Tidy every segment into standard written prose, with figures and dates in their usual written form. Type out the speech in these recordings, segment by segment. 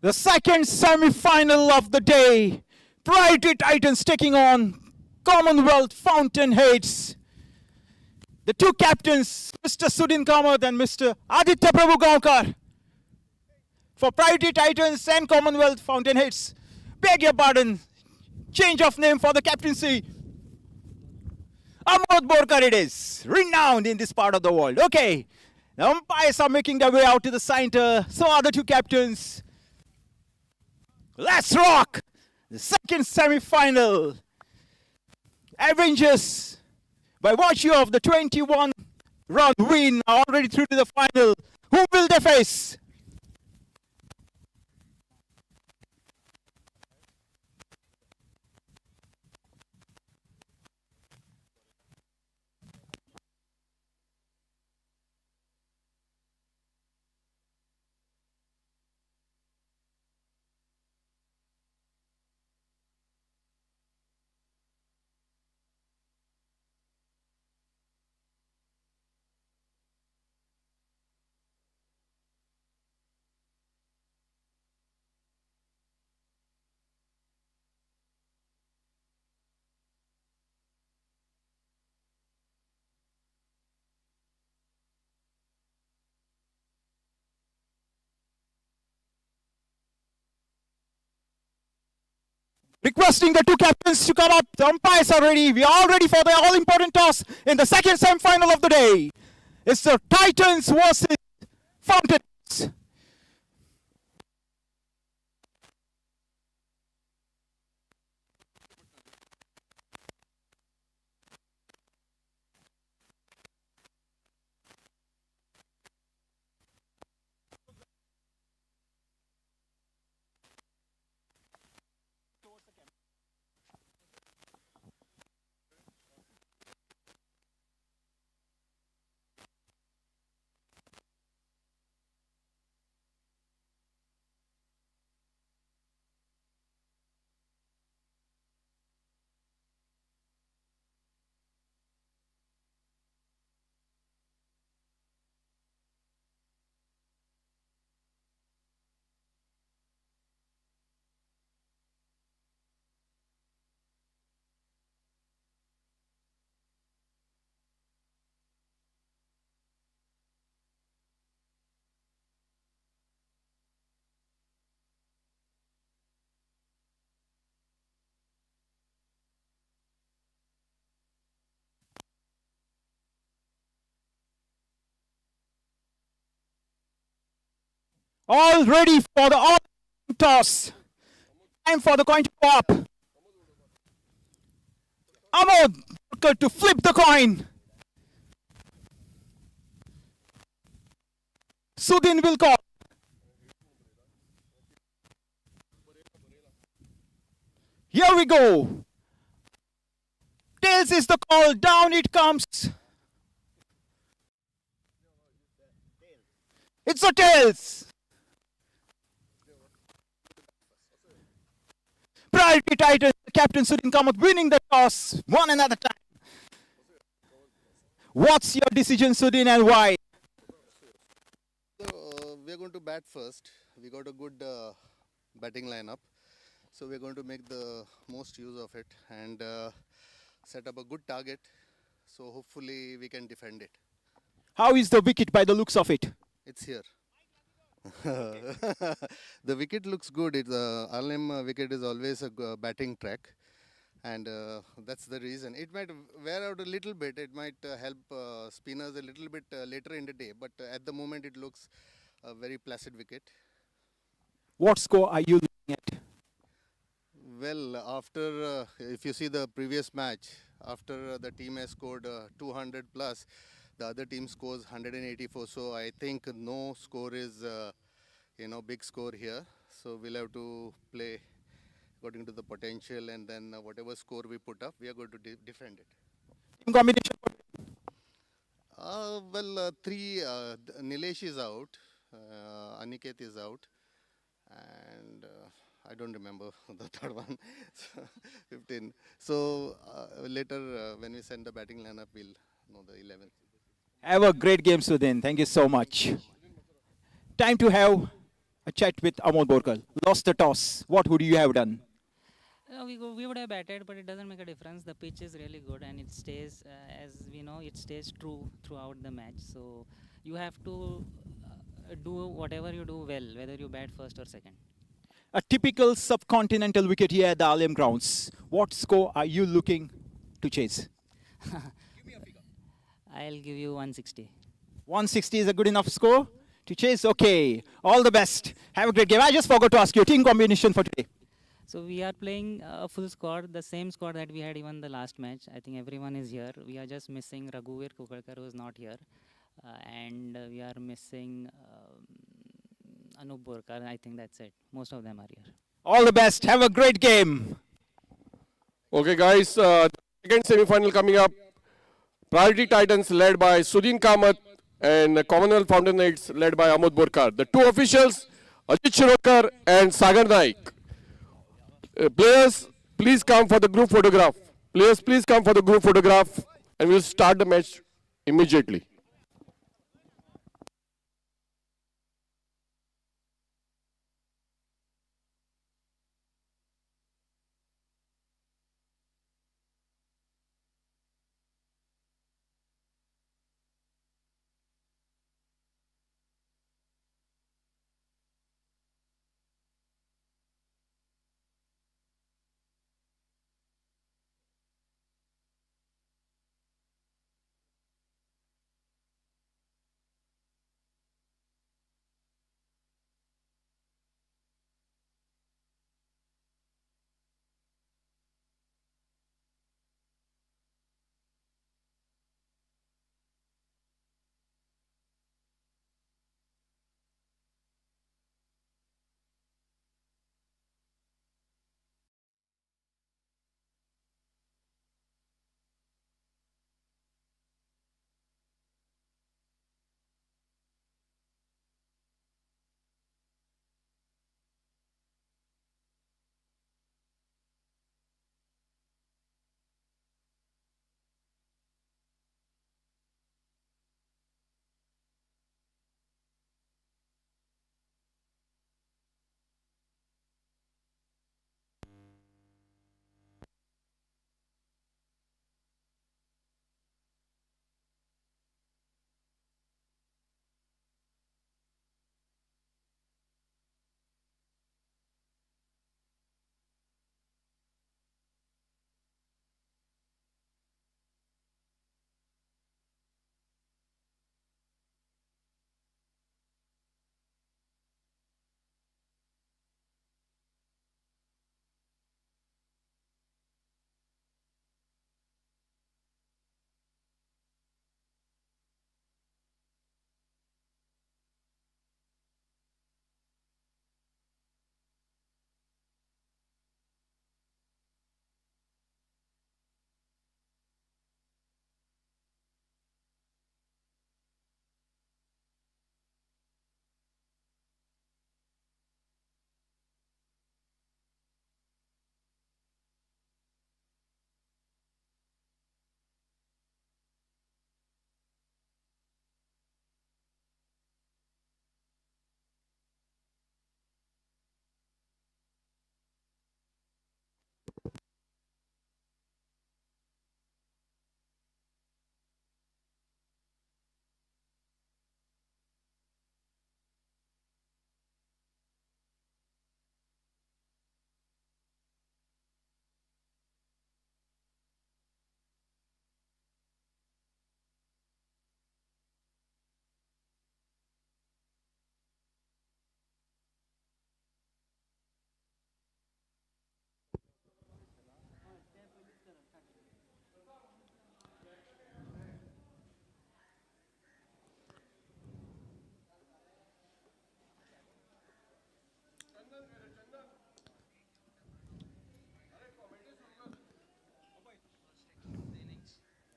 The second semi-final of the day. Priority Titans taking on Commonwealth Fountainheads. The two captains, Mr. Sudin Kamath and Mr. Aditya Prabhu Gaonkar. For Priority Titans and Commonwealth Fountainheads. Beg your pardon. Change of name for the captaincy. Amod Borkar it is. Renowned in this part of the world. Okay. The umpires are making their way out to the center. So are the two captains. Let's rock! The second semi-final. Avengers, by virtue of the 21-round win, are already through to the final. Who will they face? Requesting the two captains to come up. The umpires are ready. We are all ready for the all-important toss in the second semi-final of the day. It's the Titans versus Fountains. All ready for the all-important toss. Time for the coin to go up. Amod to flip the coin. Sudin will call. Here we go. Tails is the call. Down it comes. It's a tails. Priority Titans, Captain Sudin Kamath winning the toss one another time. What's your decision, Sudin, and why? So, we're going to bat first. We got a good batting lineup. So we're going to make the most use of it and set up a good target. So hopefully we can defend it. How is the wicket by the looks of it? It's here. The wicket looks good. It's Arlem wicket is always a batting track, and that's the reason. It might wear out a little bit. It might help spinners a little bit later in the day, but at the moment it looks a very placid wicket. What score are you looking at? Well, after if you see the previous match, after the team has scored 200 plus, the other team scores 184. So I think no score is big score here. So we'll have to play according to the potential, and then whatever score we put up, we are going to defend it. Team combination. Three. Nilesh is out, Aniket is out, and I don't remember the third one. 15. So later when we send the batting lineup, we'll know the 11. Have a great game, Sudin. Thank you so much. Time to have a chat with Amol Borkar. Lost the toss. What would you have done? We would have batted, but it doesn't make a difference. The pitch is really good, and it stays, as we know, it stays true throughout the match. So you have to do whatever you do well, whether you bat first or second. A typical subcontinental wicket here at the Arlem grounds. What score are you looking to chase? I'll give you 160. 160 is a good enough score to chase? Okay. All the best. Have a great game. I just forgot to ask you team combination for today. So we are playing a full squad, the same squad that we had even the last match. I think everyone is here. We are just missing Raghuveer Kukalkar, who is not here, and we are missing Anup Borkar. I think that's it. Most of them are here. All the best. Have a great game. Okay, guys, second semi-final coming up. Priority Titans led by Sudhin Kamath and Commonwealth Fountainheads led by Amod Borkar. The two officials, Ajit Shirokar and Sagar Naik. Players, please come for the group photograph. Players, please come for the group photograph, and we'll start the match immediately.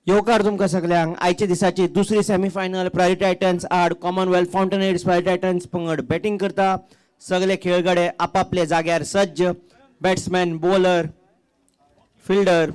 येवकार तुमकां सगल्यांक आयच्या दिसाची दुसरी semifinal priority Titans आड Commonwealth फावंटेनहेड्स priority Titans पंगड batting करता. सगळे खेळगडे आपापल्या जाग्यार सज्ज. Batsman, bowler, fielder.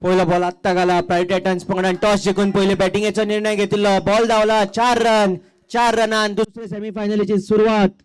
पहिला बॉल आत्ता घाला प्रायव्हेट टायटन्स पंगडान टॉस जिखून पहिले बॅटिंगेचो निर्णय घेतिल्लो बॉल धावला 4 रनान दुसरे सेमीफायनलीची सुरुवात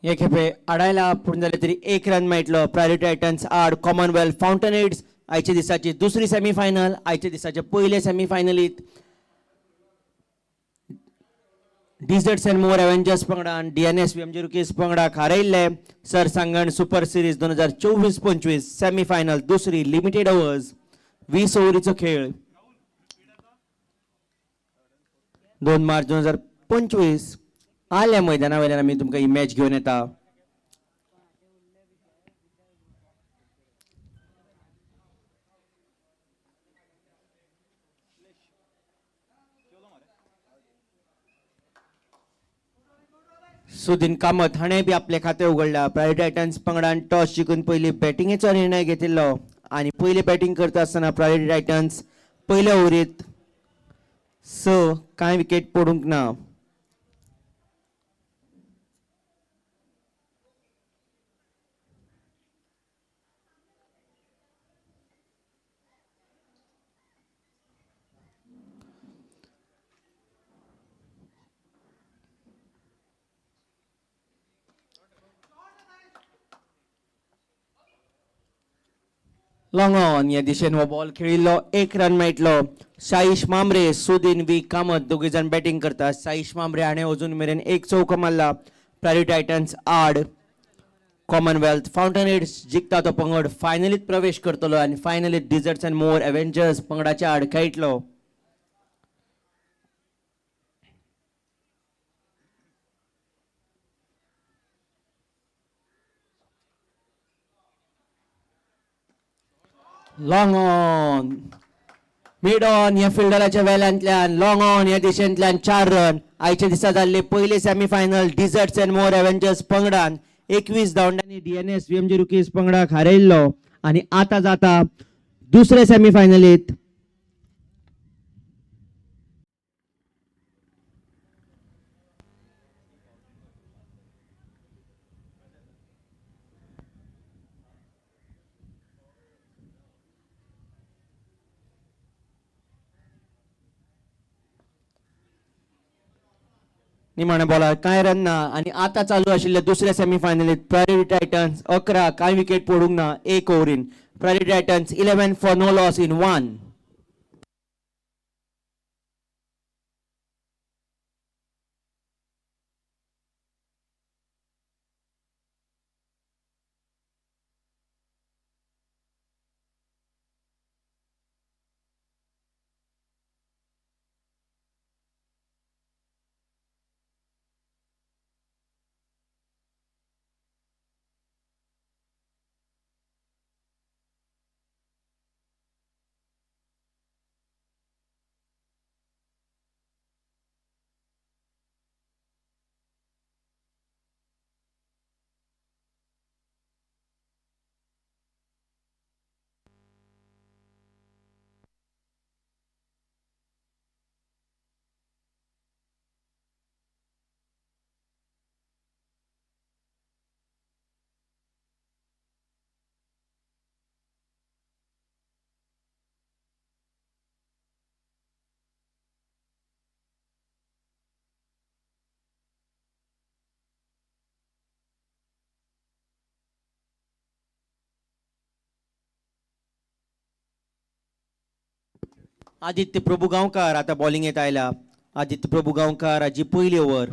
हे खेपे आडायला पूर्ण झाले तरी 1 रन मेळटलो प्रायव्हेट टायटन्स आड कॉमनवेल्थ फाउंटनेड्स आयच्या दिसाची दुसरी सेमीफायनल आयच्या दिसाचे पहिले सेमीफायनलीत डिझर्ट्स अँड मोर एव्हेंजर्स पंगडान डीएनएस विएमजी रुकीज पंगडाक हारयल्ले सरसांगण सुपर सिरीज 2024-25 सेमीफायनल दुसरी लिमिटेड ओव्हर्स 20 ओव्हरीचो खेळ 2 मार्च 2025 आल्या मैदाना वयल्यान आमी तुमकां ही मॅच घेवन येता सुदीन कामत हाणें बी आपले खातें उगडला प्रायव्हेट टायटन्स पंगडान टॉस जिखून पयली बॅटिंगेचो निर्णय घेतिल्लो आनी पयली बॅटिंग करता आसतना प्रायव्हेट टायटन्स पयल्या ओव्हरीत कांय विकेट पडूंक ना लॉंग ऑन या दिशेन हो बॉल खेळिल्लो 1 रन मेळटलो साईश मांबरे सुदीन वी कामत दोघे जाण बॅटिंग करतात साईश मांबरे हाणें अजून मेरेन 1 चौको मारला प्रायव्हेट टायटन्स आड कॉमनवेल्थ फाउंटनेड्स जिखता तो पंगड फायनलीत प्रवेश करतलो आनी फायनलीत डिझर्ट्स अँड मोर एव्हेंजर्स पंगडाच्या आड खेळटलो लॉंग ऑन मिड ऑन या फिल्डराच्या वेल्यांतल्यान लॉंग ऑन या दिशेंतल्यान 4 रन आयच्या दिसा जाल्ले पयले सेमीफायनल डिझर्ट्स अँड मोर एव्हेंजर्स पंगडान 21 धांवड्यांनी डीएनएस विएमजी रुकीज पंगडाक हारयल्लो आनी आतां जाता दुसरे सेमीफायनलीत निमाणे बॉलार कांय रन ना आनी आतां चालू आशिल्ले दुसऱ्या सेमीफायनलीत प्रायव्हेट टायटन्स 11 कांय विकेट पडूंक ना 1 ओव्हरीन Private Titans 11 for no loss in 1 Aditya Prabhu Gaonkar आता बॉलिंग येत आयला आदित्य प्रभू गांवकार हाची पहिली ओव्हर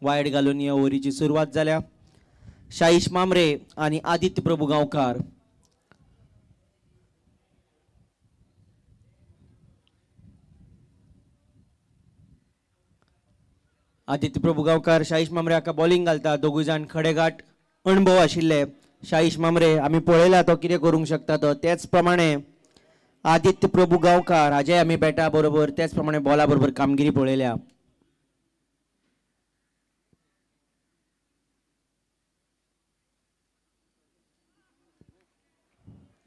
वायड घालून ह्या ओव्हरीची सुरवात जाल्या शाईश मामरे आणि आदित्य प्रभू गांवकार आदित्य प्रभू गांवकार शाईश मामरे हाका बॉलिंग घालता दोगूय जाण खडेगाठ अणभव आशिल्ले शाईश मामरे आमी पळयला तो कितें करूंक शकता तो तेच प्रमाणे आदित्य प्रभू गांवकार हाजे आमी बॅटा बरोबर त्याच प्रमाणे बॉला बरोबर कामगिरी पळयल्या.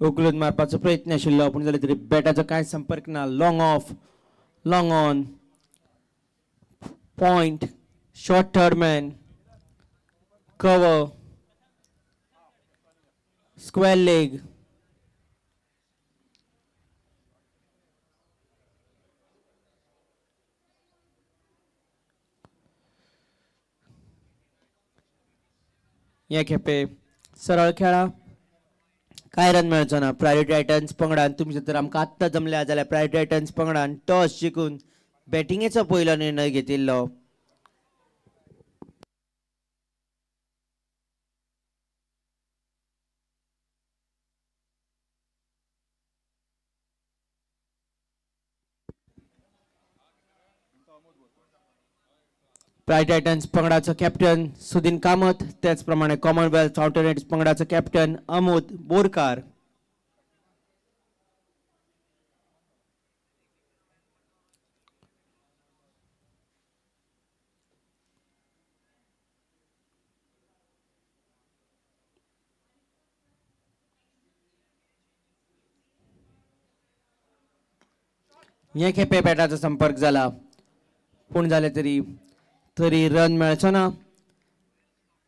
उखलून मारपाचो प्रयत्न आशिल्लो पूण जाल्यार तरी बॅटाचो कांय संपर्क ना. Long off, long on, point, short third man, cover, square leg. हे खेपे सरळ खेळा, कांय रन मेळचो ना. प्रायोरिटी टायटन्स पंगडान तुमचे जर आमकां आत्तां जमल्या जाल्यार प्रायोरिटी टायटन्स पंगडान टॉस जिखून बॅटिंगेचो पयलो निर्णय घेतिल्लो. Priority Titans पंगडाचो captain Sudin Kamat, त्याच प्रमाणे Commonwealth Fountainheads पंगडाचो captain Amod Borkar. हे खेपे बॅटाचो संपर्क जाला पूण जाल्यार तरी रन मेळचो ना.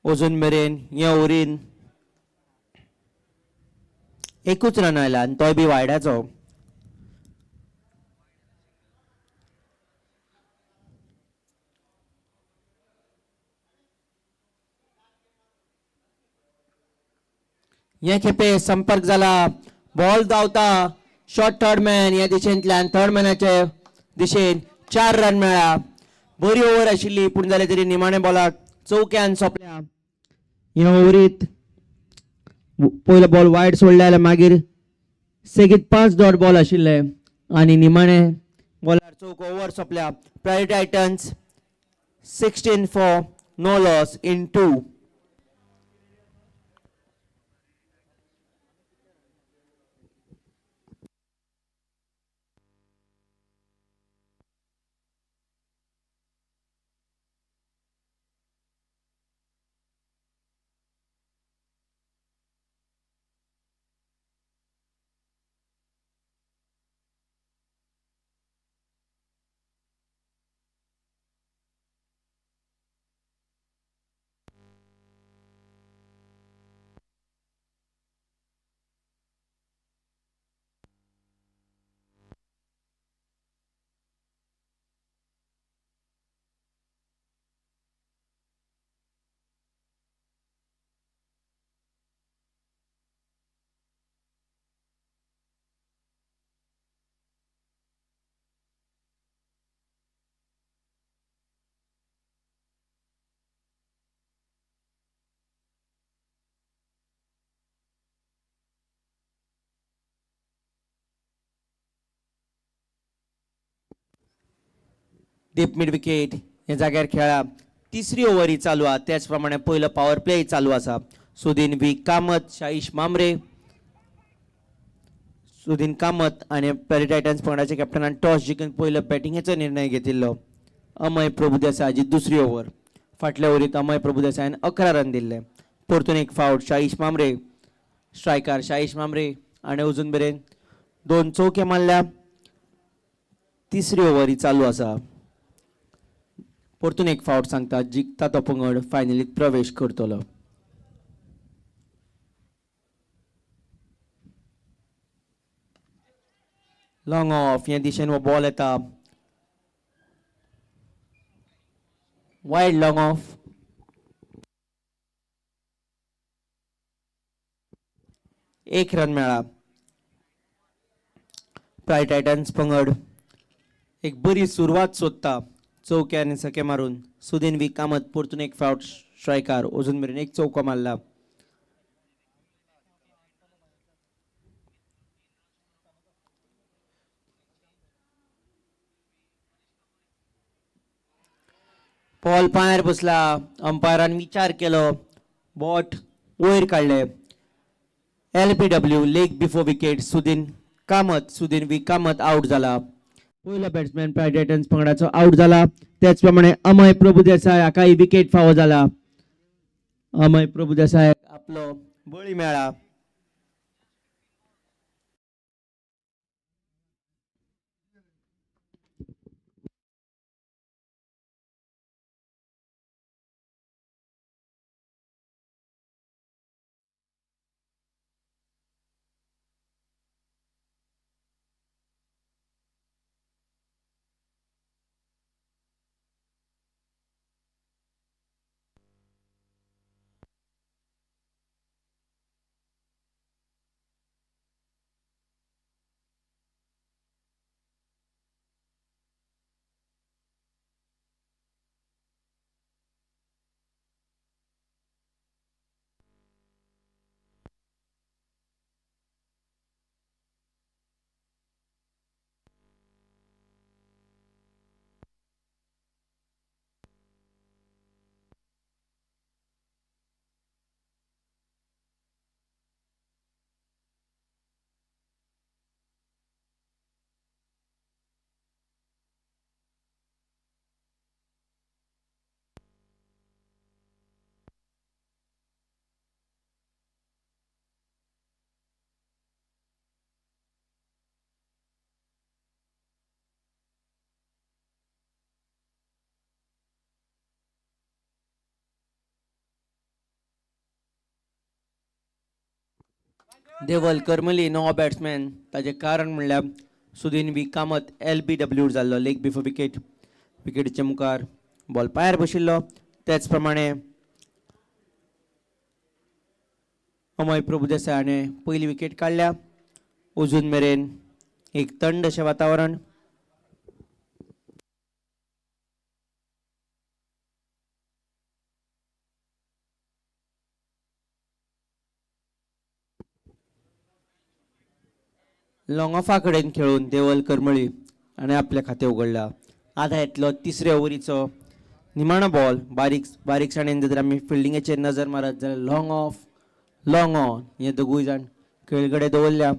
अजून मेरेन हे ओव्हरीन एकूच रन आयला आनी तोय बी वायडाचो. हे खेपे संपर्क जाला, बॉल धांवता, शॉर्ट थर्ड मॅन ह्या दिशेंतल्यान थर्ड मॅनाचे दिशेन 4 रन मेळ्ळा. बरी ओव्हर आशिल्ली पूण जाल्यार तरी निमाणे बॉलाक चौक्यान सोंपल्या. ह्या ओव्हरीत पयलो बॉल वायड सोडले जाल्यार मागीर सेगीत 5 डॉट बॉल आशिल्ले आनी निमाणे बॉलार चौक ओव्हर सोंपल्या. Priority Titans 16 for no loss in 2. Deep mid wicket हे जाग्यार खेळा. तिसरी ओव्हर चालू आहा त्याच प्रमाणे पयलो पॉवर प्ले चालू आसा. सुदीन वी कामत, शाईश मामरे. सुदीन कामत आणि प्रायोरिटी टायटन्स पंगडाचे कॅप्टनान टॉस जिखून पयलो बॅटिंगेचो निर्णय घेतिल्लो. अमय प्रभुदेसायाची दुसरी ओव्हर. फाटल्या ओव्हरीत अमय प्रभुदेसायान 11 रन दिल्ले. परतून एक फावट शाईश मामरे, स्ट्रायकर शाईश मामरे आणि अजून मेरेन 2 चौके मारल्या. तिसरी ओव्हर चालू आसा. परतून एक फावट सांगता जिखता तो पंगड फायनलीत प्रवेश करतलो. लॉंग ऑफ ह्या दिशेन हो बॉल येता. Wide long of. एक रन मेळ्ळा. प्रायोरिटी टायटन्स पंगड एक बरी सुरवात सोदता. चौक्यान सके मारून सुदीन वी कामत परतून एक फावट स्ट्रायकार अजून मेरेन एक चौको मारला. बॉल पांयार बसला. अंपायरान विचार केलो, बॉट वयर काडले. LBW leg before wicket Sudin Kamat Sudin V Kamat out जाला. पहिलो बॅट्समॅन प्रायवेट टायटन्स पंगडाचो आउट जाला. त्याच प्रमाणे अमय प्रभुदेसाय हाकाय विकेट फावो जाला. अमय प्रभुदेसाय आपलो बळी मेळा. देवल करमली नवो बॅट्समॅन. ताजे कारण म्हणल्यार सुदीन वी कामत LBW जाल्लो लेग बिफोर विकेट. विकेटीचे मुखार बॉल पायार बशिल्लो. त्याच प्रमाणे अमय प्रभुदेसाय हाणें पयली विकेट काडल्या. अजून मेरेन एक थंड अशें वातावरण. लॉंग ऑफा कडेन खेळून देवल करमळी हाणें आपलें खातें उगडलां. आधा येतलो तिसऱ्या ओव्हरीचो निमाणो बॉल. बारीकसाणेन जर आमी फिल्डिंगेचेर नजर मारत जाल्यार लॉंग ऑफ लॉंग ऑन हे दोगूय जाण खेळगडे दवरल्या.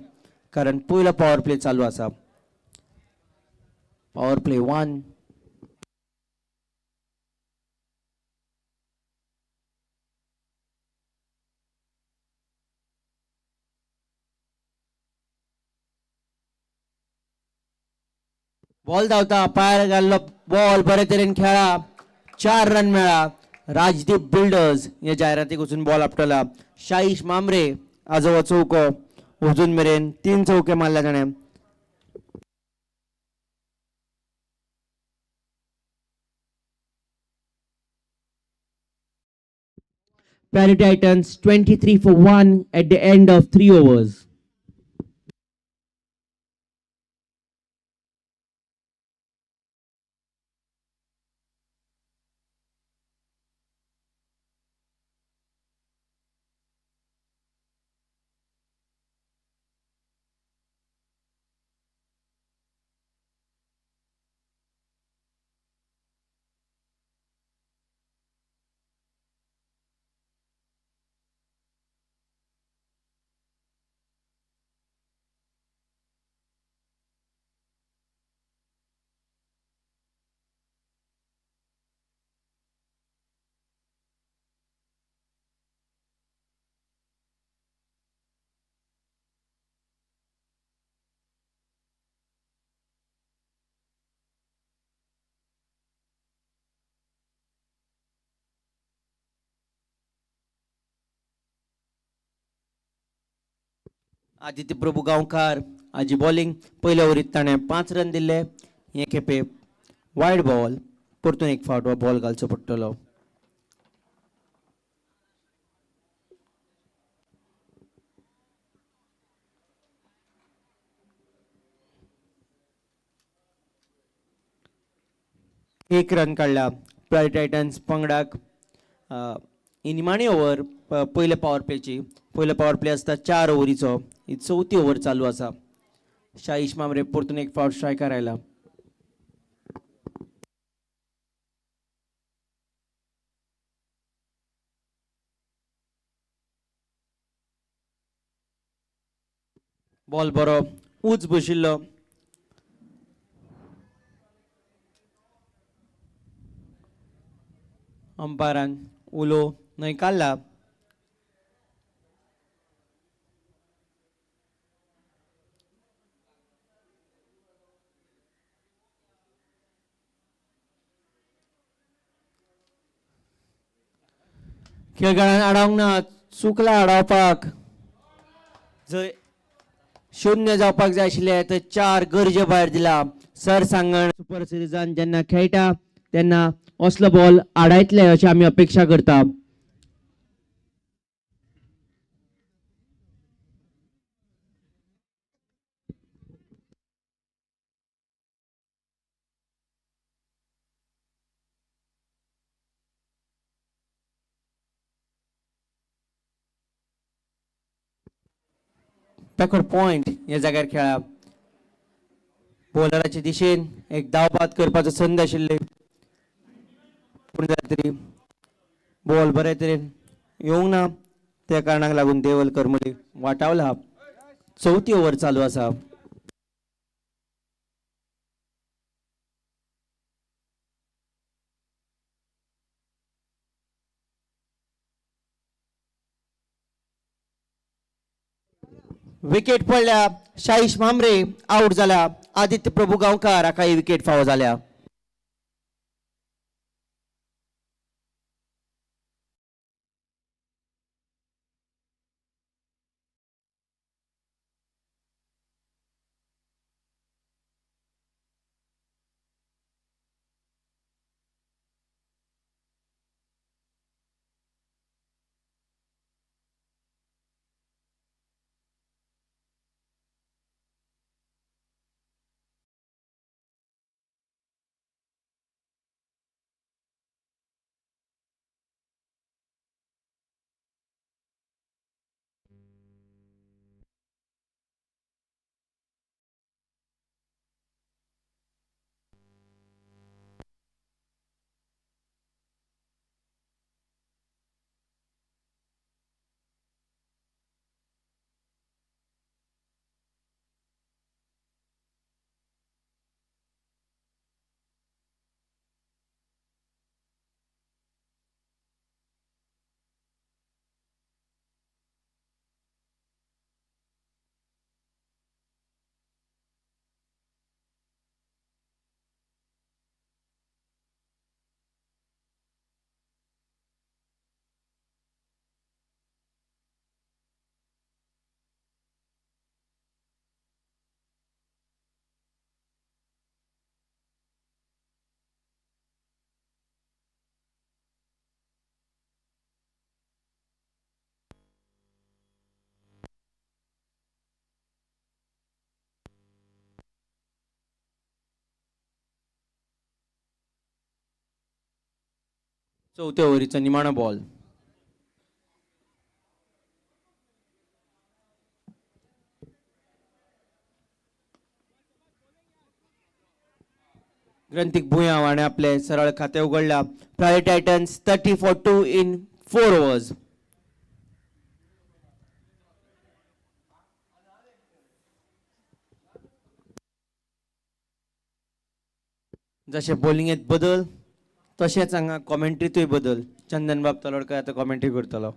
कारण पयलो पॉवर प्ले चालू आसा. Power play 1. बॉल धांवता. पायार घाल्लो बॉल बरे तरेन खेळ्ळा. 4 रन मेळ्ळा. राजदीप बिल्डर्स हे जायरातीक वचून बॉल आपटला. शाईश मामरे हाजो हो चौको. अजून मेरेन 3 चौके मारल्या ताणें. Prairie Titans 23 for 1 at the end of 3 overs. Aditya Prabhu Gaonkar Haji bowling. पयल्या ओव्हरीत ताणें 5 रन दिल्ले. हे खेपे वायड बॉल. परतून एक फावट हो बॉल घालचो पडटलो. एक रन काडला प्रायवेट टायटन्स पंगडाक. ही निमाणी ओव्हर पयले पॉवर प्लेची. पयलो पॉवर प्ले आसता 4 ओव्हरीचो. ही 4थी ओव्हर चालू आसा. शाईश मामरे परतून एक फावट स्ट्रायकार आयला. बॉल बरो उच बशिल्लो अंपायरान उलो न्हय काडला. खेळगड्यान आडावंक ना, चुकला आडावपाक. जंय 0 जावपाक जाय आशिल्ले थंय 4 गरजे भायर दिला. सरसांगण सुपर सिरिजान जेन्ना खेळटा तेन्ना असलो बॉल आडायतले अशी आमी अपेक्षा करता. पॅकड पॉइंट ह्या जाग्यार खेळप. बॉलराच्या दिशेन एक धाव बाद करपाचो संद आशिल्ली पूण तरी बॉल बरे तरेन येवंक ना. त्या कारणाक लागून देवलकर मदीं वाटावला. चवथी ओव्हर चालू आसा. विकेट पडल्या. शाहीश मांबरे आउट जाला. आदित्य प्रभू गांवकार हाका ही विकेट फावो जाल्या. चवथ्या ओव्हरीचो निमाणो बॉल. ग्रंथीक भुयां हाणें आपले सरळ खातें उगडला. Private Titans 30 for 2 in 4 overs. जशे बॉलिंगेत बदल तशेंच हांगा कॉमेंट्रीतूय बदल. चंदन बाब तलोडकर आतां कॉमेंट्री करतलो.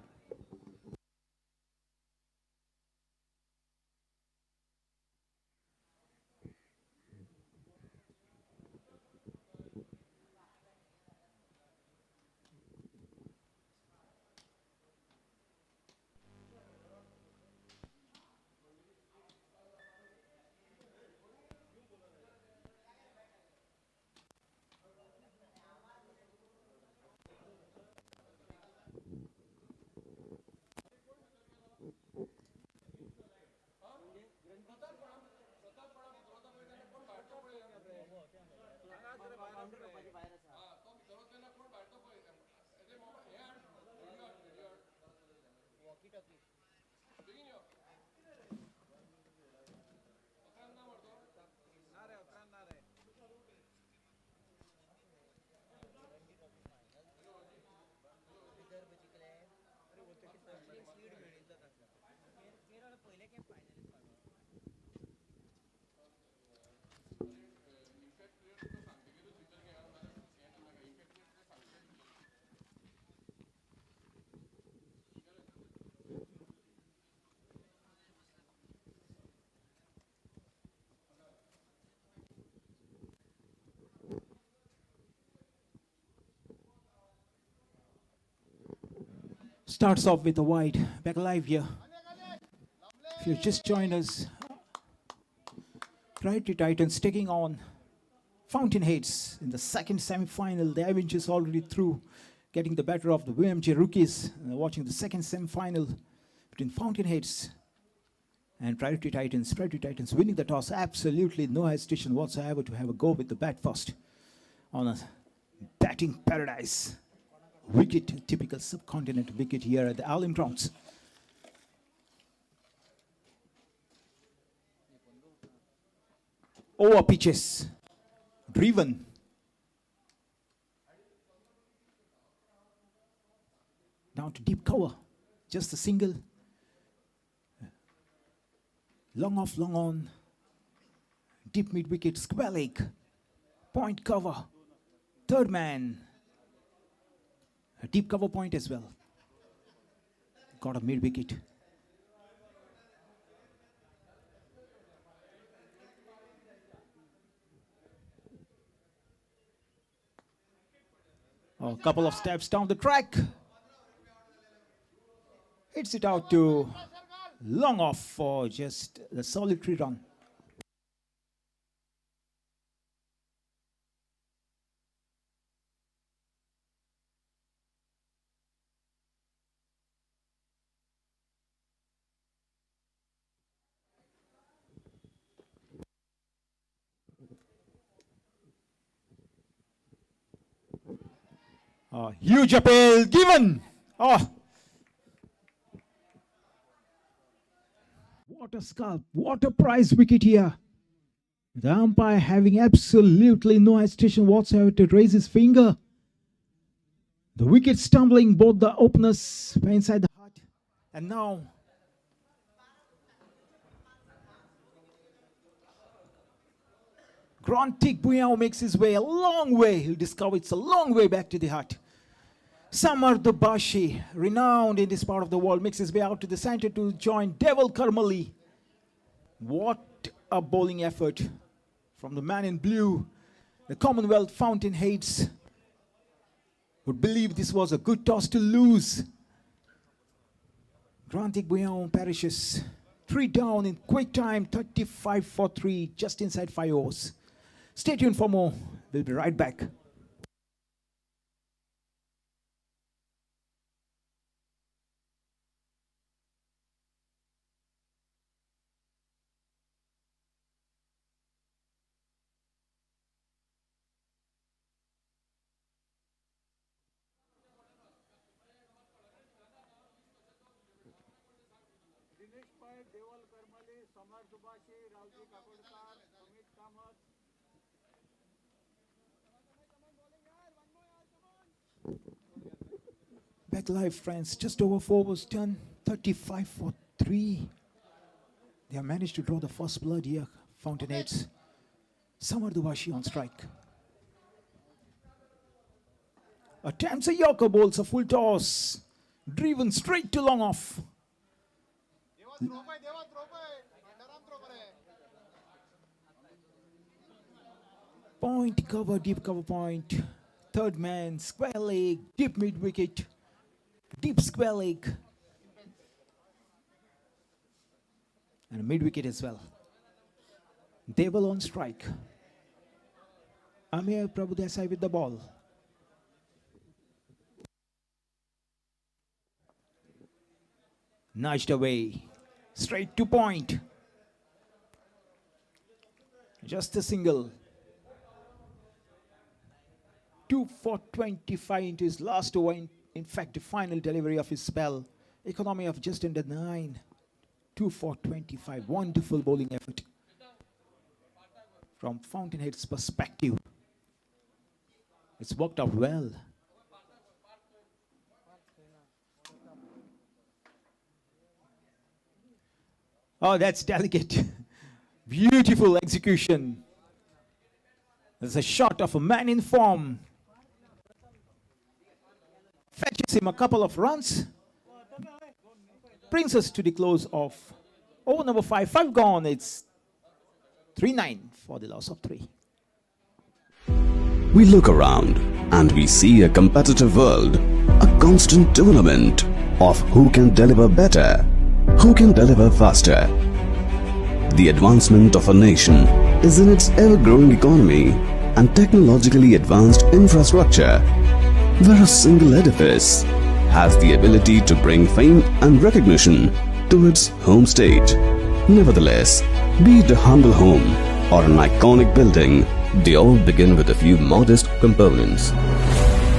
Starts off with a wide. Back live here. If you just joined us, Priority Titans taking on Fountainheads in the second semi-final. The Avengers already through, getting the better of the WMG rookies. Watching the second semi-final between Fountainheads and Priority Titans. Priority Titans winning the toss. Absolutely no hesitation whatsoever to have a go with the bat first on a batting paradise. Wicket, typical subcontinent wicket here at the Arlem grounds. Over pitches, driven. Down to deep cover, just a single. Long off, long on. Deep mid wicket, square leg. Point cover, third man. A deep cover point as well. Got a mid wicket. A couple of steps down the track. Hits it out to long off for just the solitary run. Huge appeal given. Oh. What a scalp. What a prize wicket here. The umpire having absolutely no hesitation whatsoever to raise his finger. The wicket stumbling, both the openers were inside the hut. And now Grantik Buyao makes his way a long way. He'll discover it's a long way back to the hut. Samar Dubashi, renowned in this part of the world, makes his way out to the center to join Devil Karmali. What a bowling effort from the man in blue. The Commonwealth Fountainheads would believe this was a good toss to lose. Grantik Buyao perishes. 3 down in quick time, 35 for 3, just inside 5 overs. Stay tuned for more. We'll be right back. Back live, friends. Just over 4 was done. 35 for 3. They have managed to draw the first blood here. Fountainheads. Samar Dubashi on strike. Attempts a Yorker, bowls a full toss. Driven straight to long off. Point cover, deep cover point. Third man, square leg, deep mid wicket. Deep square leg. And a mid wicket as well. Deval on strike. Amir Prabhudesai with the ball. Nudged away. Straight to point. Just a single. 2 for 25 into his last over. In fact, the final delivery of his spell. Economy of just under 9. 2 for 25. Wonderful bowling effort. From Fountainhead's perspective, it's worked out well. Oh, that's delicate. Beautiful execution. There's a shot of a man in form. Fetches him a couple of runs. Brings us to the close of over number 5. 5 gone. It's 3-9 for the loss of 3. We look around and we see a competitive world, a constant tournament of who can deliver better, who can deliver faster. The advancement of a nation is in its ever-growing economy and technologically advanced infrastructure, where a single edifice has the ability to bring fame and recognition to its home state. Nevertheless, be it a humble home or an iconic building, they all begin with a few modest components.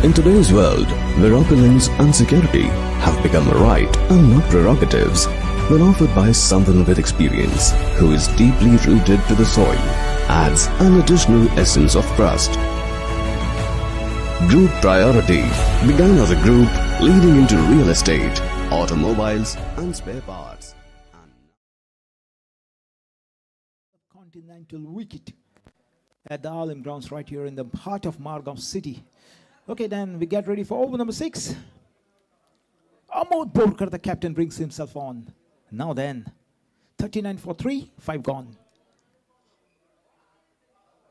In today's world, where opulence and security have become a right and not prerogatives, when offered by someone with experience who is deeply rooted to the soil, adds an additional essence of trust. Group Priority began as a group leading into real estate, automobiles and spare parts. Continental wicket at the Arlem grounds right here in the heart of Margam city. Okay, then we get ready for over number 6. Amod Borkar, the captain, brings himself on. Now then, 39 for 3, 5 gone.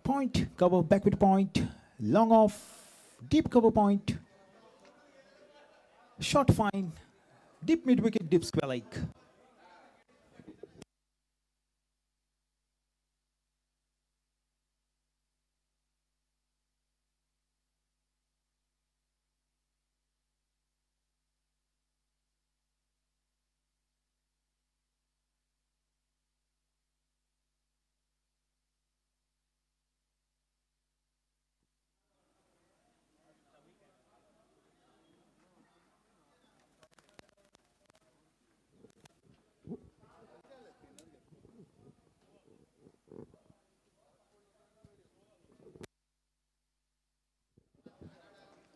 Point, cover, backward point, long off, deep cover point, short fine, deep mid wicket, deep square leg.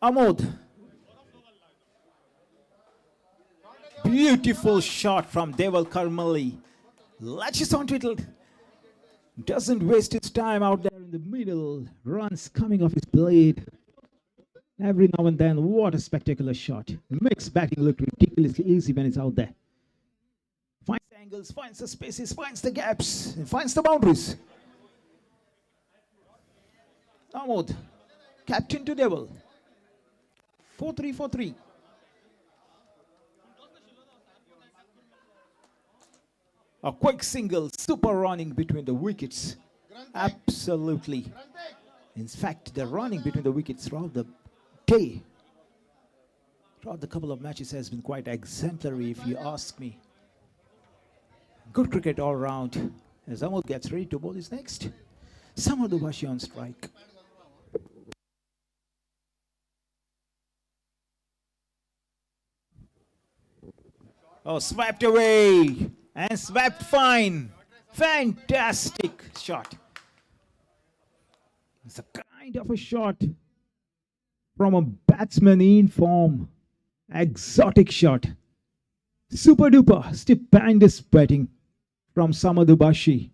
Amod. Beautiful shot from Deval Karmali. Latches onto it. Doesn't waste his time out there in the middle. Runs coming off his blade. Every now and then, what a spectacular shot. Makes batting look ridiculously easy when it's out there. Finds the angles, finds the spaces, finds the gaps, and finds the boundaries. Amod, captain to Devil. 4-3, 4-3. A quick single, super running between the wickets. Absolutely. In fact, the running between the wickets throughout the day, throughout the couple of matches, has been quite exemplary, if you ask me. Good cricket all round. As Amod gets ready to bowl his next. Samadhu Bashi on strike. Oh, swept away and swept fine. Fantastic shot. It's a kind of a shot from a batsman in form. Exotic shot. Super duper stupendous batting from Samadhu Bashi.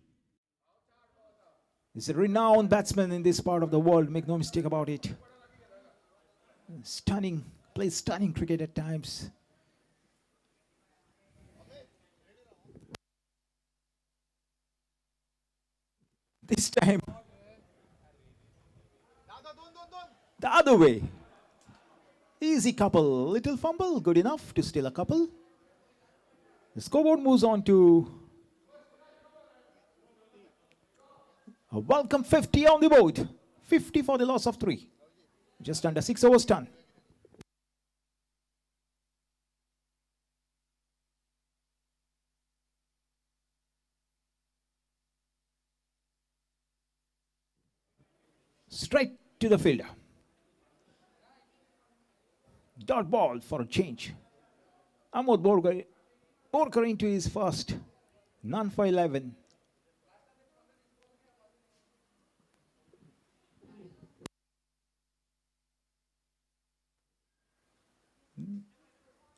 He's a renowned batsman in this part of the world, make no mistake about it. Stunning, plays stunning cricket at times. This time, the other way. Easy couple, little fumble, good enough to steal a couple. The scoreboard moves on to a welcome 50 on the board. 50 for the loss of 3. Just under 6 overs done. Straight to the fielder. Dot ball for a change. Amod Borkar into his first. None for 11.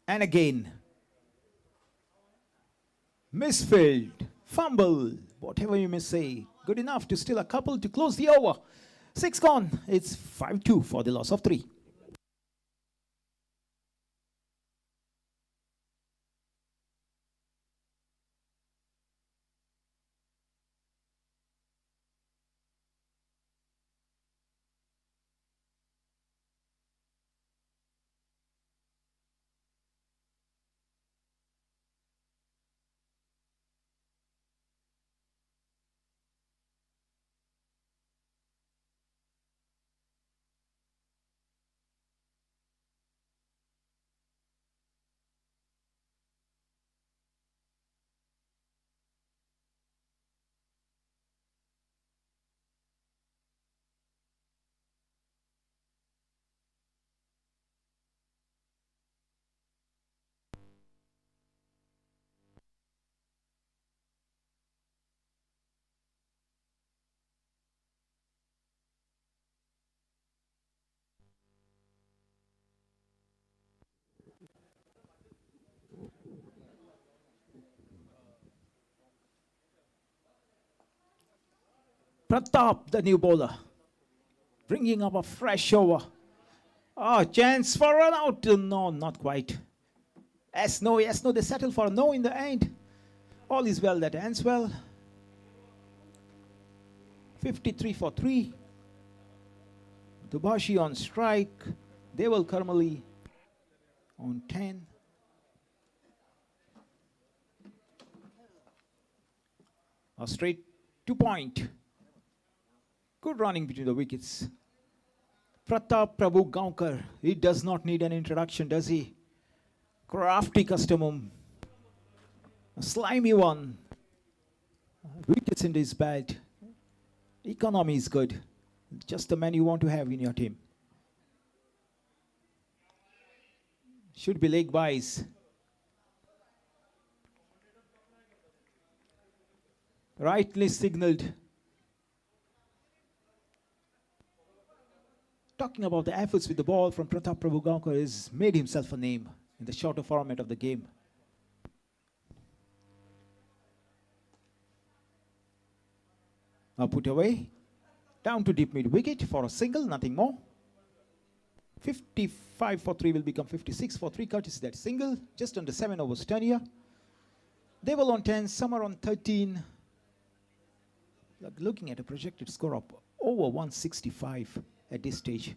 And again. Misfield. Fumble. Whatever you may say. Good enough to steal a couple to close the over. 6 gone. It's 5-2 for the loss of 3. Pratap, the new bowler, bringing up a fresh over. Oh, chance for run out. No, not quite. Yes, no, they settle for a no in the end. All is well that ends well. 53 for 3. Dubashi on strike. Deval Karmali on 10. A straight 2-point. Good running between the wickets. Pratap Prabhu Gaonkar. He does not need an introduction, does he? Crafty customer. A slimy one. Wickets in his bat. Economy is good. Just the man you want to have in your team. Should be leg buys. Rightly signaled. Talking about the efforts with the ball from Pratap Prabhu Gaonkar has made himself a name in the shorter format of the game. Now put away. Down to deep mid wicket for a single, nothing more. 55 for 3 will become 56 for 3 courtesy that single. Just under 7 overs tenure. Deval on 10, Summer on 13. Looking at a projected score of over 165 at this stage.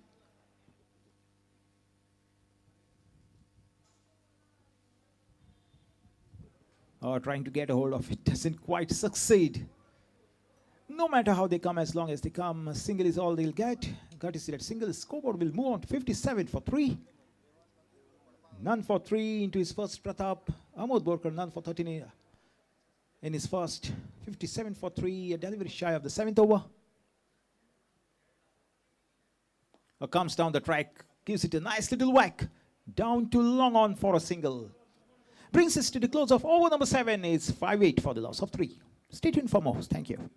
Trying to get a hold of it doesn't quite succeed. No matter how they come, as long as they come, a single is all they'll get. Got to see that single. Scoreboard will move on to 57 for 3. None for 3 into his first Pratap. Amod Borkar, none for 13 in his first. 57 for 3, a delivery shy of the 7th over. Comes down the track, gives it a nice little whack. Down to long on for a single. Brings us to the close of over number 7. It's 5-8 for the loss of 3. Stay tuned for more. Thank you.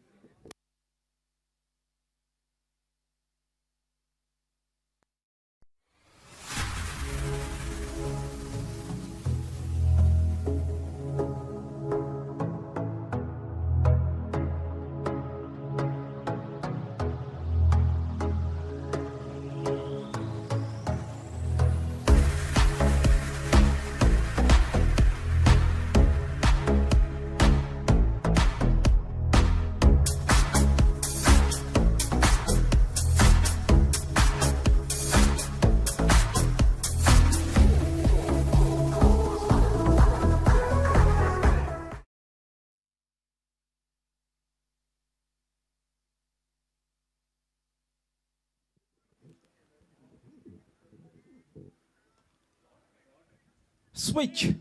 Switch.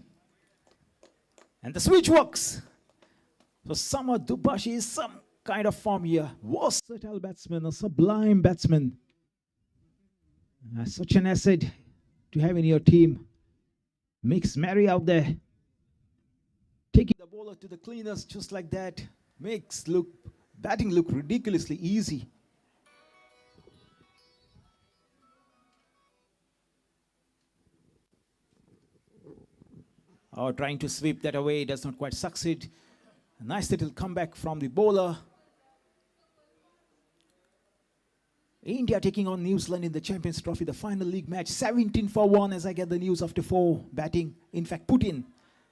And the switch works. So Samar Dubashi is some kind of form here. Versatile batsman, a sublime batsman. Such an asset to have in your team. Makes merry out there. Taking the bowler to the cleaners just like that. Makes batting look ridiculously easy. Trying to sweep that away, does not quite succeed. A nice little comeback from the bowler. India taking on New Zealand in the Champions Trophy, the final league match. 17 for 1 as I get the news after 4 batting. In fact, put in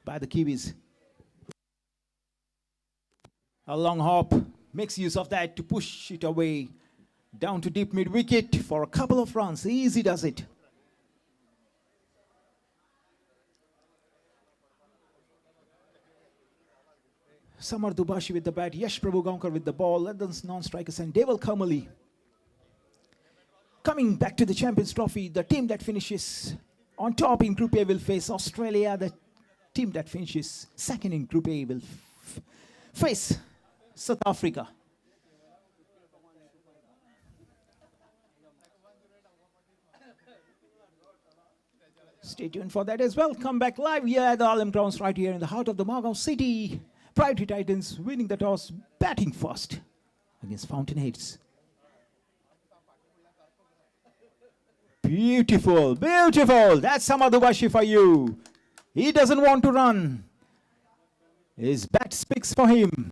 by the Kiwis. A long hop, makes use of that to push it away. Down to deep mid wicket for a couple of runs. Easy does it. Samar Dubashi with the bat, Yash Prabhu Gaonkar with the ball, London's non-strikers and Deval Karmali. Coming back to the Champions Trophy, the team that finishes on top in Group A will face Australia. The team that finishes second in Group A will face South Africa. Stay tuned for that as well. Come back live here at the Arlem grounds right here in the heart of the Margao city. Priority Titans winning the toss, batting first against Fountainheads. Beautiful, beautiful. That's Samar Dubashi for you. He doesn't want to run. His bat speaks for him.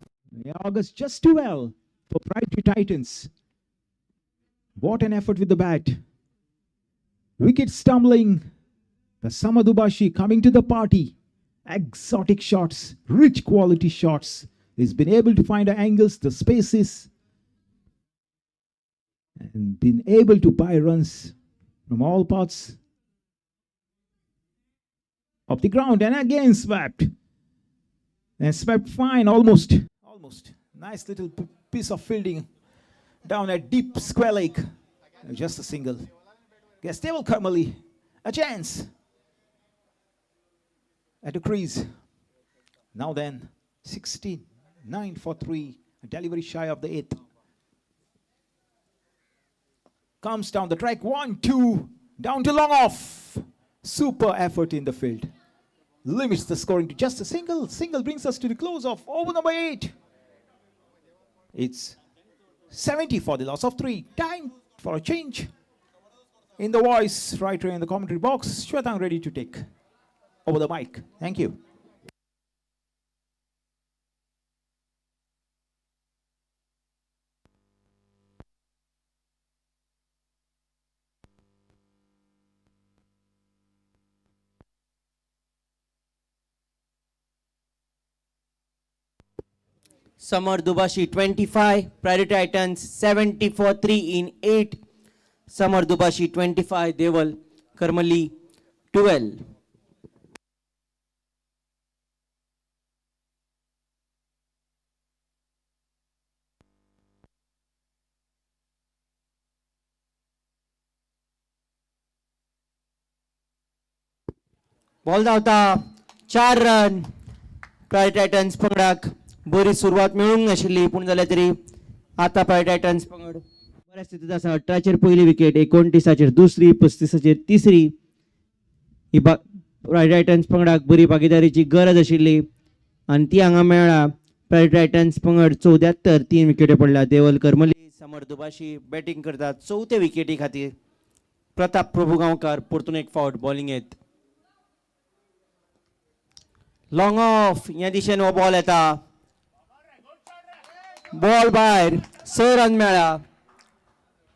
August just too well. for Priority Titans. What an effort with the bat. Wicket stumbling. The Samadubashi coming to the party. Exotic shots, rich quality shots. He's been able to find the angles, the spaces, and been able to buy runs from all parts of the ground, and again swept. And swept fine, almost. Nice little piece of fielding down at deep square leg. Just a single. Yes, Stable Karmali, a chance at the crease. Now then, 16, 9 for 3, a delivery shy of the 8th. Comes down the track, 1, 2, down to long off. Super effort in the field. Limits the scoring to just a single. Single brings us to the close of over number 8. It's 70 for the loss of 3. Time for a change. In the voice, writer in the commentary box, Shwetang ready to take over the mic. Thank you. Samar Dubashi 25, Priority Titans 70 for 3 in 8. Samar Dubashi 25, Deval Karmali 12. Ball धांवता 4 run. Priority Titans पंगडाक बरी सुरवात मेळूंक नाशिल्ली, पूण जाल्यार तरी आता प्रायरिटी टायटन्स पंगड बऱ्या स्थितीत आसा. 18चेर पहिली विकेट, 29चेर दुसरी, 35चेर तिसरी. ही प्रायरिटी टायटन्स पंगडाक बरी भागीदारीची गरज आशिल्ली आनी ती हांगा मेळ्ळा. प्रायरिटी टायटन्स पंगड 74, 3 विकेटी पडल्या. देवल करमली, समर दुबाशी बॅटिंग करतात. 4थ्या विकेटी खातीर प्रताप प्रभू गांवकार परतून एक फावट बॉलिंगेत. लॉंग ऑफ ह्या दिशेन हो बॉल येता. बॉल भायर, 6 रन मेळ्ळा.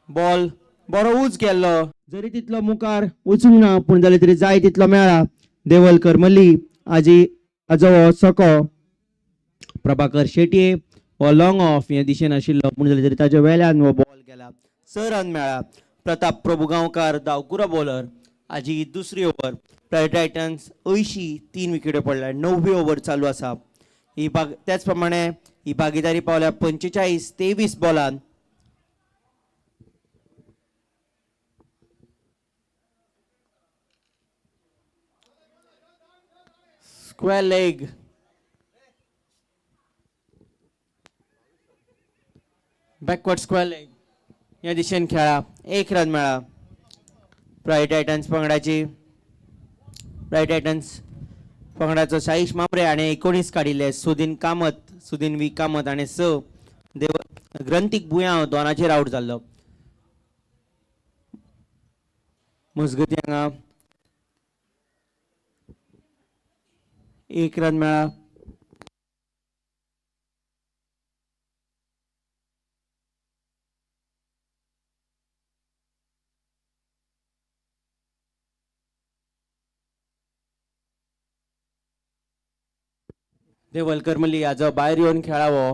बॉल बरो उंच गेल्लो, जरी तितलो मुखार वचूंक ना, पूण जाल्यार तरी जाय तितलो मेळ्ळा. देवल करमल्ली हाजो हो सको. प्रभाकर शेटये हो लॉंग ऑफ ह्या दिशेन आशिल्लो, पूण जाल्यार तरी ताज्या वेल्यान हो बॉल गेला. 6 रन मेळ्ळा. प्रताप प्रभू गांवकार धांवकुरा बॉलर. हाजी दुसरी ओव्हर. प्रायरिटी टायटन्स 80, 3 विकेट्यो पडल्या. 9वी ओव्हर चालू आसा. ही त्याच प्रमाणे ही भागीदारी पावल्या 45, 23 बॉलान. Square leg, backward square leg या दिशेन खेळा. 1 रन मेळ्ळा. प्रायरिटी टायटन्स पंगडाचो साईश मांबरे हाणें 19 काडिल्ले. सुदीन व्ही कामत हाणें 6. ग्रंथीक बुयां दोनाचेर आउट जाल्लो. मजगती हांगा 1 रन मेळ्ळा. देवल करमली हाजो भायर येवन खेळावो.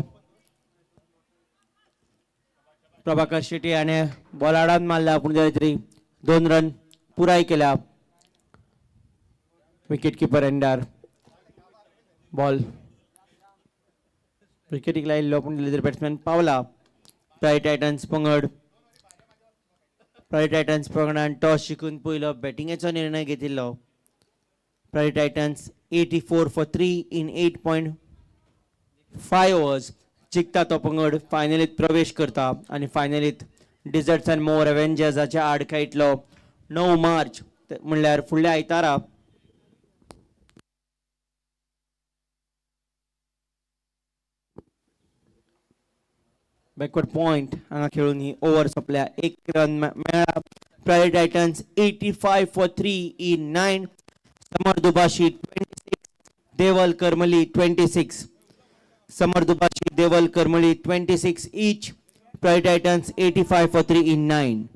प्रभाकर शेट्टी हाणें बॉल आडान मारला, पूण जाल्यार तरी 2 रन पुराय केल्या. विकेट किपर एंडार बॉल विकेटीक लायिल्लो, पूण जाल्यार तरी बॅट्समॅन पावला. प्रायरिटी टायटन्स पंगडान टॉस जिखून पयलो बॅटिंगेचो निर्णय घेतिल्लो. Priority Titans 84 for 3 in 8.5 overs. जिखता तो पंगड फायनलीत प्रवेश करता आनी फायनलीत डिझर्ट्स अँड मोर एव्हेंजर्साच्या आड खेळटलो 9 मार्च म्हणल्यार फुडल्या आयतारा. बॅकवर्ड पॉइंट हांगा खेळून ही ओव्हर सोंपल्या. 1 रन मेळ्ळा. Priority Titans 85 for 3 in 9. Samar Dubashi 26, Deval Karmali 26. Samar Dubashi, Deval Karmali 26 each. Pride Titans 85 for 3 in 9.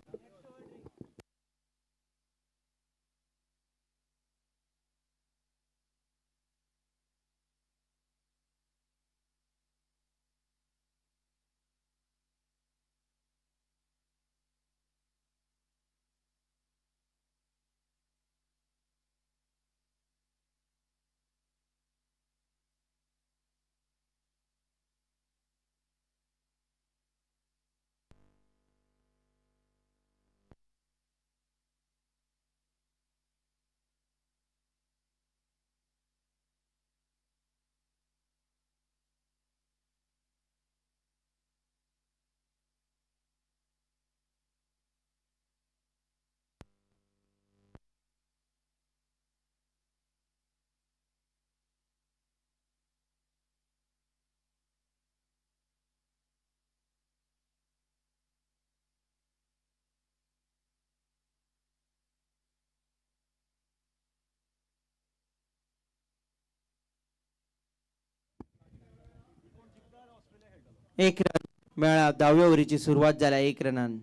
एक रन मेळा 10व्या ओव्हरीची सुरुवात झाल्या 1 रनान.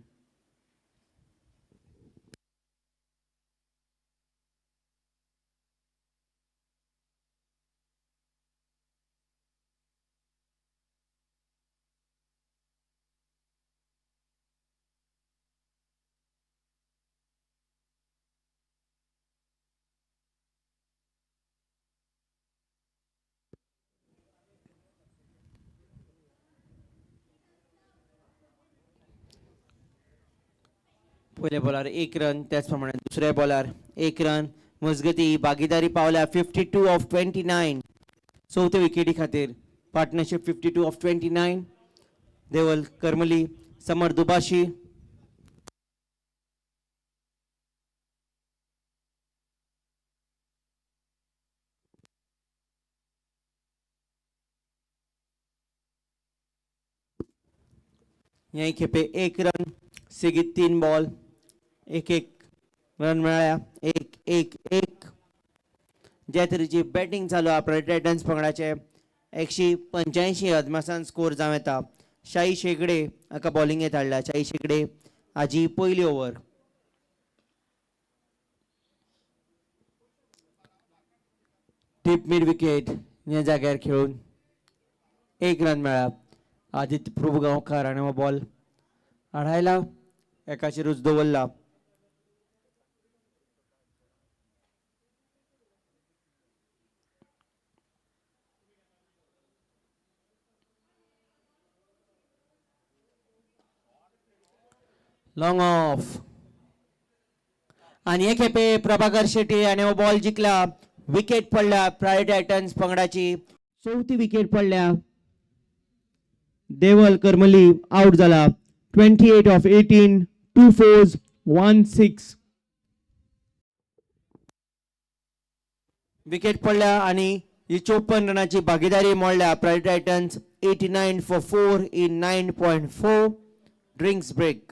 पहिले बॉलर 1 रन, त्याचप्रमाणे दुसऱ्या बॉलर 1 रन. मजगती भागीदारी पावल्या 52 ऑफ 29. चौथ्या विकेटी खातीर पार्टनरशिप 52 ऑफ 29. देवल करमली, समर दुबाशी. यही खेपे 1 रन, सेगीत 3 बॉल, 1-1 रन मेळ्ळ्या. 1-1-1. ज्या तरेची बॅटिंग चालू आहा प्रायड टायटन्स पंगडाचे 185 अदमासान स्कोर जावं येता. शाही शेगडे हाका बॉलिंगेत हाडला. शाही शेगडे हाजी पयली ओव्हर. टीप मिड विकेट ह्या जाग्यार खेळून 1 रन मेळ्ळा. आदित्य प्रभू गांवकार हाणें हो बॉल आडायला, एकाचेरूच दवरला. लॉंग ऑफ आणि हे खेपे प्रभाकर शेट्टी हाणें हो बॉल जिखला. विकेट पडल्या प्रायड टायटन्स पंगडाची. चौथी विकेट पडल्या. देवल करमली आउट जाला. 28 ऑफ 18, 2 fours, 1 6. विकेट पडल्या आणि ही 54 रनाची भागीदारी मोडल्या. Pride Titans 89 for 4 in 9.4. Drinks break.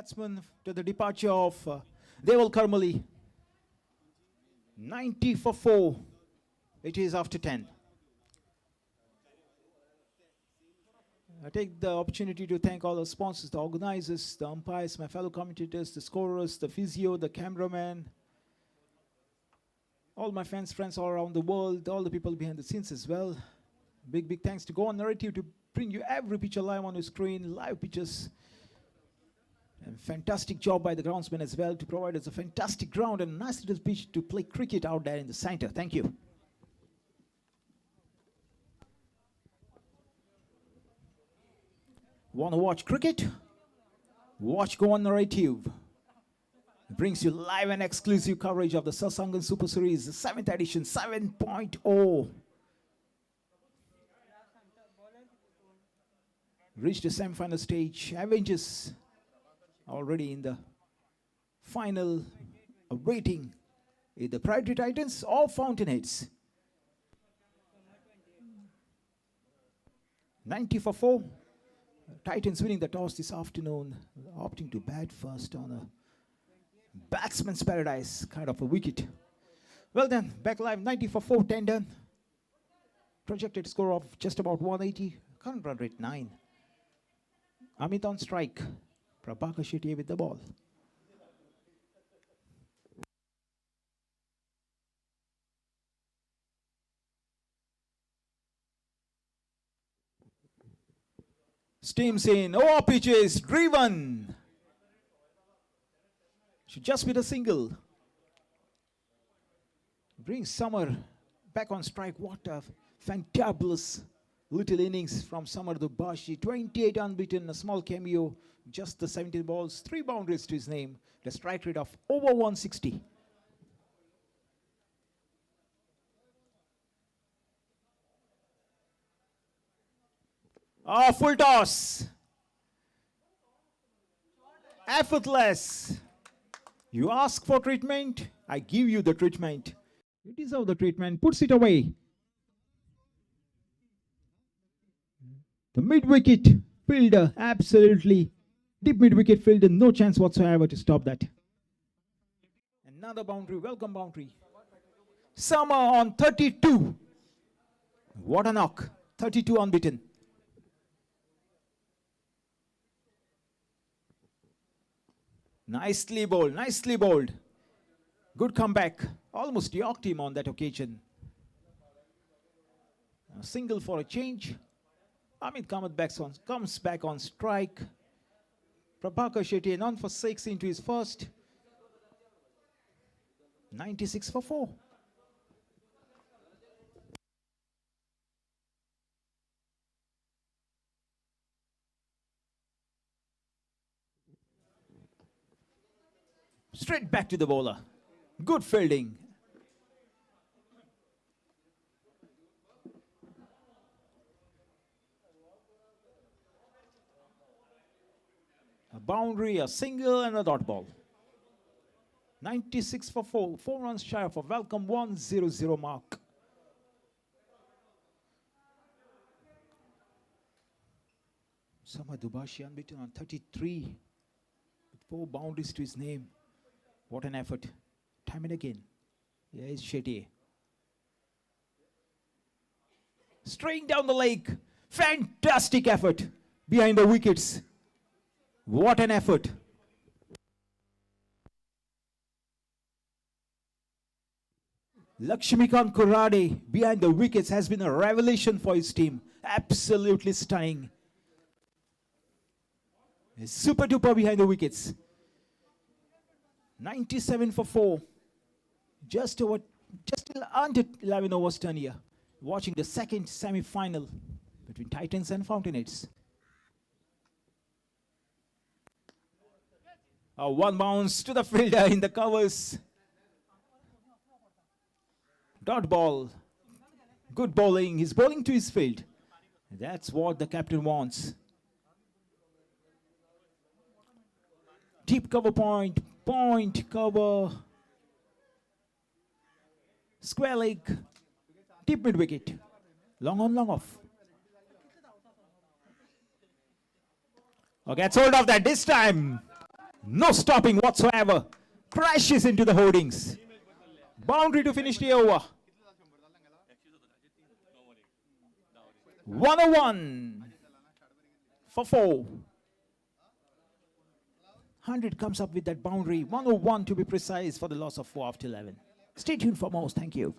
batsmen to the departure of Deval Karmali. 90 for 4. It is after 10. I take the opportunity to thank all the sponsors, the organizers, the umpires, my fellow commentators, the scorers, the physio, the cameraman, all my fans, friends all around the world, all the people behind the scenes as well. Big thanks to Go On Narrative to bring you every picture live on your screen, live pictures. And fantastic job by the groundsman as well to provide us a fantastic ground and a nice little pitch to play cricket out there in the center. Thank you. Want to watch cricket? Watch Go On Narrative. It brings you live and exclusive coverage of the Sarsangan Super Series, the 7th edition, 7.0. Reached the semi-final stage. Avengers already in the final, awaiting either Priority Titans or Fountainheads. 90 for 4. Titans winning the toss this afternoon, opting to bat first on a batsman's paradise, kind of a wicket. Well then, back live, 90 for 4, 10 done. Projected score of just about 180, current run rate 9. Amit on strike, Prabhakar Shetty with the ball. Steams in, over pitches, driven. Should just be the single. Brings Summer back on strike. What a fantabulous little innings from Summer Dubashi. 28 unbeaten, a small cameo. Just the 17 balls, 3 boundaries to his name. The strike rate of over 160. Oh, full toss. Effortless. You ask for treatment, I give you the treatment. You deserve the treatment, puts it away. The mid-wicket fielder, absolutely. Deep mid-wicket fielder, no chance whatsoever to stop that. Another boundary, welcome boundary. Summer on 32. What a knock. 32 unbeaten. Nicely bowled, nicely bowled. Good comeback. Almost yorked him on that occasion. A single for a change. Amit Kamath comes back on strike. Prabhakar Shetty none for 6 into his first. 96 for 4. Straight back to the bowler. Good fielding. A boundary, a single, and a dot ball. 96 for 4. 4 runs shy of a welcome 100 mark. Sama Dubashi unbeaten on 33. With 4 boundaries to his name. What an effort. Time and again. Here is Shetty. Straying down the leg. Fantastic effort. Behind the wickets. What an effort. Lakshmikant Kurade behind the wickets has been a revelation for his team. Absolutely stunning. Super duper behind the wickets. 97 for 4. Just under 11 overs done here. Watching the second semi-final between Titans and Fountainheads. One bounce to the fielder in the covers. Dot ball. Good bowling. He's bowling to his field. That's what the captain wants. Deep cover point. Point cover. Square leg. Deep mid wicket. Long on, long off. Okay, gets hold of that this time. No stopping whatsoever. Crashes into the hoardings. Boundary to finish the over. 101 for 4. 100 comes up with that boundary. 101 to be precise for the loss of 4 after 11. Stay tuned for more. Thank you.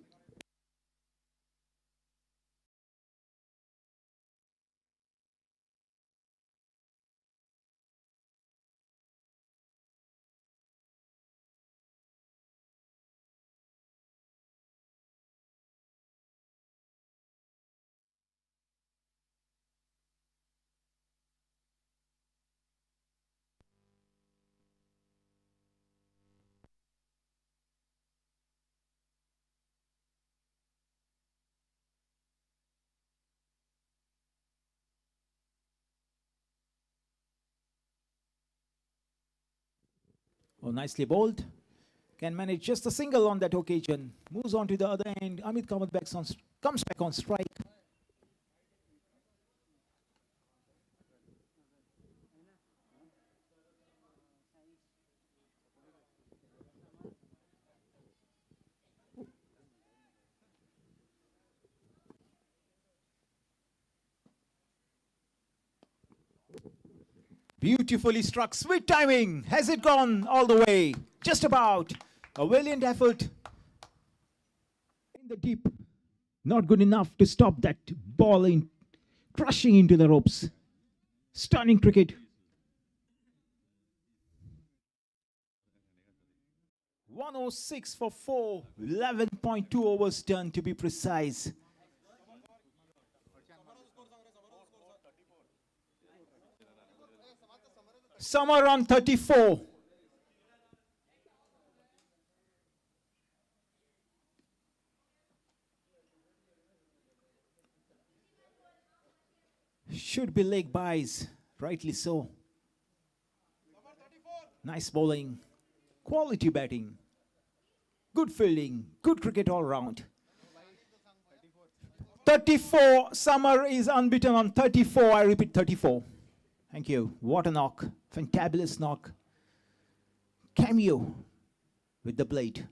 Oh, nicely bowled. Can manage just a single on that occasion. Moves on to the other end. Amit Kamath comes back on strike. Beautifully struck, sweet timing. Has it gone all the way? Just about. A valiant effort in the deep. Not good enough to stop that ball in crushing into the ropes. Stunning cricket. 106 for 4. 11.2 overs done to be precise. Somewhere around 34. Should be leg buys, rightly so. Nice bowling, quality batting, good fielding, good cricket all round. 34, Summer is unbeaten on 34, I repeat 34. Thank you. What a knock. Fantabulous knock. Cameo with the blade.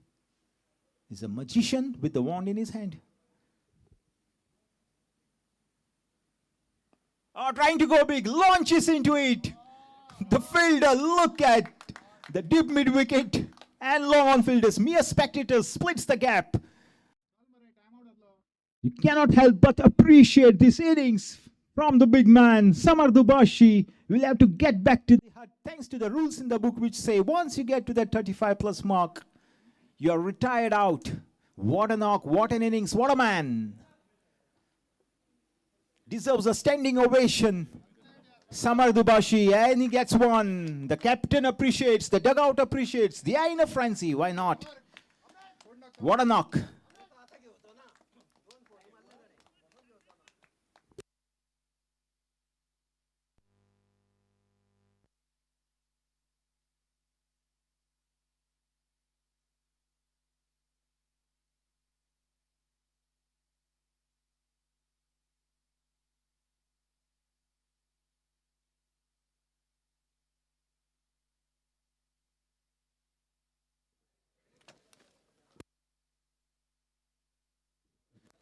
He's a magician with the wand in his hand. Oh, trying to go big. Launches into it. The fielder, look at the deep mid-wicket and long on fielders. Mere spectators, splits the gap. You cannot help but appreciate this innings from the big man, Samar Dubashi. Will have to get back to the hut thanks to the rules in the book which say once you get to that 35 plus mark, you are retired out. What a knock, what an innings, what a man. Deserves a standing ovation. Samar Dubashi, and he gets one. The captain appreciates, the dugout appreciates, the eye in a frenzy, why not? What a knock.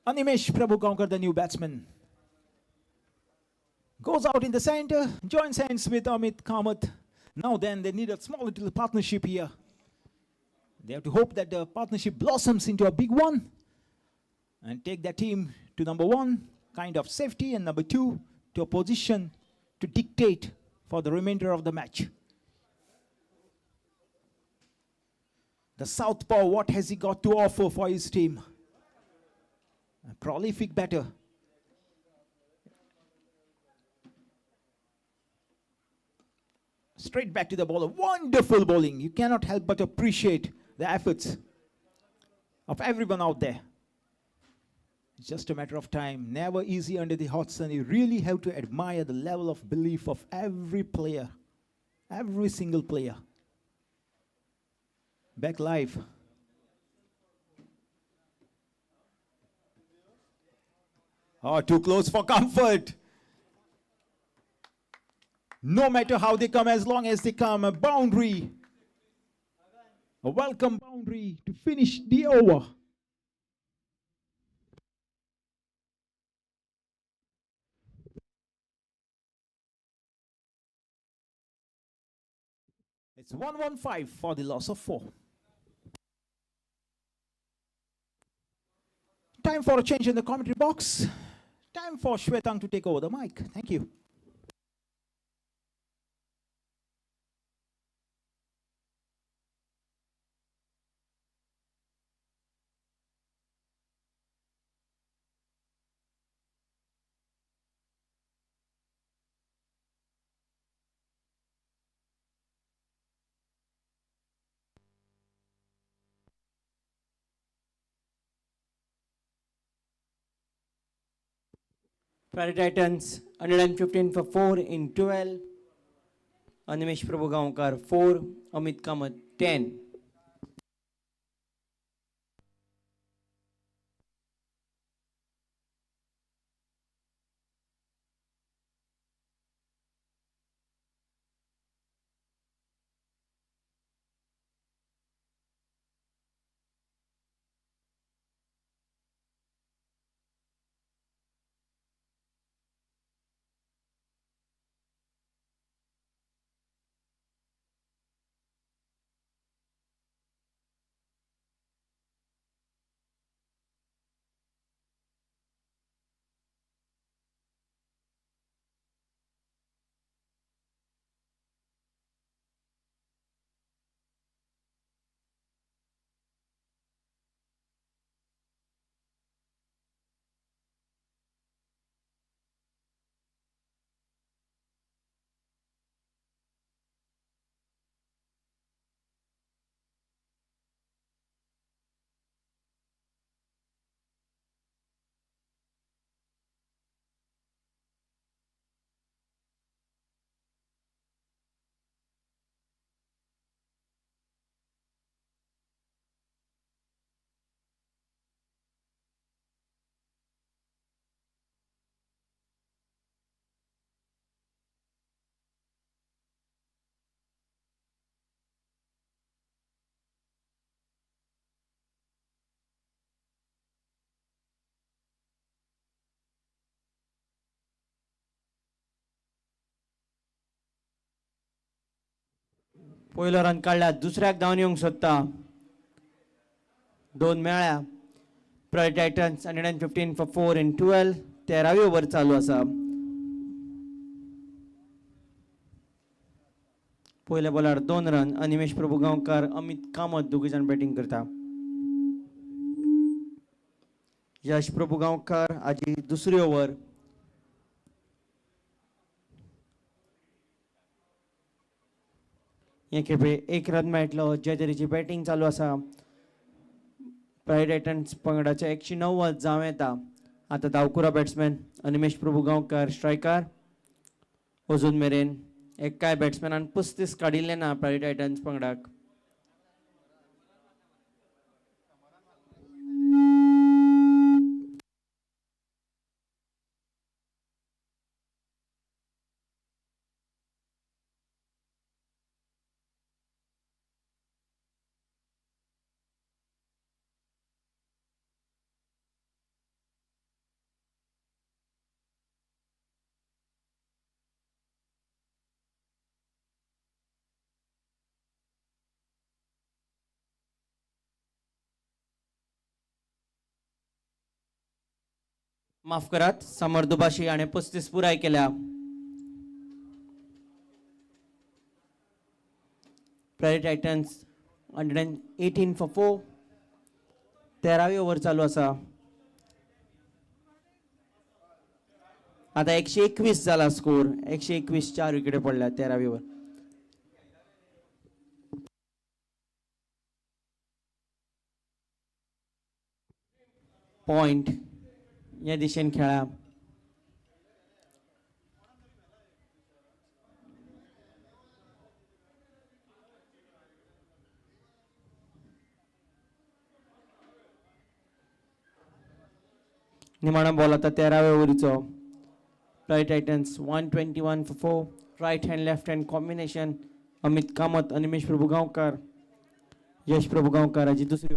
Animesh Prabhukankar, the new batsman, goes out in the center, joins hands with Amit Kamath. Now then, they need a small little partnership here. They have to hope that the partnership blossoms into a big one and take their team to number 1, kind of safety, and number 2, to a position to dictate for the remainder of the match. The southpaw, what has he got to offer for his team? A prolific batter. Straight back to the bowler. Wonderful bowling. You cannot help but appreciate the efforts of everyone out there. It's just a matter of time. Never easy under the hot sun. You really have to admire the level of belief of every player. Every single player. Back live. Oh, too close for comfort. No matter how they come, as long as they come, a boundary, a welcome boundary to finish the over. It's 115 for the loss of 4. Time for a change in the commentary box. Time for Shwetang to take over the mic. Thank you. Prairie Titans 115 for 4 in 12. Animesh Prabhugaonkar 4, Amit Kamath 10. पहिलो run काढला, दुसऱ्याक धांवन येवंक सोदता. 2 मेळ्या. Prairie Titans 115 for 4 in 12. 13वी over चालू आसा. पयल्या बॉलार 2 रन. अनिमेश प्रभुगांवकार, अमित कामत दोघी जाण बॅटिंग करता. यश प्रभुगांवकार हाजी दुसरी ओव्हर. हे खेपे 1 रन मेळटलो. जे तरेची बॅटिंग चालू आसा Prairie Titans पंगडाचे 190 जावं येता. आतां धांवकुरा बॅट्समॅन अनिमेश प्रभुगांवकार स्ट्रायकार. अजून मेरेन एकाय बॅट्समॅनान 35 काडिल्ले ना Prairie Titans पंगडाक. माफ करात, समर दुबाशी हाणें 35 पुराय केल्या. Prairie Titans 118 for 4. 13वी ओव्हर चालू आसा. आता 121 जाला स्कोर. 121 4 विकेटी पडल्या 13वी ओव्हर. पॉइंट या दिशेन खेळा. निमाणा बॉल आता 13व्या ओव्हरीचो. Prairie Titans 121 for 4. Right hand left hand combination Amit Kamat आणि निमेश प्रभू गांवकर यश प्रभू गांवकर हाची दुसरी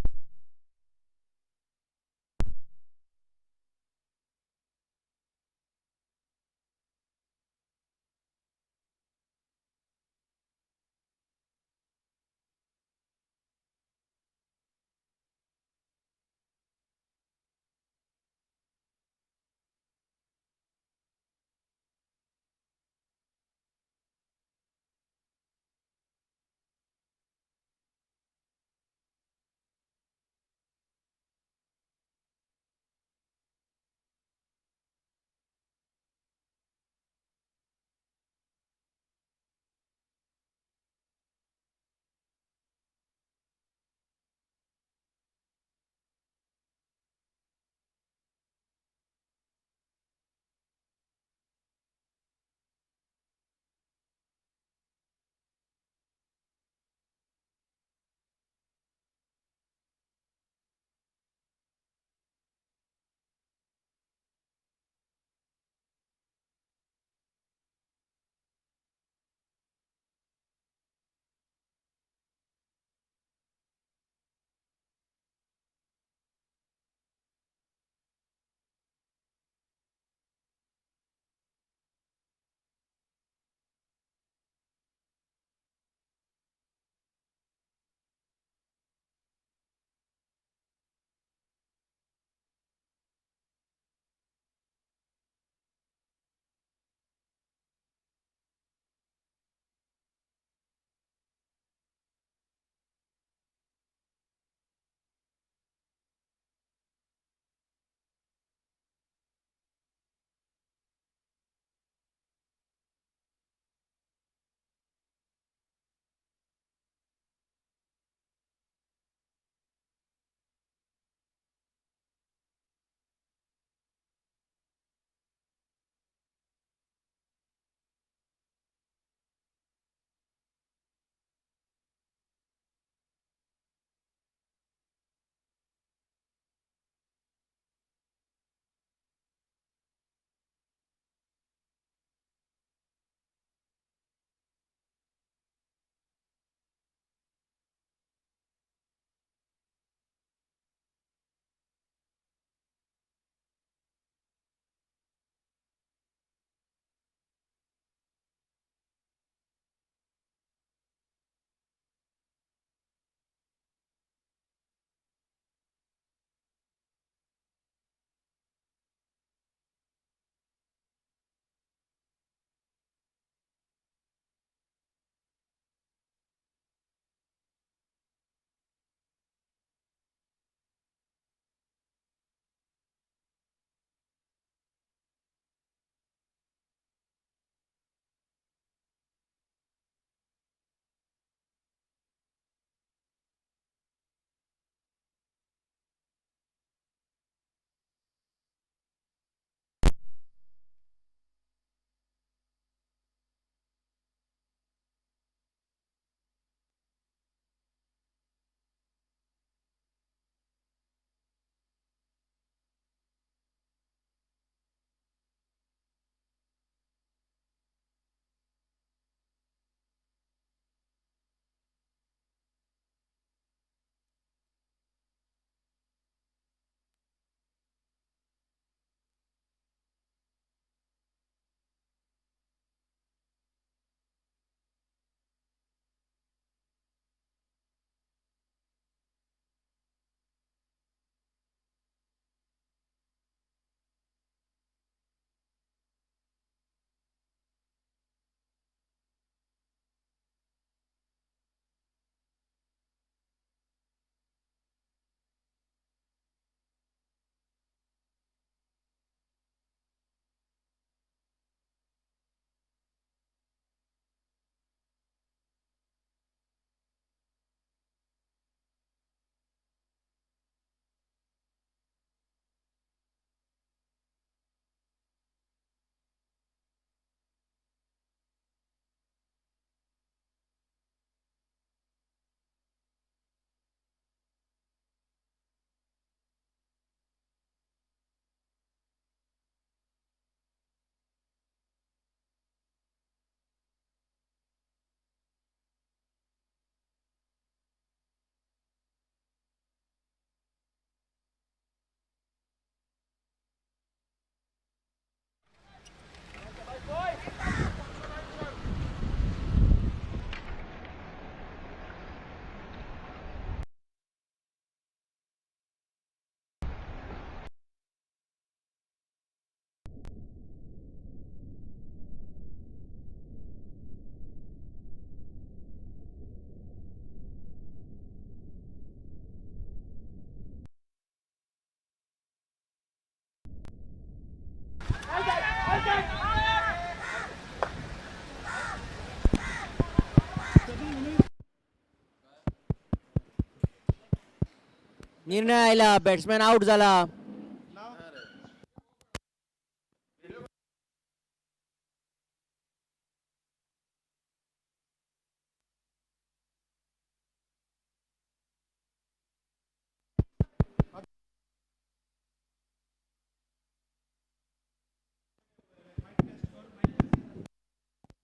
निर्णय आयला बॅट्समॅन आउट झाला.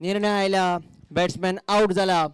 निर्णय आयला बॅट्समॅन आउट झाला.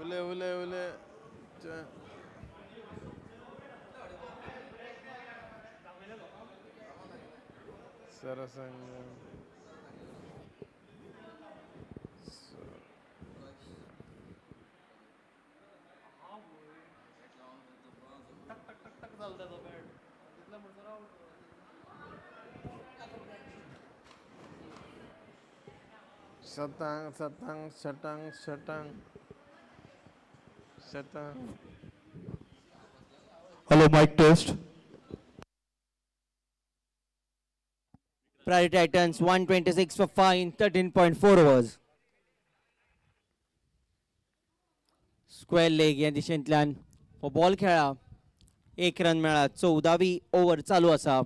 उले उले उले Sarsangan. Satang, satang, satang, satang, satang. Hello, mic test. Prairie Titans 126 for 5 in 13.4 overs. Square leg या दिशेंतल्यान हो बॉल खेळा. 1 रन मेळ्ळा. 14वी ओव्हर चालू आसा.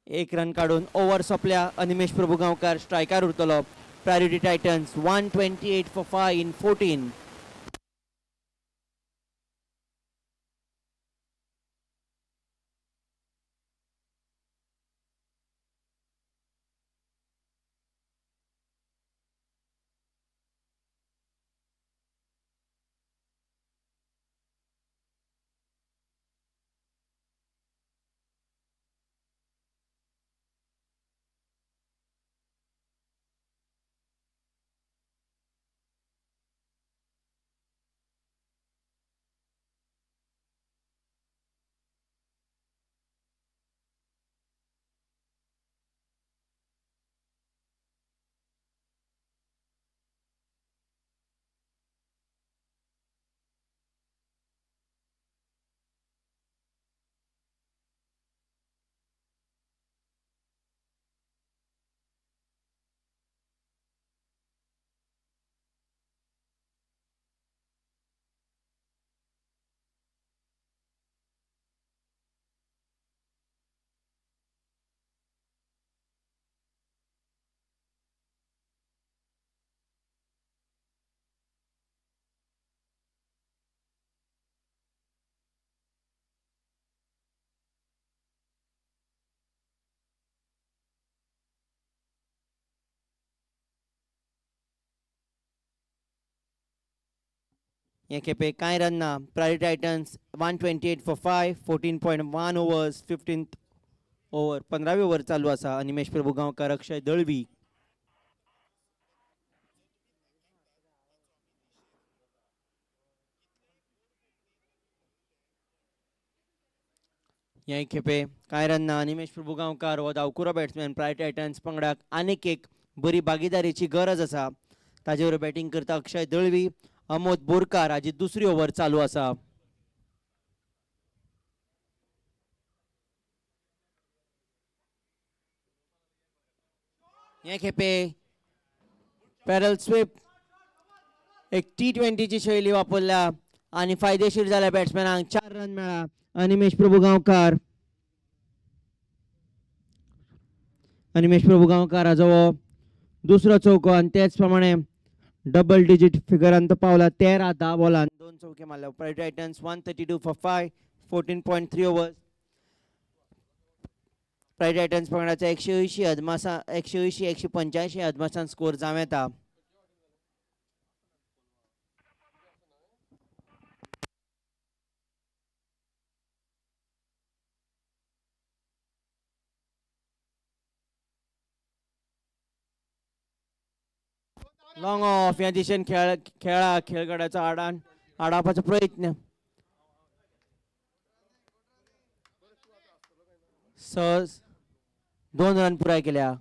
एक रन काढून ओव्हर सोंपल्या. अनिमेश प्रभुगांवकार स्ट्रायकार उरतलो. Priority Titans 128 for 5 in 14. हे खेपे कांय रन ना. Priority Titans 128 for 5, 14.1 overs, 15th over 15वी ओव्हर चालू आसा. अनिमेश प्रभुगांवकार, अक्षय दळवी. ह्या खेपे कांय रन ना निमेश प्रभू गांवकार हो धांवकुरो बॅट्समॅन प्रायवेट टायटन्स पंगडाक आनीक एक बरी भागीदारीची गरज आसा. ताजे बरोबर बॅटिंग करता अक्षय दळवी, अमोद बोरकार हाची दुसरी ओव्हर चालू आसा. हे खेपे पॅरल स्वीप एक T20ची शैली वापरल्या आणि फायदेशीर जाल्या बॅट्समॅनांक 4 रन मेळ्ळा. अनिमेश प्रभू गांवकार हाजो हो दुसरो चौको आणि त्याच प्रमाणे डबल डिजिट फिगरांत पावला. 13 बॉलांत 2 चौके मारल्या. Private Titans 132 for 5, 14.3 overs. Private Titans पंगडाचा 180 अदमासा 185 अदमासान स्कोर जावं येता. लॉंग ऑफ या दिशेन खेळगड्याचा आडावपाचो प्रयत्न. सहज 2 रन पुराय केल्या.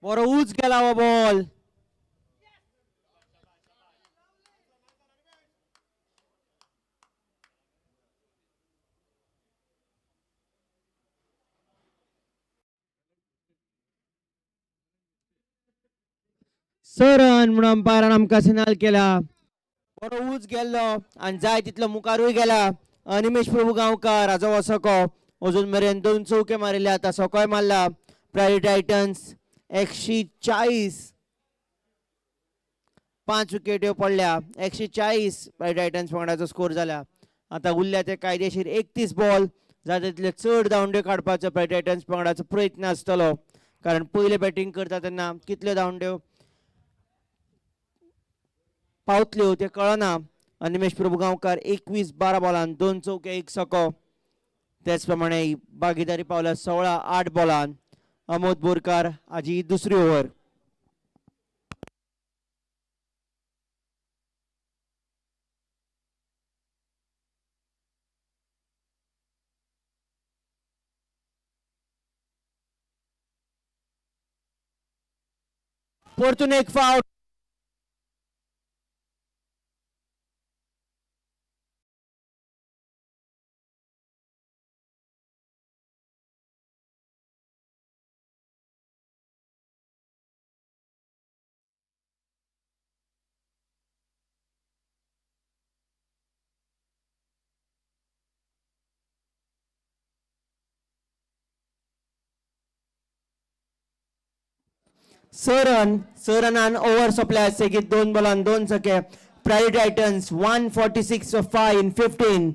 बरो उच गेला हो बॉल. रन म्हणून अंपायरान आमकां सिग्नल केला. बरो उच गेल्लो आणि जाय तितलो मुखारूय गेला. अनिमेश प्रभू गांवकार हाजो हो सको अजून मेरेन 2 चौके मारिल्ले. आता सकोय मारला. प्रायवेट टायटन्स 140 5 विकेट्यो पडल्या. 140 प्रायवेट टायटन्स पंगडाचो स्कोर जाला. आता उरल्या ते कायदेशीर 31 बॉल. जाता तितले चड धांवड्यो काडपाचो प्रायवेट टायटन्स पंगडाचो प्रयत्न आसतलो, कारण पयले बॅटिंग करता तेन्ना कितल्यो धांवड्यो पावतल्यो ते कळना. अनिमेश प्रभू गांवकार 21-12 बॉलांत 2 चौके 1 सको. त्याच प्रमाणे भागीदारी पावल्या 16-8 बॉलांत. अमोद बोरकार हाजी दुसरी ओव्हर. परतून एक फावट. रनान ओव्हर सोंपल्या. सेगीत 2 बॉलांत 2 छके. Private Titans 146 for 5 in 15.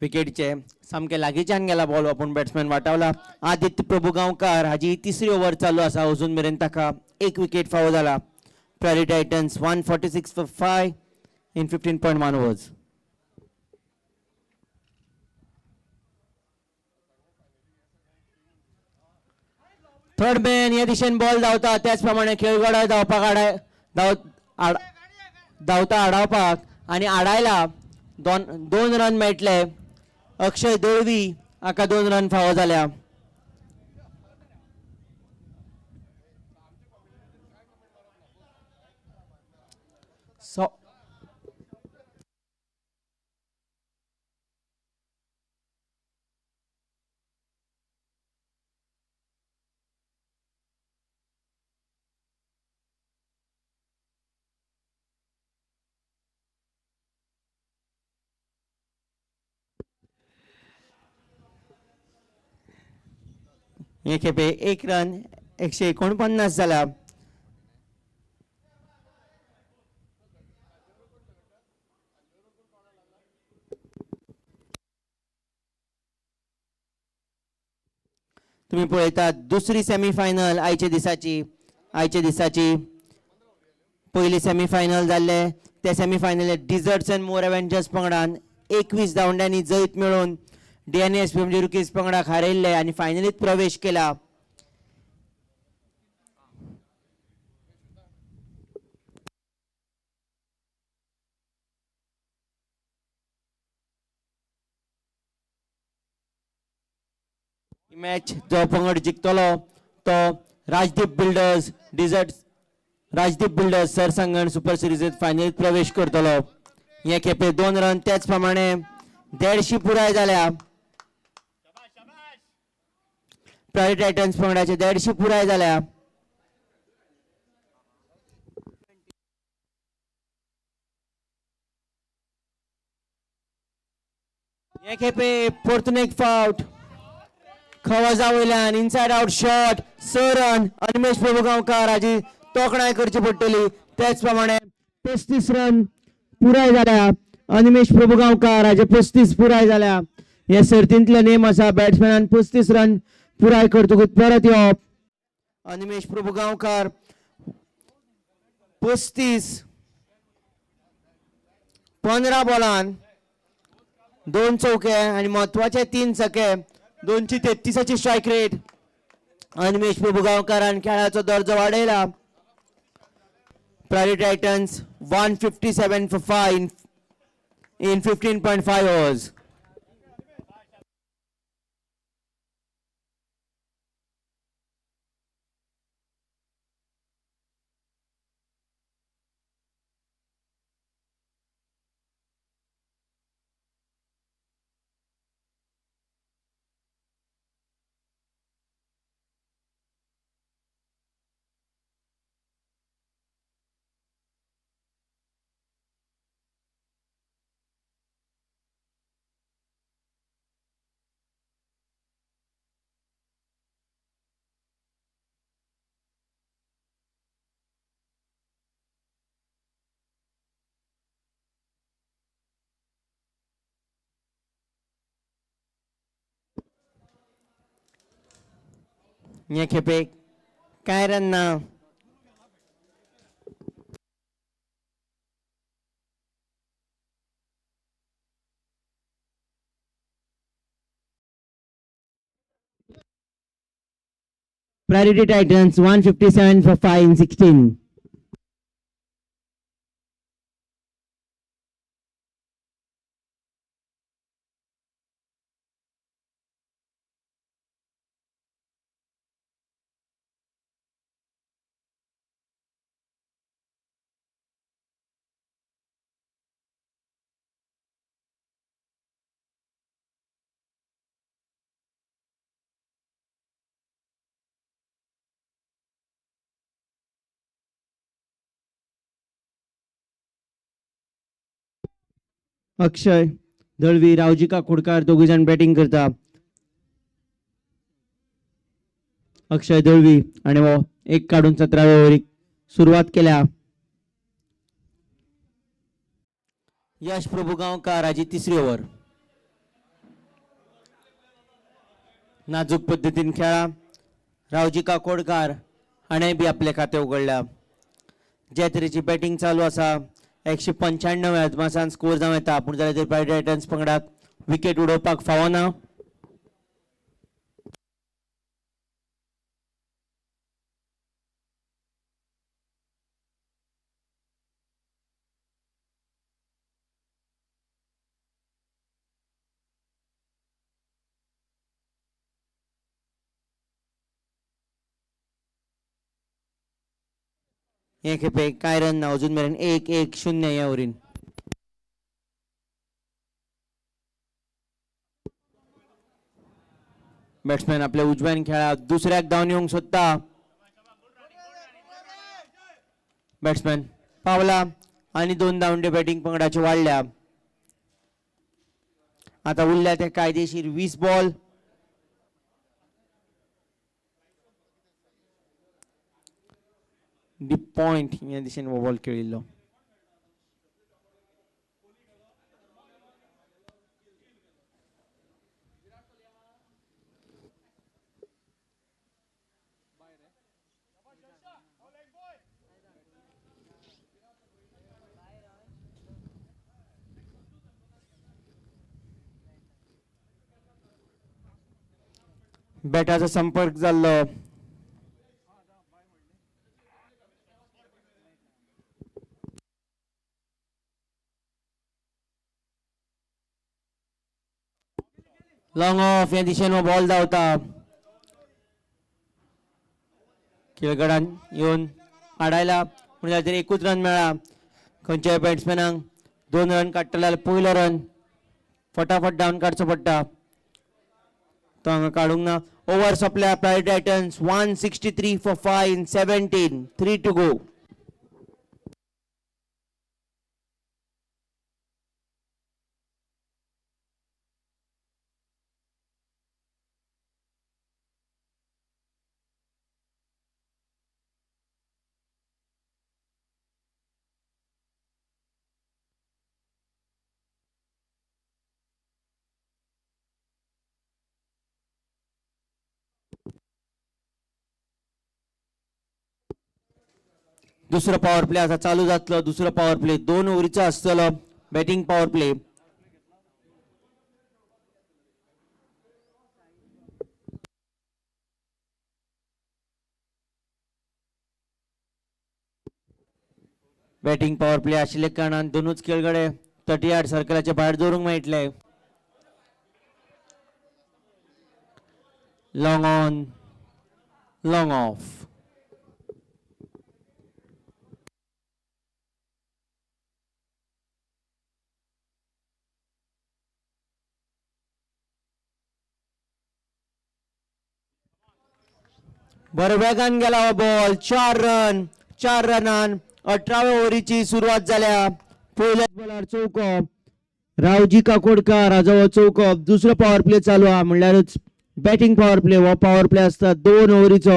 विकेटचे सामके लागींच्यान गेला बॉल. आपूण बॅट्समॅन वाटावला. आदित्य प्रभू गांवकार हाजी तिसरी ओव्हर चालू आसा. अजून मेरेन ताका 1 विकेट फावो जाला. Private Titans 146 for 5 in 15.1 overs. Third man या दिशेन बॉल धांवता. त्याच प्रमाणे खेळगडो धांवपाक धांवता आडावपाक आनी आडायला दोन रन मेळटले. अक्षय दळवी हाका 2 रन फावो जाल्या. हे खेपे 1 रन 149 जाला. तुम्ही पळयतात दुसरी सेमी फायनल आयच्या दिसाची पयली सेमी फायनल जाल्ले ते सेमी फायनलीत डिझर्ट्स अँड मोर एव्हेंजर्स पंगडान 21 धांवड्यांनी जैत मेळोवन डीएनएस म्हणजे रुकीज पंगडाक हारयल्ले आनी फायनलीत प्रवेश केला. मॅच जो पंगड जिखतलो तो राजदीप बिल्डर्स सरसंगण सुपर सिरीजीत फायनलीत प्रवेश करतलो. हे खेपे 2 रन त्याच प्रमाणे 150 पुराय जाल्या. प्रायवेट टायटन्स पंगडाचे 150 पुराय जाल्या. हे खेपे परतून एक फावट खवाजा वयल्यान inside out shot 6 run Animesh Prabhugaonkar हाची तोखणाय करची पडटली. त्याच प्रमाणे 35 रन पुराय जाल्या. अनिमेश प्रभुगांवकार हाचे 35 पुराय जाल्या. हे सर्तींतले नेम आसा बॅट्समॅनान 35 रन पुराय करतकूच परत येवप. अनिमेश प्रभुगांवकार 35 15 बॉलान 2 चौके आनी म्हत्वाचे 3 छके 233ची स्ट्रायक रेट. अनिमेश प्रभुगांवकारान खेळाचो दर्जो वाडयला. Private Titans 157 for 5 in 15.5 overs. हे खेपे कांय रन ना. Priority Titans 157 for 5 in 16. Akshay Dalvi Raoji Kakodkar दोघे जण बॅटिंग करता. अक्षय दळवी आणि वो एक काढून 17व्या ओव्हरीक सुरुवात केल्या. यश प्रभुगांवकार हाची 3री ओव्हर. नाजूक पद्दतीन खेळा. रावजी काकोडकार हाणें बी आपले खातें उगडल्या. जे तरेची बॅटिंग चालू आसा 195 अदमासान स्कोर जावं येता पूण जाल्यार प्रायवेट टायटन्स पंगडाक विकेट उडोवपाक फावो ना. हे खेपे कांय रन ना अजून मेरेन 1-1-0 ह्या ओव्हरीन. बॅट्समॅन आपल्या उजव्यान खेळा दुसऱ्याक धांवन येवंक सोदता. बॅट्समॅन पावला आणि 2 धांवडे बॅटिंग पंगडाचे वाडल्या. आता उरल्या ते कायदेशीर 20 बॉल. डीप पॉइंट ह्या दिशेन हो बॉल खेळिल्लो. बॅटाचा संपर्क जाल्लो. लॉंग ऑफ या दिशेन हो बॉल धांवता. खेळगडान येवन आडायला पूण जाल्यार तरी एकूच रन मेळ्ळा. खंयच्याय बॅट्समॅनाक 2 रन काडटले जाल्यार पयलो रन फटाफट डावन काडचो पडटा. तो हांगा काडूंक ना. ओव्हर सोंपल्या. Priority Titans 163 for 5 in 17. 3 to go. दुसरो पॉवर प्ले आता चालू जातलो. दुसरो पॉवर प्ले 2 ओव्हरीचो आसतलो. Batting power play. Batting power play आशिल्ले कारणान दोनूच खेळगडे 30 यार्ड सर्कलाच्या भायर दवरूंक मेळटले. Long on long of. बरो वेगान गेला हो बॉल. 4 रनान 18व्या ओव्हरीची सुरवात जाल्या. पयल्याच बॉलार चौको. रावजी काकोडकार हाजो हो चौको. दुसरो पॉवर प्ले चालू हा म्हणल्यारच बॅटिंग पॉवर प्ले. हो पॉवर प्ले आसता 2 ओव्हरीचो.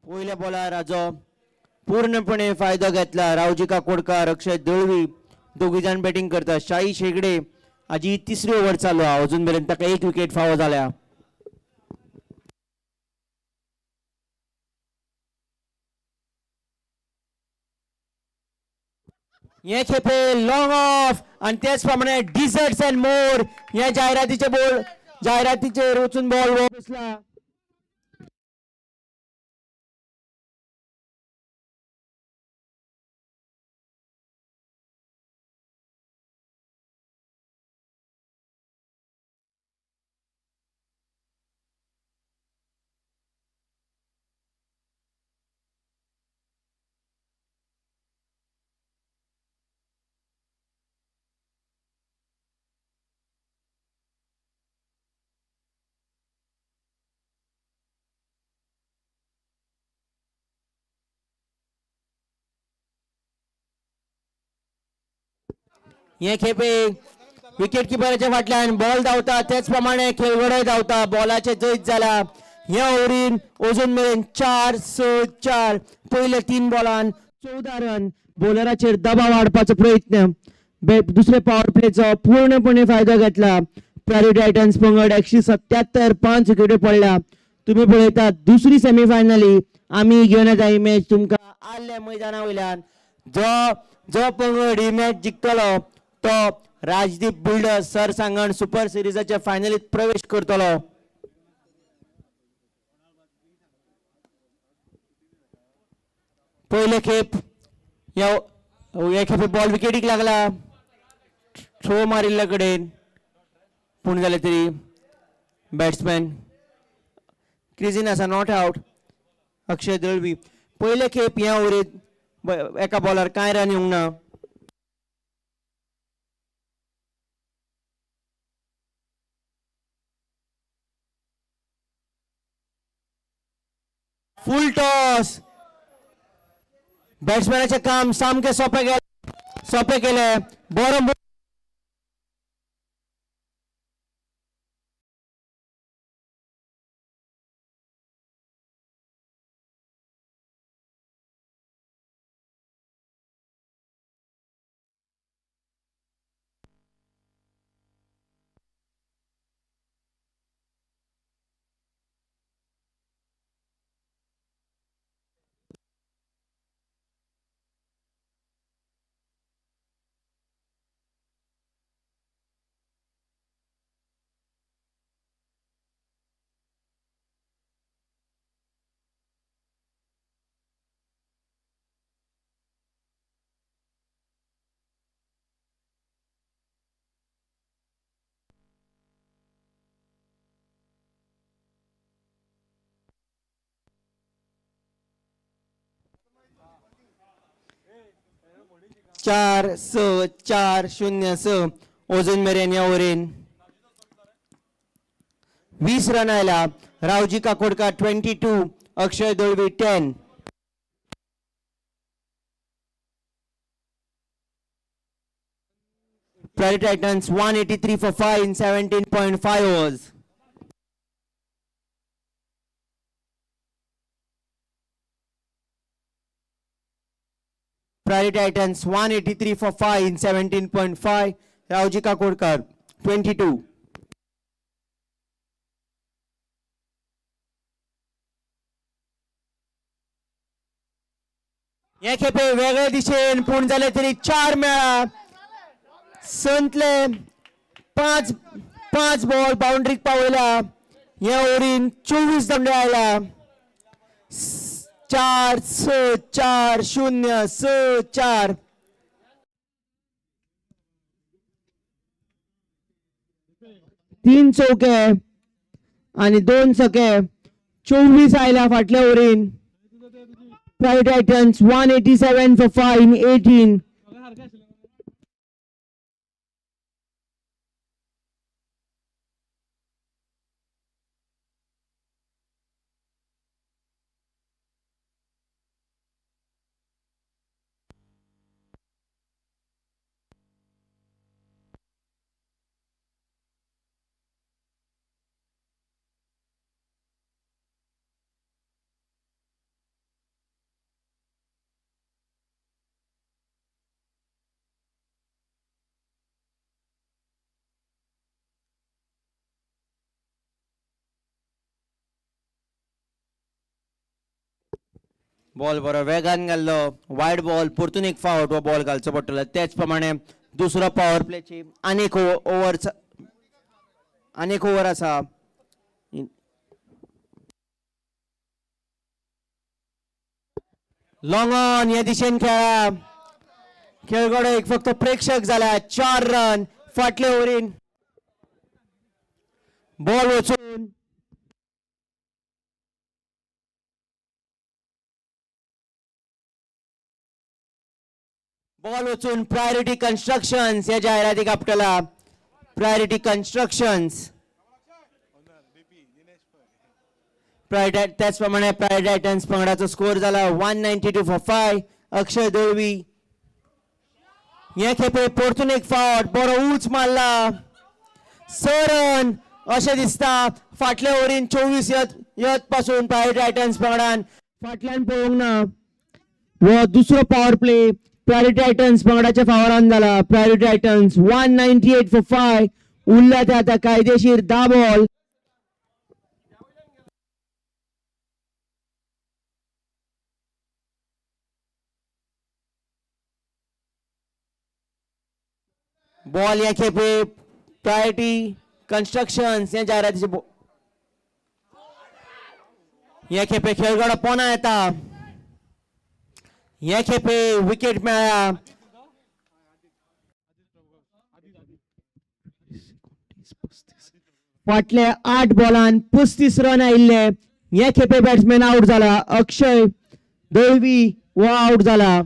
पयल्या बॉलार हाजो पूर्णपणे फायदो घेतला. रावजी काकोडकार अक्षय दळवी दोघी जाण बॅटिंग करता. शाही शेगडे हाजी 3री ओव्हर चालू हा. अजून मेरेन ताका 1 विकेट फावो जाल्या. हे खेपे लॉंग ऑफ आणि त्याच प्रमाणे डिझर्ट्स अँड मोर या जाहिरातीचे वचून बॉल बसला. हे खेपे विकेट किपराच्या फाटल्यान बॉल धांवता. त्याच प्रमाणे खेळगडो धांवता. बॉलाचे जैत जाला. ह्या ओव्हरीन अजून मेरेन 4-6-4. पयले 3 बॉलान 14 रन. बॉलराचेर दबाव हाडपाचो प्रयत्न. दुसरे पॉवर प्लेचो पूर्णपणे फायदो घेतला. प्रायोरिटी टायटन्स पंगड 177 5 विकेट्यो पडल्या. तुम्ही पळयतात दुसरी सेमी फायनली आम्ही घेवन येता ही मॅच तुमकां आर्ल्या मैदाना वयल्यान. जो पंगड ही मॅच जिखतलो तो राजदीप बिल्डर्स सरसांगण सुपर सिरीजाच्या फायनलीत प्रवेश करतलो. पयले खेप ह्या खेपे बॉल विकेटीक लागला. थ्रो मारिल्ल्या कडेन पूण जालें तरी बॅट्समॅन क्रिजीन आसा. Not out. अक्षय दळवी पयले खेप ह्या ओव्हरीत एका बॉलर कांय रन येवंक ना. Full toss. बॅट्समॅनाचे काम सामके सोपे केले. बरो चार 4-0 अजून मेरेन या ओव्हरीन 20 रन आयला. Raoji Kakodkar 22, Akshay Dalvi 10. Prairie Titans 183 for 5 in 17.5 overs. Prairie Titans 183 for 5 in 17.5. Rauji Kakodkar 22. या खेपे वेगळे दिशेन पूर्ण झाले तरी 4 मेळा. संतले 5 बॉल बाउंड्रीक पावयला. या ओव्हरीन 24 दंडे आयला. 4-4 3 चौके आणि 2 छके. 24 आयला फाटल्या ovarian. Prairie Titans 187 for 5 in 18. Ball बरो वेगान घाल्लो. वायड बॉल परतून एक फावट हो बॉल घालचो पडटलो. त्याच प्रमाणे दुसरो पॉवर प्लेची अनेक ओव्हर आसा. लॉंग ऑन या दिशेन खेळा. खेळगडो एक फक्त प्रेक्षक जाला. 4 रन फाटल्या ओव्हरीन. बॉल वचून प्रायोरिटी कन्स्ट्रक्शन्स या जाहिराती आपटला. प्रायोरिटी कन्स्ट्रक्शन्स त्याचप्रमाणे प्रायरी टायटन्स पंगडाचो स्कोर जाला 192 for 5. अक्षय दळवी हे खेपे परतून एक फावट बरो उंच मारला. 6 रन अशें दिसता. फाटल्या ओव्हरीन 24 यत पासून प्रायरी टायटन्स पंगडान फाटल्यान पळोवंक ना. वो दुसरो पॉवर प्ले प्रायरी टायटन्स पंगडाच्या फावरान जाला. Priori Titans 198 for 5. उरल्या ते आता कायदेशीर 10 बॉल. बॉल या खेपे प्रायोरिटी कन्स्ट्रक्शन्स या जाहिरातीचे या खेपे खेळगडो पोना येता. या खेपे विकेट मेळ्ळा. फाटल्या 8 बॉलान 35 रन आयिल्ले. या खेपे बॅट्समॅन आउट जाला. अक्षय दळवी वो आउट झाला.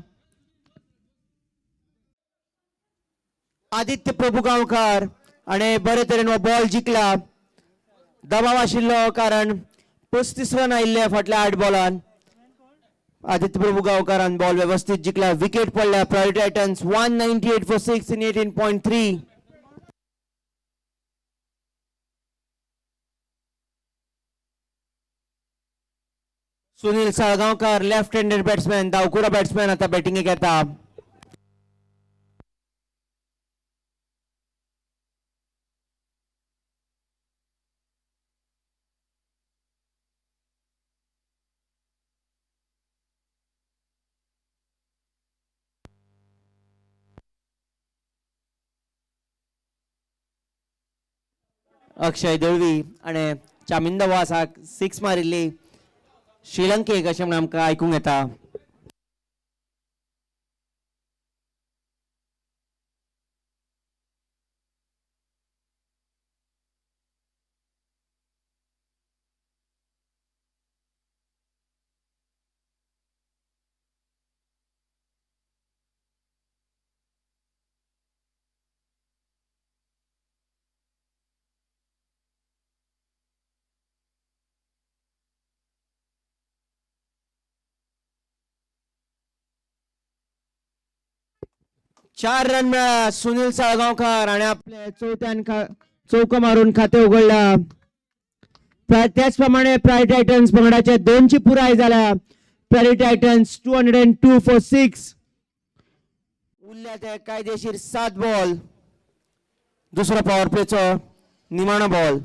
आदित्य प्रभुगांवकार आणि बरे तरेन हो बॉल जिखला. दबाव आशिल्लो कारण 35 रन आयिल्ले फाटल्या 8 बॉलान. आदित्य प्रभुगांवकारान बॉल व्यवस्थित जिखला. विकेट पडल्या. Priority Titans 198 for 6 in 18.3. Sunil Salgaonkar left handed batsman, धावकुरा बॅट्समॅन आता बॅटिंगेक येता. अक्षय दळवी आणि चामिंद वासाक 6 मारिल्ली श्रीलंकेक अशें म्हणून आमकां आयकूंक येता. चार रन मिळाला सुनील साळगांवकार आणि आपले चौथ्यान चौको मारून खाते उघडला. त्याचप्रमाणे प्राय टायटन्स पंगडाचे 2ची पुराय झाल्या. प्राय टायटन्स 202 for 6. उरल्या ते कायदेशीर 7 बॉल. दुसरा पॉवर प्लेचो निमाणो बॉल.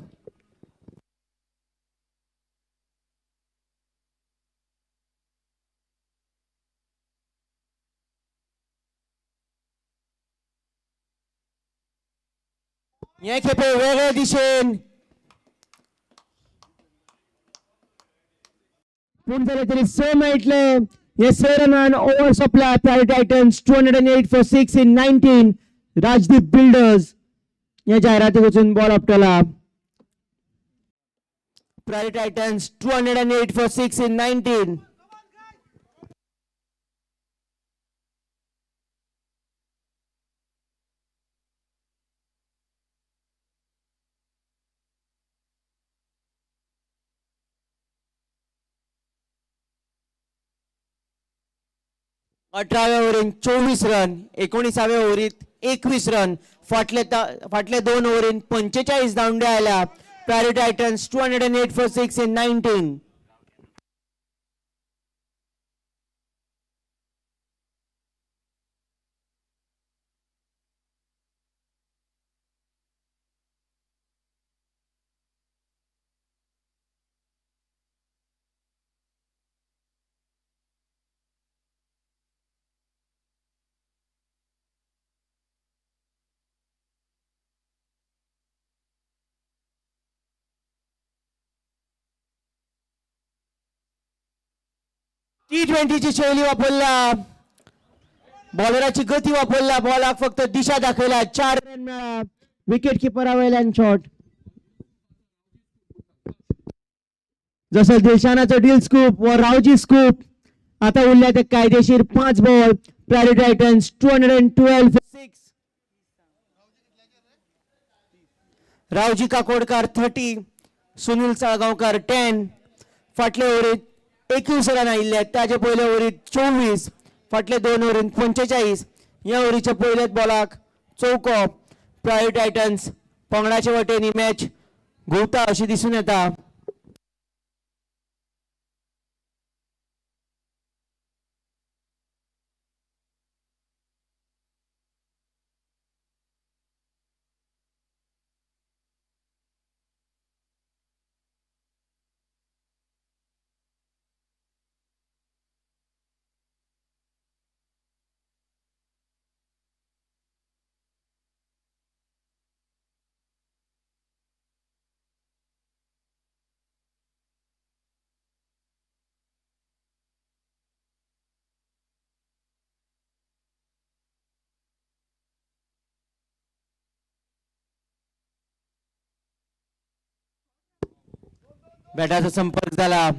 हे खेपे वेगळे दिशेन पूण जाले तरी 6 मेळटले. हे 6 रनान ओव्हर सोंपला. प्राय Titans 208 for 6 in 19. Rajdeep builders या जाहिरातीक वचून बॉल आपटला. प्राय टायटन्स 208 for 6 in 19. अठराव्या ओव्हरीत 24 रन. 19व्या ओव्हरीत 21 रन. फाटले 2 ओव्हरीत 45 धांवड्या आयल्या. प्राय टायटन्स 208 for 6 in 19. T20ची शैली वापरल्या. बॉलराची गती वापरल्या. बॉलाक फक्त दिशा दाखवल्या. 4 रन मिळाला. विकेट किपरा वयल्यान शॉट. जसं देशानाचं डील स्कूप व रावजी स्कूप. आता उरल्या ते कायदेशीर 5 बॉल. प्राय टायटन्स 212 for 6. रावजी काकोडकर 30. सुनील साळगांवकार 10. फाटले ओव्हरीत 21 रन आयिल्ले. ताजे पयले ओव्हरीत 24. फाटले 2 ओव्हरीत 45. या ओव्हरीच्या पयलेच बॉलाक चौको. प्राय टायटन्स पंगडाचे वटेन ही मॅच घुंवता अशी दिसून येता. बॅटाचा संपर्क झाला.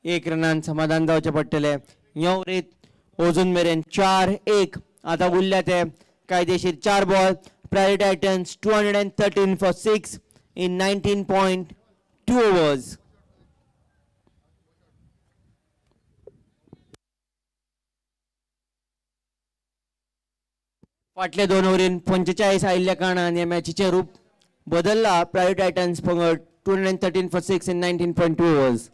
एक रनान समाधान जावचे पडटले येवरीत अजून मेरेन 4-1 आता उरल्या ते कायदेशीर 4 ball private Titans 213 for 6 in 19.2 overs. फाटले 2 ओव्हरीन 45 आयिल्ल्या कारणान ह्या मॅचीचे रूप बदलला प्रायवेट टायटन्स पंगड 213 for 6 in 19.2 overs.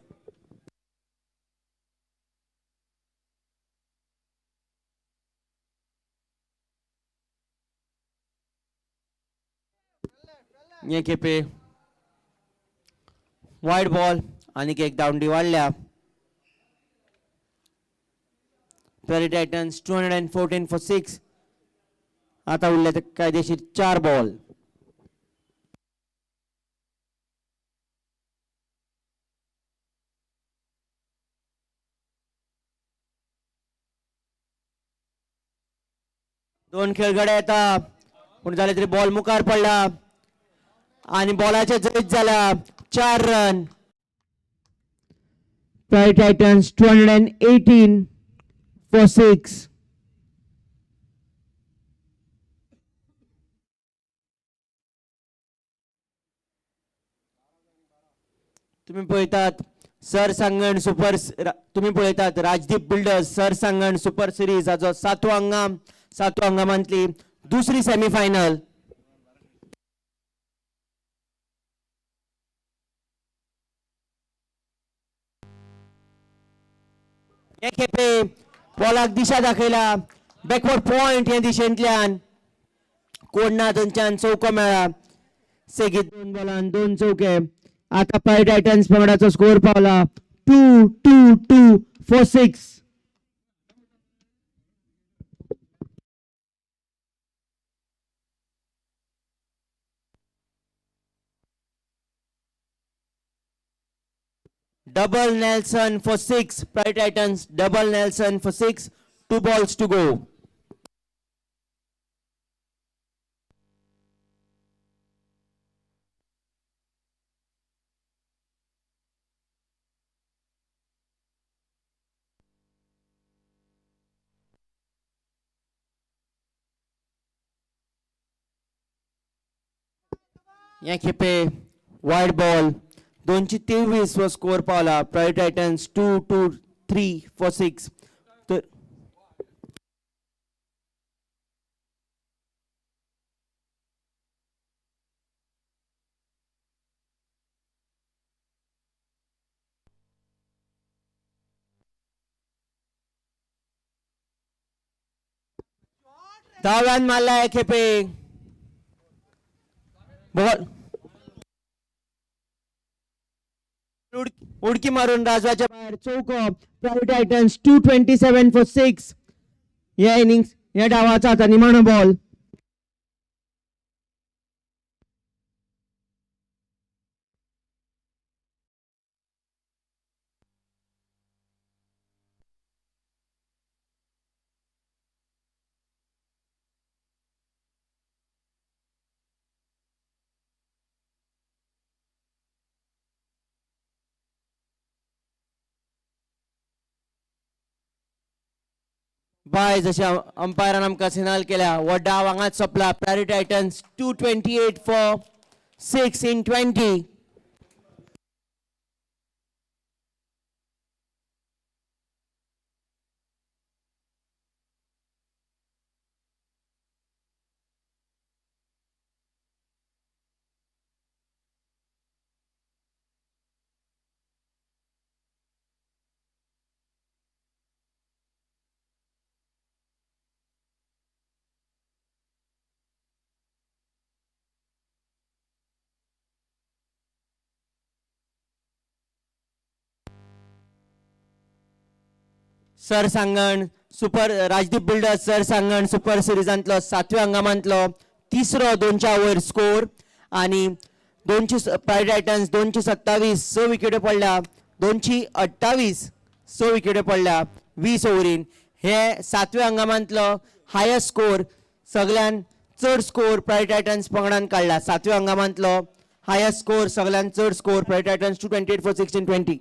ये खेपे वाईड बॉल आणि एक धांवडी वाढल्या प्रायवेट टायटन्स 214 for 6 आता उरले ते कायदेशीर 4 बॉल. दोन खेळगडे येता पण झाले तरी बॉल मुखार पडला आणि बॉलाचे जैत झाला 4 रन. Private Titans 218 for 6. तुम्ही पळयतात सरसांगण सुपर तुम्ही पळयतात राजदीप बिल्डर्स सरसांगण सुपर सिरीज हाचो 7वो हंगाम 7व्या हंगामांतली दुसरी सेमीफायनल. हे खेपे बॉलाक दिशा दाखयला बॅकवर्ड पॉइंट हे दिशेंतल्यान कोडना थंयच्यान चौको मेळ्ळा सेगीत 2 बॉलान 2 चौके. आता प्रायवेट टायटन्स पंगडाचो स्कोर पावला 2-2-2 for 6. Double Nelson for 6. Private Titans double Nelson for 6. 2 balls to go. या खेपे वाईड बॉल 223 वर स्कोर पावला प्रायवेट टायटन्स 2-2-3 for 6. तर धाव्यान मारला या खेपे बॉल उडकी मारून राजवाच्या बाहेर चौको प्रायवेट टायटन्स 227 for 6. या इनिंग्स या डावाचा आता निमाणा बॉल. बाय जशे अंपायरान आमकां सिग्नल केल्या हो डाव हांगाच सोंपला प्रायवेट टायटन्स 228 for 6 in 20. सरसांगण सुपर राजदीप बिल्डर्स सरसांगण सुपर सिरीजांतलो 7व्या हंगामांतलो तिसरो 200 वयर स्कोर आणि 200 प्रायवेट टायटन्स 227 6 विकेट्यो पडल्या 228 6 विकेट्यो पडल्या 20 ओव्हरीन. हे 7व्या हंगामांतलो हायस्ट स्कोर सगळ्यान चड स्कोर प्रायवेट टायटन्स पंगडान काडला. 7व्या हंगामांतलो हायस्ट स्कोर सगळ्यान चड score private Titans 228 for 6 in 20.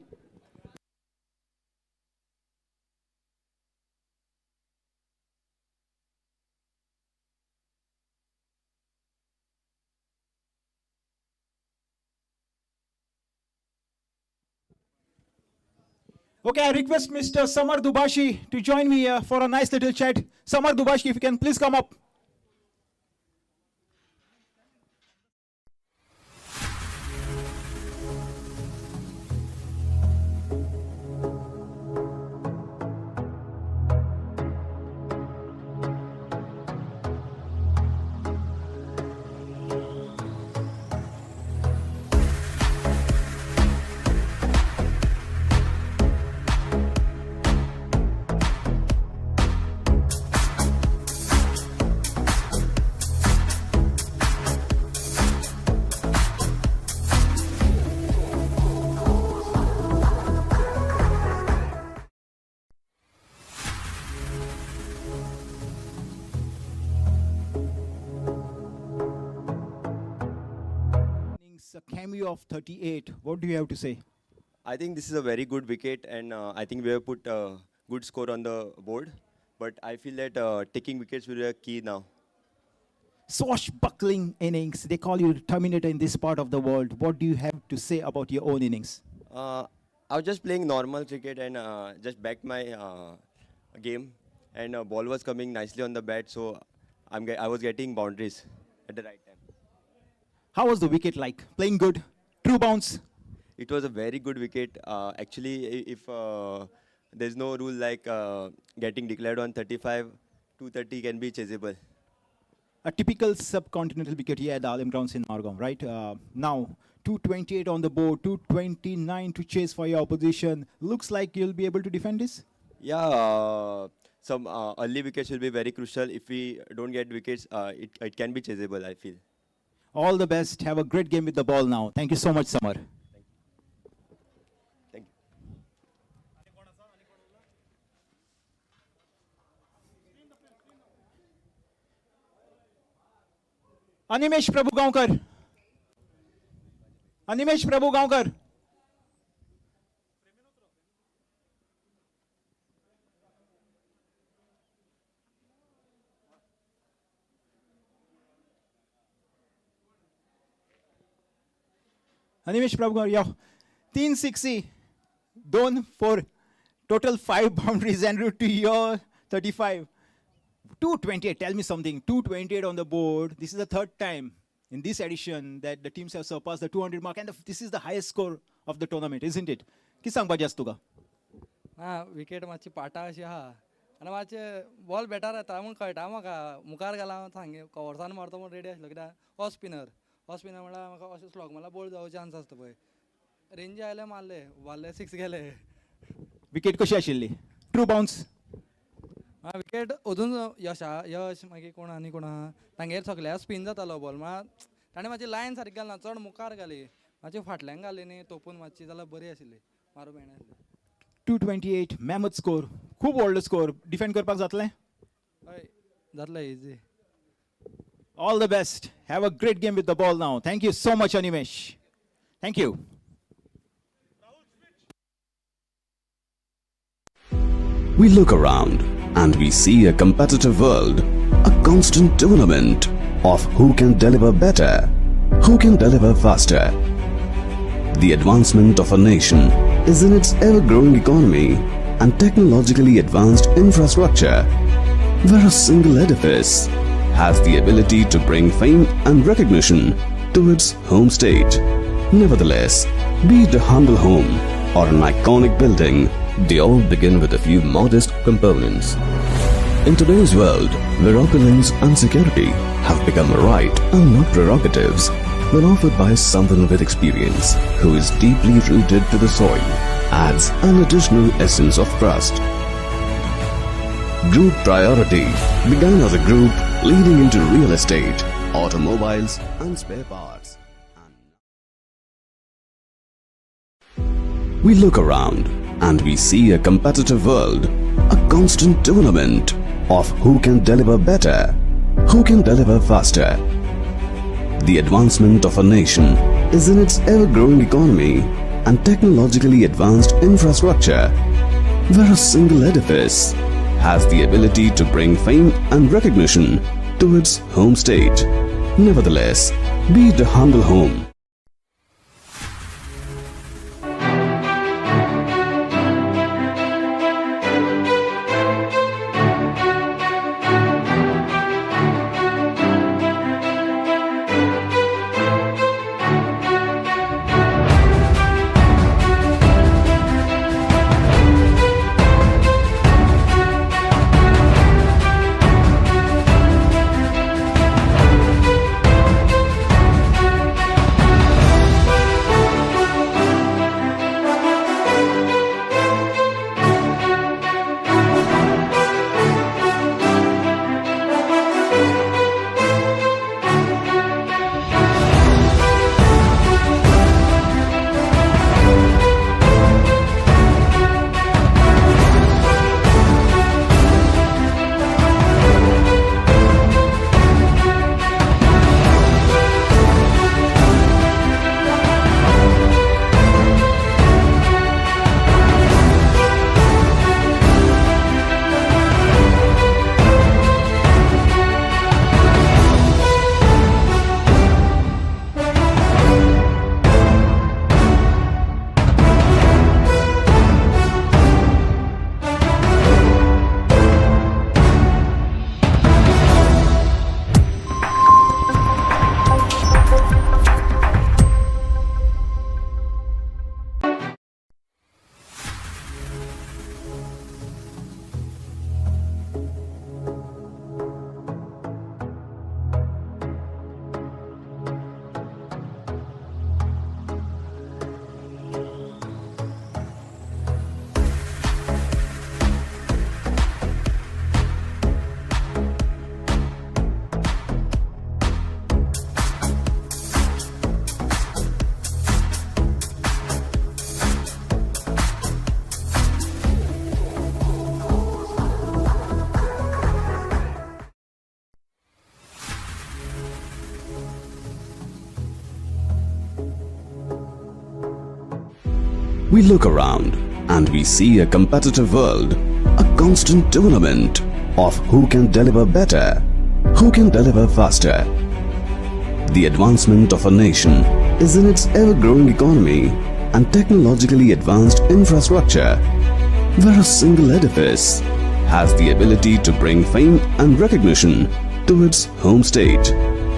Okay, I request Mr. Samar Dubashi to join me for a nice little chat. Samar Dubashi, if you can please come up. Innings, a cameo of 38. What do you have to say? I think this is a very good wicket, and I think we have put a good score on the board. But I feel that taking wickets will be a key now. Swashbuckling innings. They call you the Terminator in this part of the world. What do you have to say about your own innings? I was just playing normal cricket and just backed my game, and ball was coming nicely on the bat, so I was getting boundaries at the right time. How was the wicket like? Playing good? True bounce? It was a very good wicket. Actually, if there's no rule like getting declared on 35, 230 can be chaseable. A typical subcontinental wicket here at the Arlem grounds in Margam, right? Now, 228 on the board, 229 to chase for your opposition. Looks like you'll be able to defend this? Yeah, some early wickets will be very crucial. If we don't get wickets, it can be chaseable, I feel. All the best. Have a great game with the ball now. Thank you so much, Samar. Thank you. Animesh Prabhugaonkar. Animesh Prabhugaonkar. Animesh Prabhugaonkar, yeah. 360, 2 4, total 5 boundaries en route to your 35. 228, tell me something. 228 on the board. This is the third time in this edition that the teams have surpassed the 200 mark, and this is the highest score of the tournament, isn't it? किस सांगपाचें आसा तुका? Wicket मातशी पाटा अशी आहा आनी मातशे बॉल बेटर येता म्हूण कळटा म्हाका मुखार गेला हांव सांगे कवर्सान मारता म्हूण रेडी आसलो कित्याक हो स्पिनर म्हळ्यार म्हाका अशें स्लॉग मारल्यार बॉल जावं चान्स आसता पळय रेंजी आयले मारले वाल्ले 6 गेले विकेट कशी आशिल्ली? True bounce? विकेट अजून यश मागीर कोण आनी कोण आहा तांगेर सगळ्या स्पिन जातालो बॉल म्हळ्यार ताणें म्हाजी लायन सारकी घालना चड मुखार घाली मातशी फाटल्यान घाली न्ही तोपून मातशी जाल्यार बरी आशिल्ली मारूं मेळनासली 228 mammoth score. खूब व्हडलो स्कोर. डिफेंड करपाक जातलें? हय जातलें easy. All the best. Have a great game with the ball now. Thank you so much, Animesh. Thank you. We look around and we see a competitive world, a constant tournament of who can deliver better, who can deliver faster. The advancement of a nation is in its ever-growing economy and technologically advanced infrastructure, where a single edifice has the ability to bring fame and recognition to its home state. Nevertheless, be it a humble home or an iconic building, they all begin with a few modest components. In today's world, where opulence and security have become a right and not prerogatives, when offered by someone with experience who is deeply rooted to the soil, adds an additional essence of trust. Group Priority began as a group leading into real estate, automobiles and spare parts. We look around and we see a competitive world, a constant tournament of who can deliver better, who can deliver faster. The advancement of a nation is in its ever-growing economy and technologically advanced infrastructure, where a single edifice has the ability to bring fame and recognition to its home state. Nevertheless, be it a humble home We look around and we see a competitive world, a constant tournament of who can deliver better, who can deliver faster. The advancement of a nation is in its ever-growing economy and technologically advanced infrastructure, where a single edifice has the ability to bring fame and recognition to its home state.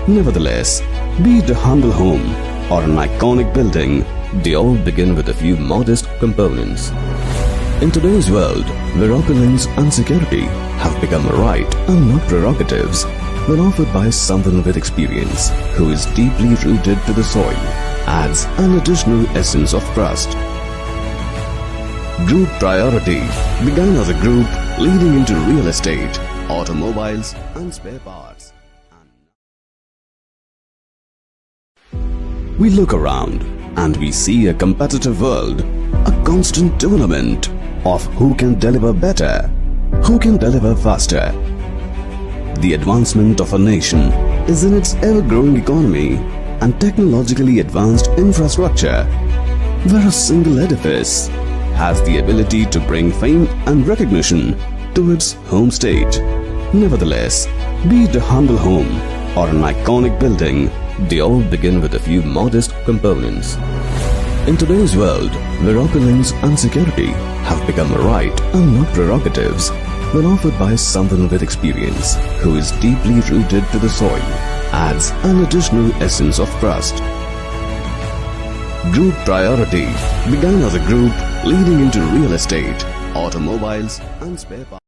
Nevertheless, be it a humble home or an iconic building, they all begin with a few modest components. In today's world, where opulence and security have become a right and not prerogatives, when offered by someone with experience who is deeply rooted to the soil, adds an additional essence of trust. Group Priority began as a group leading into real estate, automobiles and spare parts. We look around and we see a competitive world, a constant tournament of who can deliver better, who can deliver faster. The advancement of a nation is in its ever-growing economy and technologically advanced infrastructure, where a single edifice has the ability to bring fame and recognition to its home state. Nevertheless, be it a humble home or an iconic building, they all begin with a few modest components. In today's world, where opulence and security have become a right and not prerogatives, when offered by someone with experience who is deeply rooted to the soil, adds an additional essence of trust. Group Priority began as a group leading into real estate, automobiles and spare parts.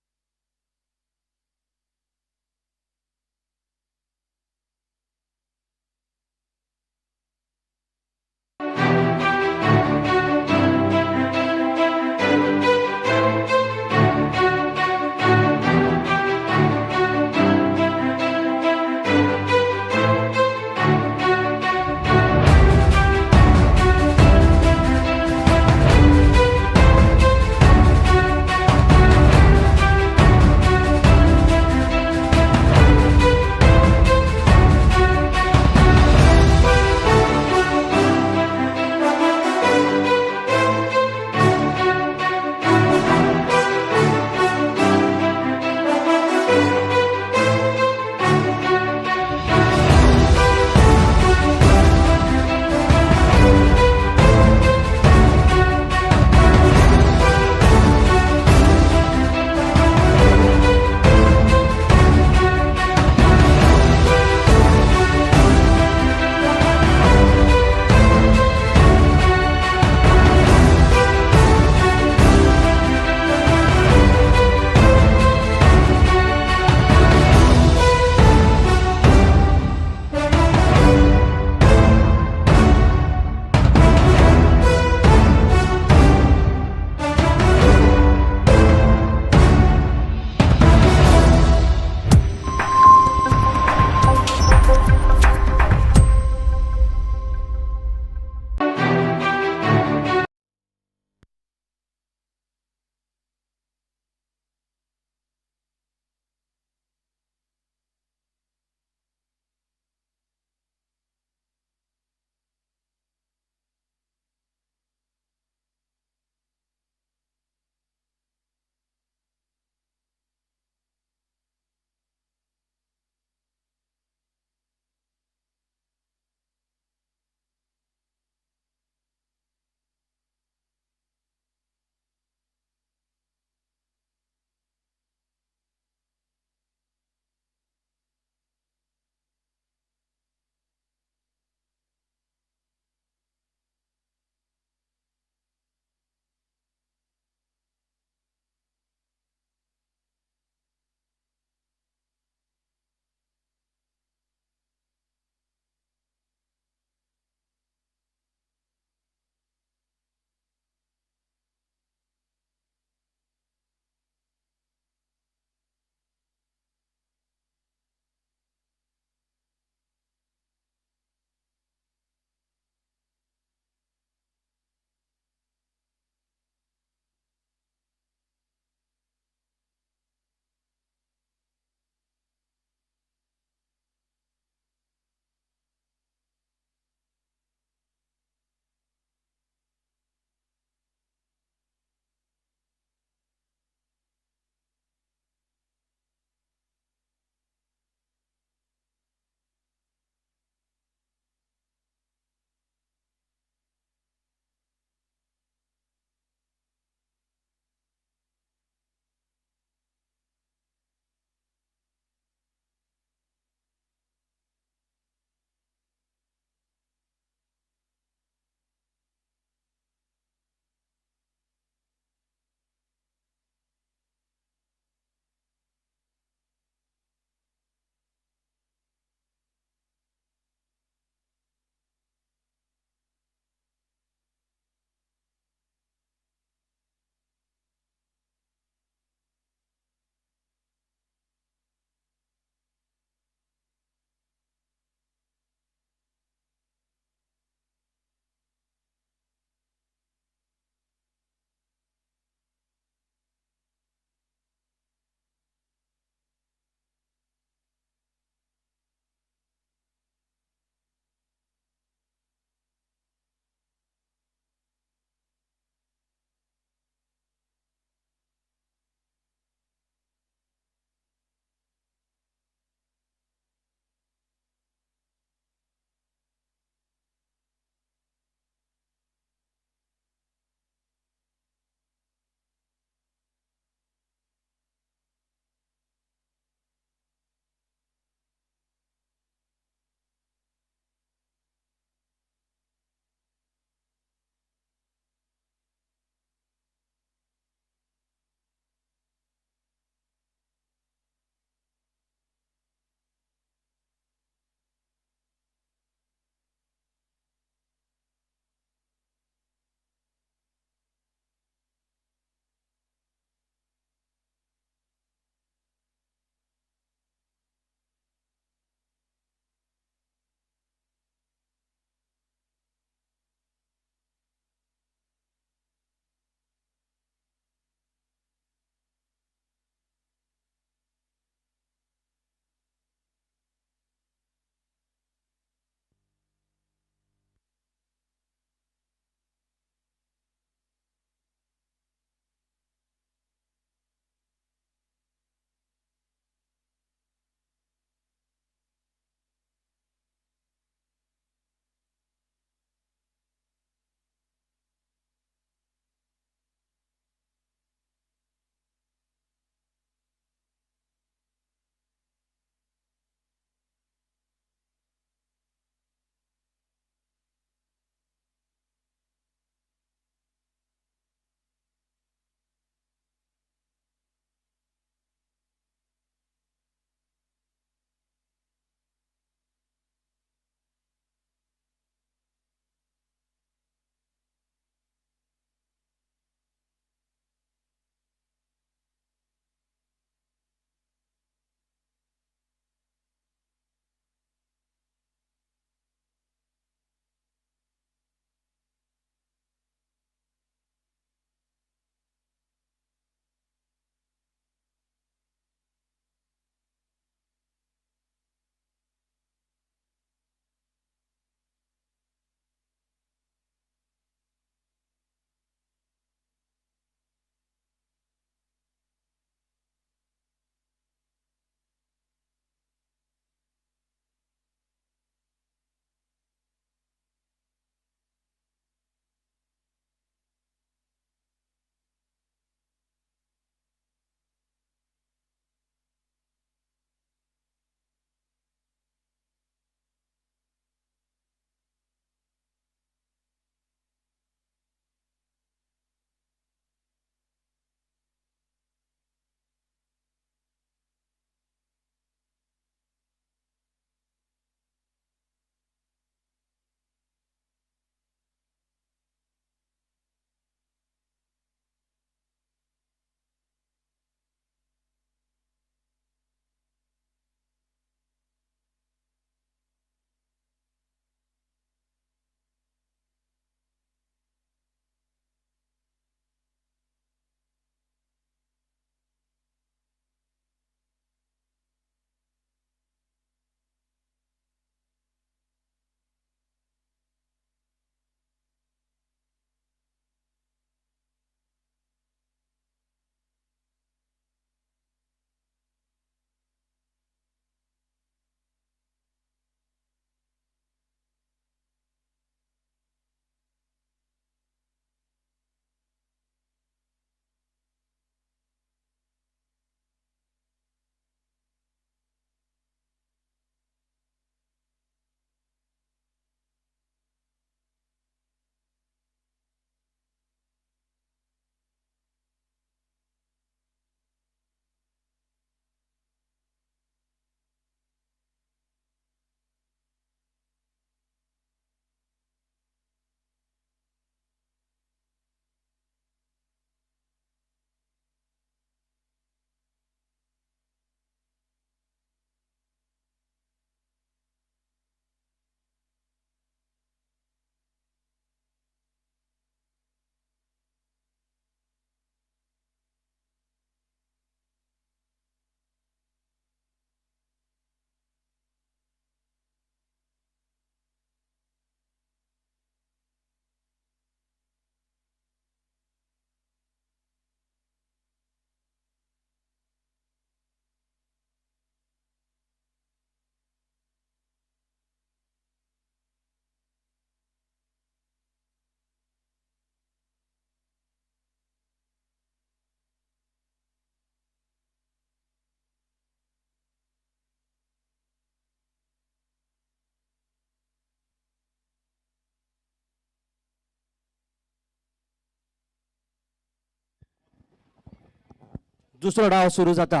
दुसरो डाव सुरू जाता.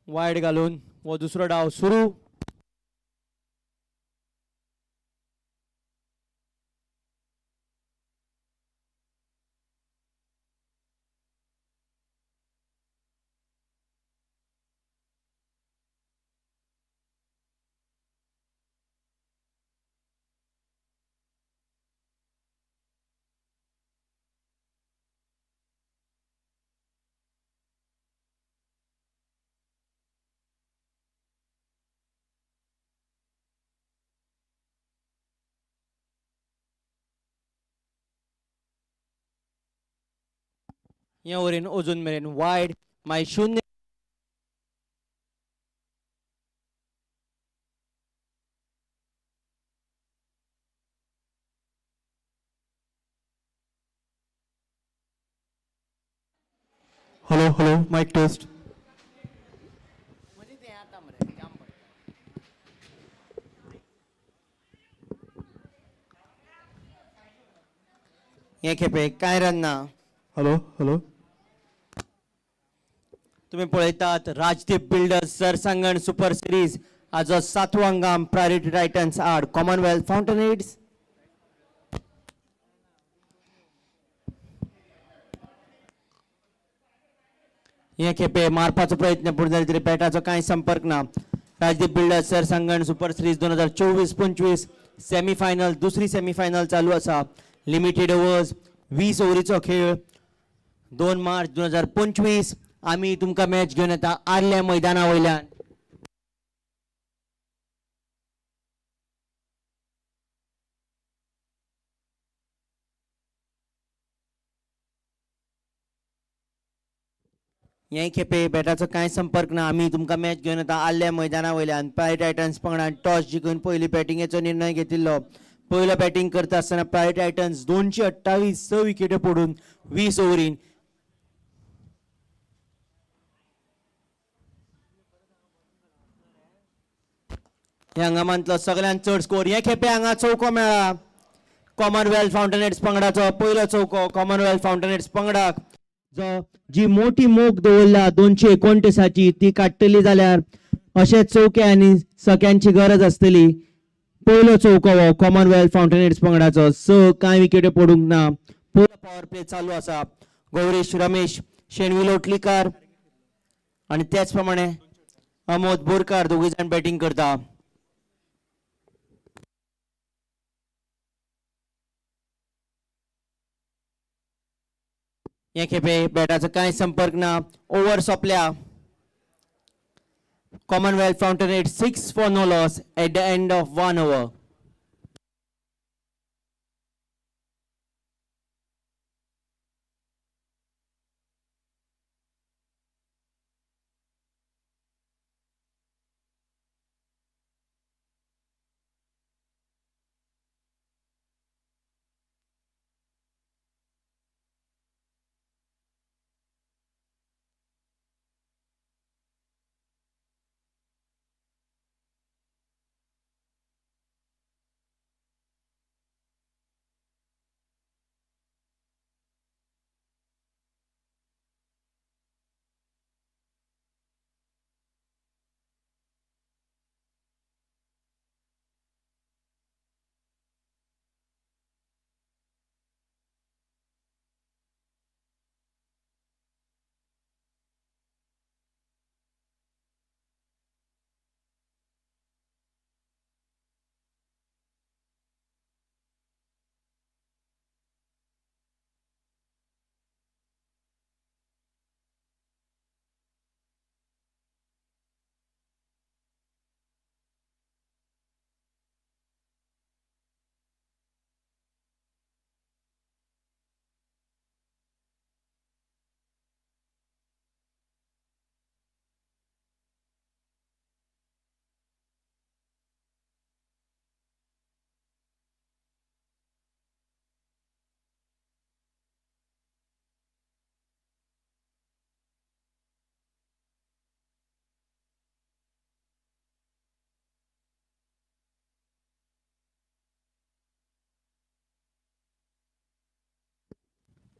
Wide घालून वो दुसरो डाव सुरू. हे Varane अजून मेरेन wide मागीर 0. Hello, mic test. हे खेपे कांय रन ना. Hello. तुम्ही पळयतात राजदीप बिल्डर्स सरसांगण सुपर सिरीज हाजो 7वो हंगाम प्रायोरिटी टायटन्स आड कॉमनवेल्थ फाउंटनहेड्स. हे खेपे मारपाचो प्रयत्न पूर्ण जाले तरी बॅटाचो कांय संपर्क ना. राजदीप बिल्डर्स सरसांगण सुपर सिरीज 2024-25 सेमीफायनल दुसरी सेमीफायनल चालू आसा. लिमिटेड ओव्हर्स 20 ओव्हरीचो खेळ. 2 मार्च 2025 आम्ही तुमकां मॅच घेवन येता आर्ले मैदाना वयल्यान. हे खेपे बॅटाचो कांय संपर्क ना. आम्ही तुमकां मॅच घेवन येता आर्ले मैदाना वयल्यान. प्राय टायटन्स पंगडान टॉस जिखून पयली बॅटिंगेचो निर्णय घेतिल्लो. पयलो बॅटिंग करता आसतना प्राय टायटन्स 228 6 विकेट्यो पडून 20 ओव्हरीन ह्या हंगामांतलो सगळ्यांत चड स्कोर. हे खेपे हांगा चौको मेळ्ळा कॉमनवेल्थ फाउंटनहेड्स पंगडाचो पयलो चौको कॉमनवेल्थ फाउंटनहेड्स पंगडाक. जी मोठी मोख दवरल्या 229ची ती काडटली जाल्यार अशे चौके आनी सख्यांची गरज आसतली. पयलो चौको हो कॉमनवेल्थ फाउंटनहेड्स पंगडाचो. कांय विकेट्यो पडूंक ना. पयलो पॉवर प्ले चालू आसा. गौरीश रमेश शेणवी लोटलीकार आनी त्याच प्रमाणे अमोद बोरकार दोगूय जाण बॅटिंग करता. हे खेपे बॅटाचो कांय संपर्क ना. ओव्हर सोंपल्या. Commonwealth Fountainheads 6 for no loss at the end of 1 over.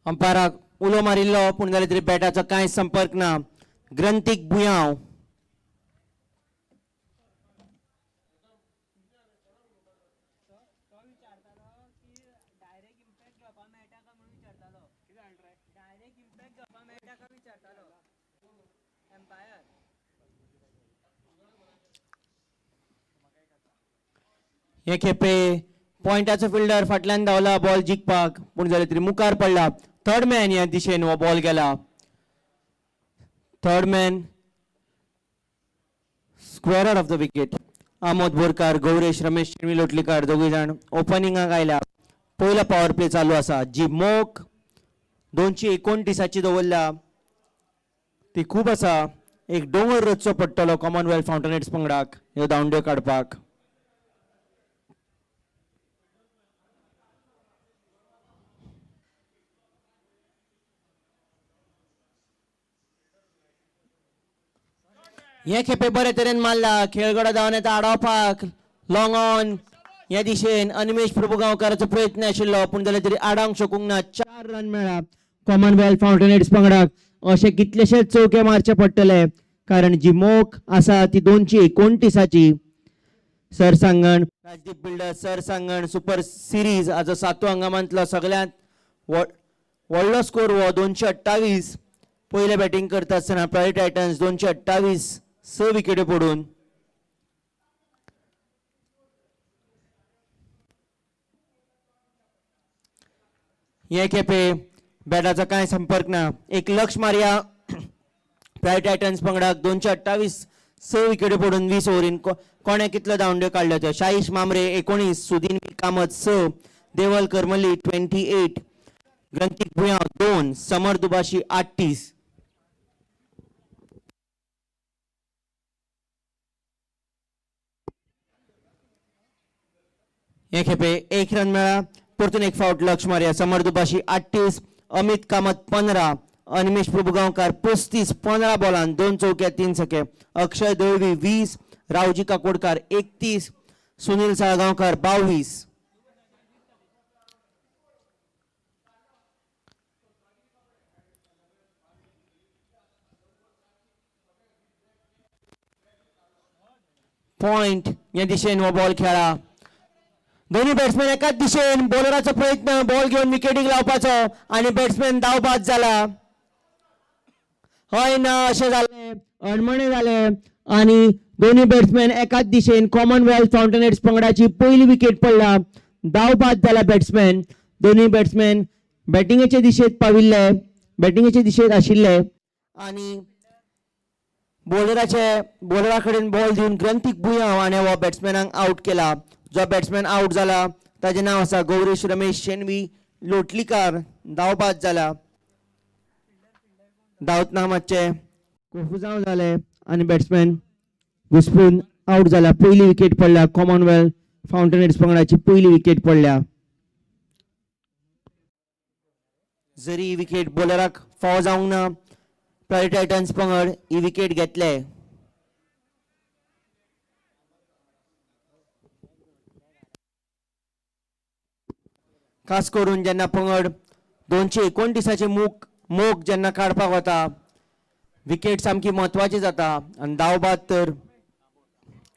अंपायराक उलो मारिल्लो पूण जाल्यार तरी बॅटाचो कांय संपर्क ना. ग्रंथीक भुयांव. हे खेपे पॉइंटाचो फिल्डर फाटल्यान धांवला बॉल जिखपाक पूण जाल्यार तरी मुखार पडला. थर्ड मॅन ह्या दिशेन हो बॉल गेला. Third man square out of the wicket. Amod Borkar, Gauresh, Ramesh Shenvi Lotlikar दोगूय जाण ओपनिंगाक आयल्या. पयलो पॉवर प्ले चालू आसा. जी मोख 229 दवरल्या ती खूब आसा. एक डोंगर रचचो पडटलो कॉमनवेल्थ फावंटनेट्स पंगडाक ह्यो धांवड्यो काडपाक. हे खेपे बरे तरेन मारला. खेळगडो धांवन येता आडोवपाक. लॉंग ऑन ह्या दिशेन अनिमेश प्रभुगांवकाराचो प्रयत्न आशिल्लो पूण जाल्यार तरी आडावंक शकूंक ना. 4 रन मेळ्ळा कॉमनवेल्थ फावंटनेट्स पंगडाक. अशे कितलेशेच चौके मारचे पडटले कारण जी मोख आसा ती 229. सरसांगण राजदीप बिल्डर सरसांगण सुपर सिरीज हाचो 7वो हंगामांतलो सगळ्यांत व्हडलो स्कोर हो 228. पयले बॅटिंग करता आसतना प्रायवेट टायटन्स 228 6 विकेट्यो पडून. हे खेपे बॅटाचो कांय संपर्क ना. एक लक्ष मारया प्रायवेट टायटन्स पंगडाक 228 6 विकेट्यो पडून 20 ओव्हरीन कोणे कितल्यो धांवड्यो काडल्यो त्यो. शाहीश मामरे 19, सुदीन कामत 6, देवल करमली 28, ग्रंथीक भुयांव 2, समर दुबाशी 38. हे खेपे 1 रन मेळ्ळा. परतून एक फावट लक्ष मारया. समर दुबाशी 38, अमित कामत 15, अनिमेश प्रभुगांवकार 35 15 बॉलान 2 चौके 3 छके. अक्षय दळवी 20, रावजी काकोडकार 31, सुनील साळगांवकार 22. पॉइंट या दिशेन हो बॉल खेळा. दोन्ही बॅट्समॅन एकाच दिशेन. बॉलराचो प्रयत्न बॉल घेऊन विकेटीक लावपाचो आणि बॅट्समॅन धाव बाद झाला. हय ना अशें जालें. अणमणे जालें आणि दोन्ही बॅट्समॅन एकाच दिशेन. कॉमनवेल्थ फावंटनेट्स पंगडाची पयली विकेट पडला. धाव बाद जाला बॅट्समॅन. दोन्ही बॅट्समॅन बॅटिंगेचे दिशेत पाविल्ले बॅटिंगेचे दिशेत आशिल्ले आणि बॉलरा कडेन बॉल दिवन ग्रंथीक भुयांव आणि हो बॅट्समॅनाक आउट केला. जो बॅट्समॅन आउट जाला ताचें नांव आसा गौरेश रमेश शेणवी लोटलीकार. धाव बाद जाला. धांवतना मातशें कोफुजांव जालें आनी बॅट्समॅन घुस्पून आउट जाला. पयली विकेट पडल्या कॉमनवेल्थ फावंटनेट्स पंगडाची पयली विकेट पडल्या. जरी ही विकेट बॉलराक फावो जावंक ना प्रायवेट टायटन्स पंगड ही विकेट घेतले. खास करून जेन्ना पंगड 229 मोख जेन्ना काडपाक वता विकेट सामकी म्हत्वाची जाता आनी धाव बाद तर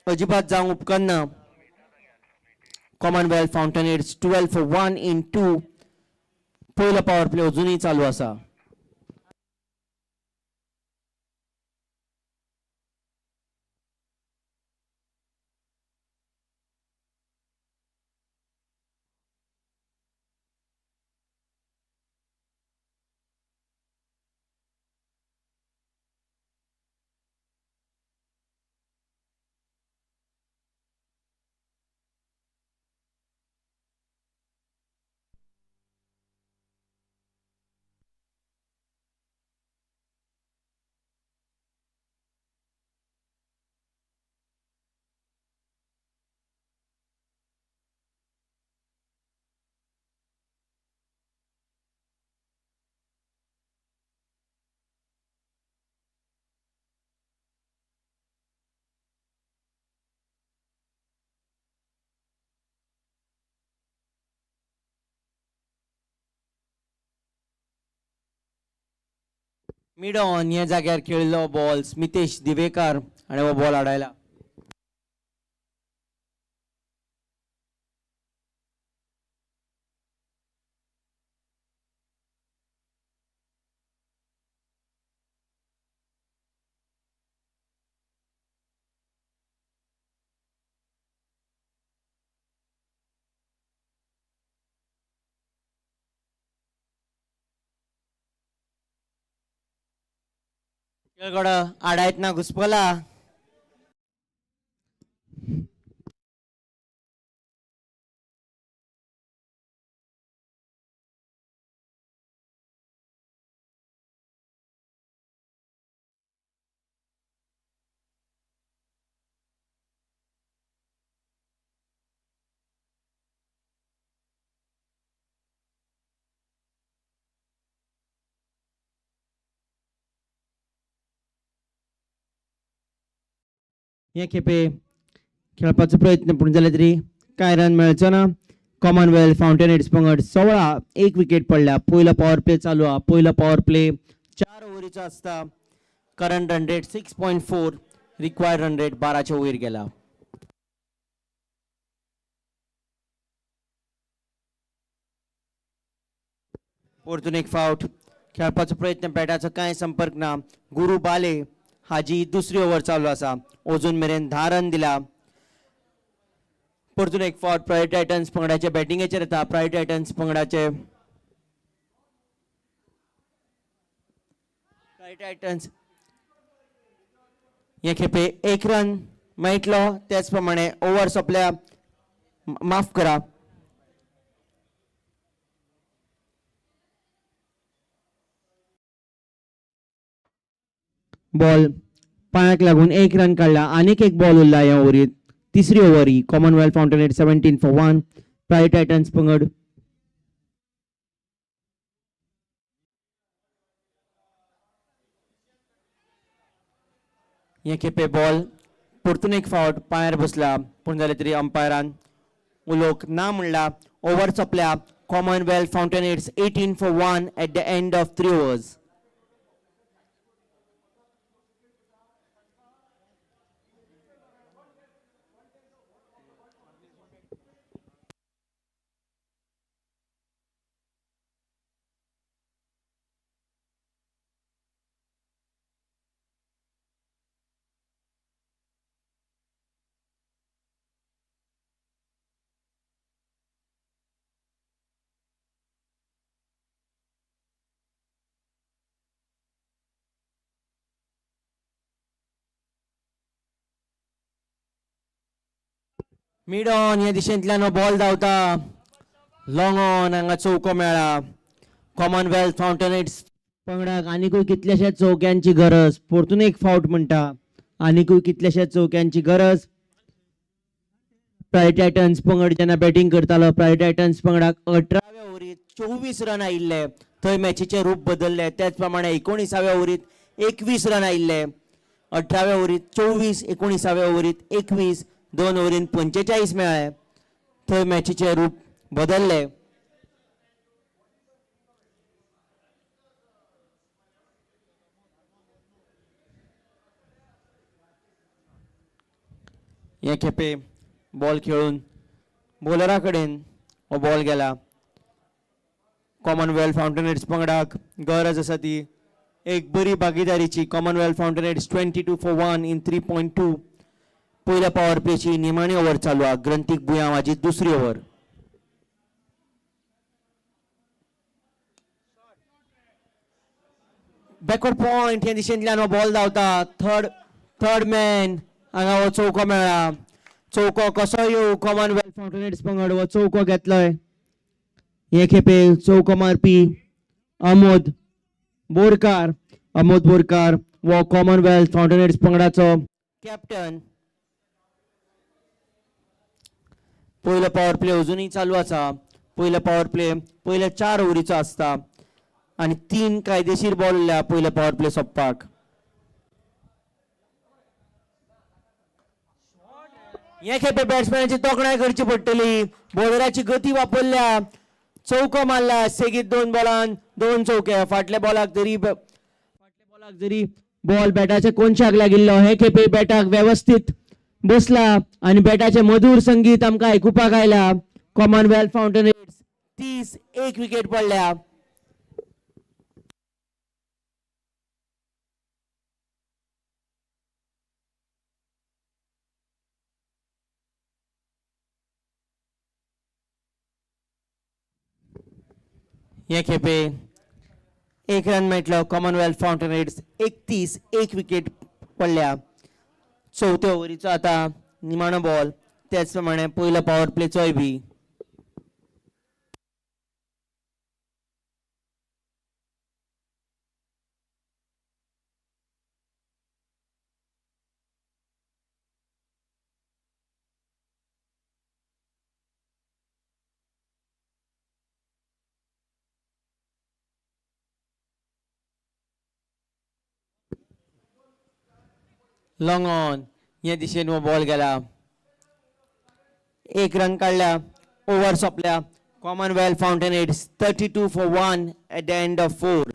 अजिबात जावंक उपकारना. Commonwealth Fountainheads 12 for 1 in 2. पयलो पॉवर प्ले अजुनूय चालू आसा. मिड ऑन ह्या जाग्यार खेळिल्लो बॉल स्मितेश दिवेकार आणि हो बॉल आडायला. खेळगडो आडायतना घुसपला. हे खेपे खेळपाचो प्रयत्न पूण जाले तरी कांय रन मेळचो ना. कॉमनवेल्थ फाउंटेनहेड्स पंगड 16 एक विकेट पडल्या. पयलो पॉवर प्ले चालू हा. पयलो पॉवर प्ले 4 ओव्हरीचो आसता. Current run rate 6.4. Required run rate 12च्या वयर गेला. परतून एक फावट खेळपाचो प्रयत्न बॅटाचो कांय संपर्क ना. गुरू बाले हाजी दुसरी ओव्हर चालू आसा. अजून मेरेन 10 रन दिला. परतून एक फावट प्रायवेट टायटन्स पंगडाचे बॅटिंगेचेर येता. प्रायवेट टायटन्स पंगडाचे टायटन्स हे खेपे 1 रन मेळटलो. त्याच प्रमाणे ओव्हर सोंपल्या. माफ करा. बॉल पांयाक लागून 1 रन काडला. आनीक एक बॉल उरला ह्या ओव्हरीत. तिसरी ओव्हर ही. Commonwealth Fountainheads 17 for 1. Private Titans पंगड हे खेपे बॉल परतून एक फावट पांयार बसला. पूण जालें तरी अंपायरान उलोवंक ना म्हणला. ओव्हर सोंपल्या. Commonwealth Fountainheads 18 for 1 at the end of 3 overs. Mid on ह्या दिशेंतल्यान बॉल धांवता. लॉंग ऑन हांगा चौको मेळ्ळा. कॉमनवेल्थ फाउंटेनहेड्स पंगडाक आनीकूय कितलेशेच चौक्यांची गरज. परतून एक फावट म्हणटा. आनीकूय कितलेशेच चौक्यांची गरज. प्रायवेट टायटन्स पंगड जेन्ना बॅटिंग करतालो प्रायवेट टायटन्स पंगडाक 18व्या ओव्हरीत 24 रन आयिल्ले. थंय मॅचीचे रूप बदलले. त्याच प्रमाणे 19व्या ओव्हरीत 21 रन आयिल्ले. 18व्या ओव्हरीत 24, 19व्या ओव्हरीत 21. 2 ओव्हरीत 45 मेळ्ळे. थंय मॅचीचे रूप बदलले. हे खेपे बॉल खेळून बॉलरा कडेन हो बॉल गेला. कॉमनवेल्थ फाउंटेनहेड्स पंगडाक गरज आसा ती एक बरी भागीदारीची. Commonwealth Fountainheads 22 for 1 in 3.2. पयल्या पॉवर प्लेची निमाणी ओव्हर चालू हा. ग्रंथीक बुयांवाची दुसरी ओव्हर. बॅकवर्ड पॉइंट हे दिशेंतल्यान हो बॉल धांवता. थर्ड मॅन हांगा हो चौको मेळ्ळा. चौको कसो येऊ. कॉमनवेल्थ फाउंटेनहेड्स पंगड हो चौको घेतलोय. हे खेपे चौको मारपी अमोद बोरकार वो कॉमनवेल्थ फाउंटेनहेड्स पंगडाचो कॅप्टन. पयलो पॉवर प्ले अजूनही चालू आसा. पयलो पॉवर प्ले पयल्या 4 ओव्हरीचो आसता आणि 3 कायदेशीर बॉल उरल्या पयलो पॉवर प्ले सोंपपाक. हे खेपे बॅट्समॅनाची तोखणाय करची पडटली. बॉलराची गती वापरल्या. चौको मारला. सेगीत 2 बॉलान 2 चौके. फाटल्या बॉलाक तरी जरी बॉल बॅटाच्या कोनशाक लागिल्लो हे खेपे बॅटाक व्यवस्थित बसला आणि बॅटाचे मधुर संगीत आमकां आयकुपाक आयला. कॉमनवेल्थ फाउंटनेट्स 30 विकेट पडल्या. हे खेपे 1 रन मेळटलो. कॉमनवेल्थ फाउंटनेट्स 31 विकेट पडल्या. चवथ्या ओव्हरीचो आता निमाणो बॉल त्याच प्रमाणे पयलो पॉवर प्लेचोय बी. लॉंग ऑन या दिशेन हो बॉल गेला. 1 रन काढल्या. ओव्हर सोंपल्या. Commonwealth Fountainheads 32 for 1 at the end of 4.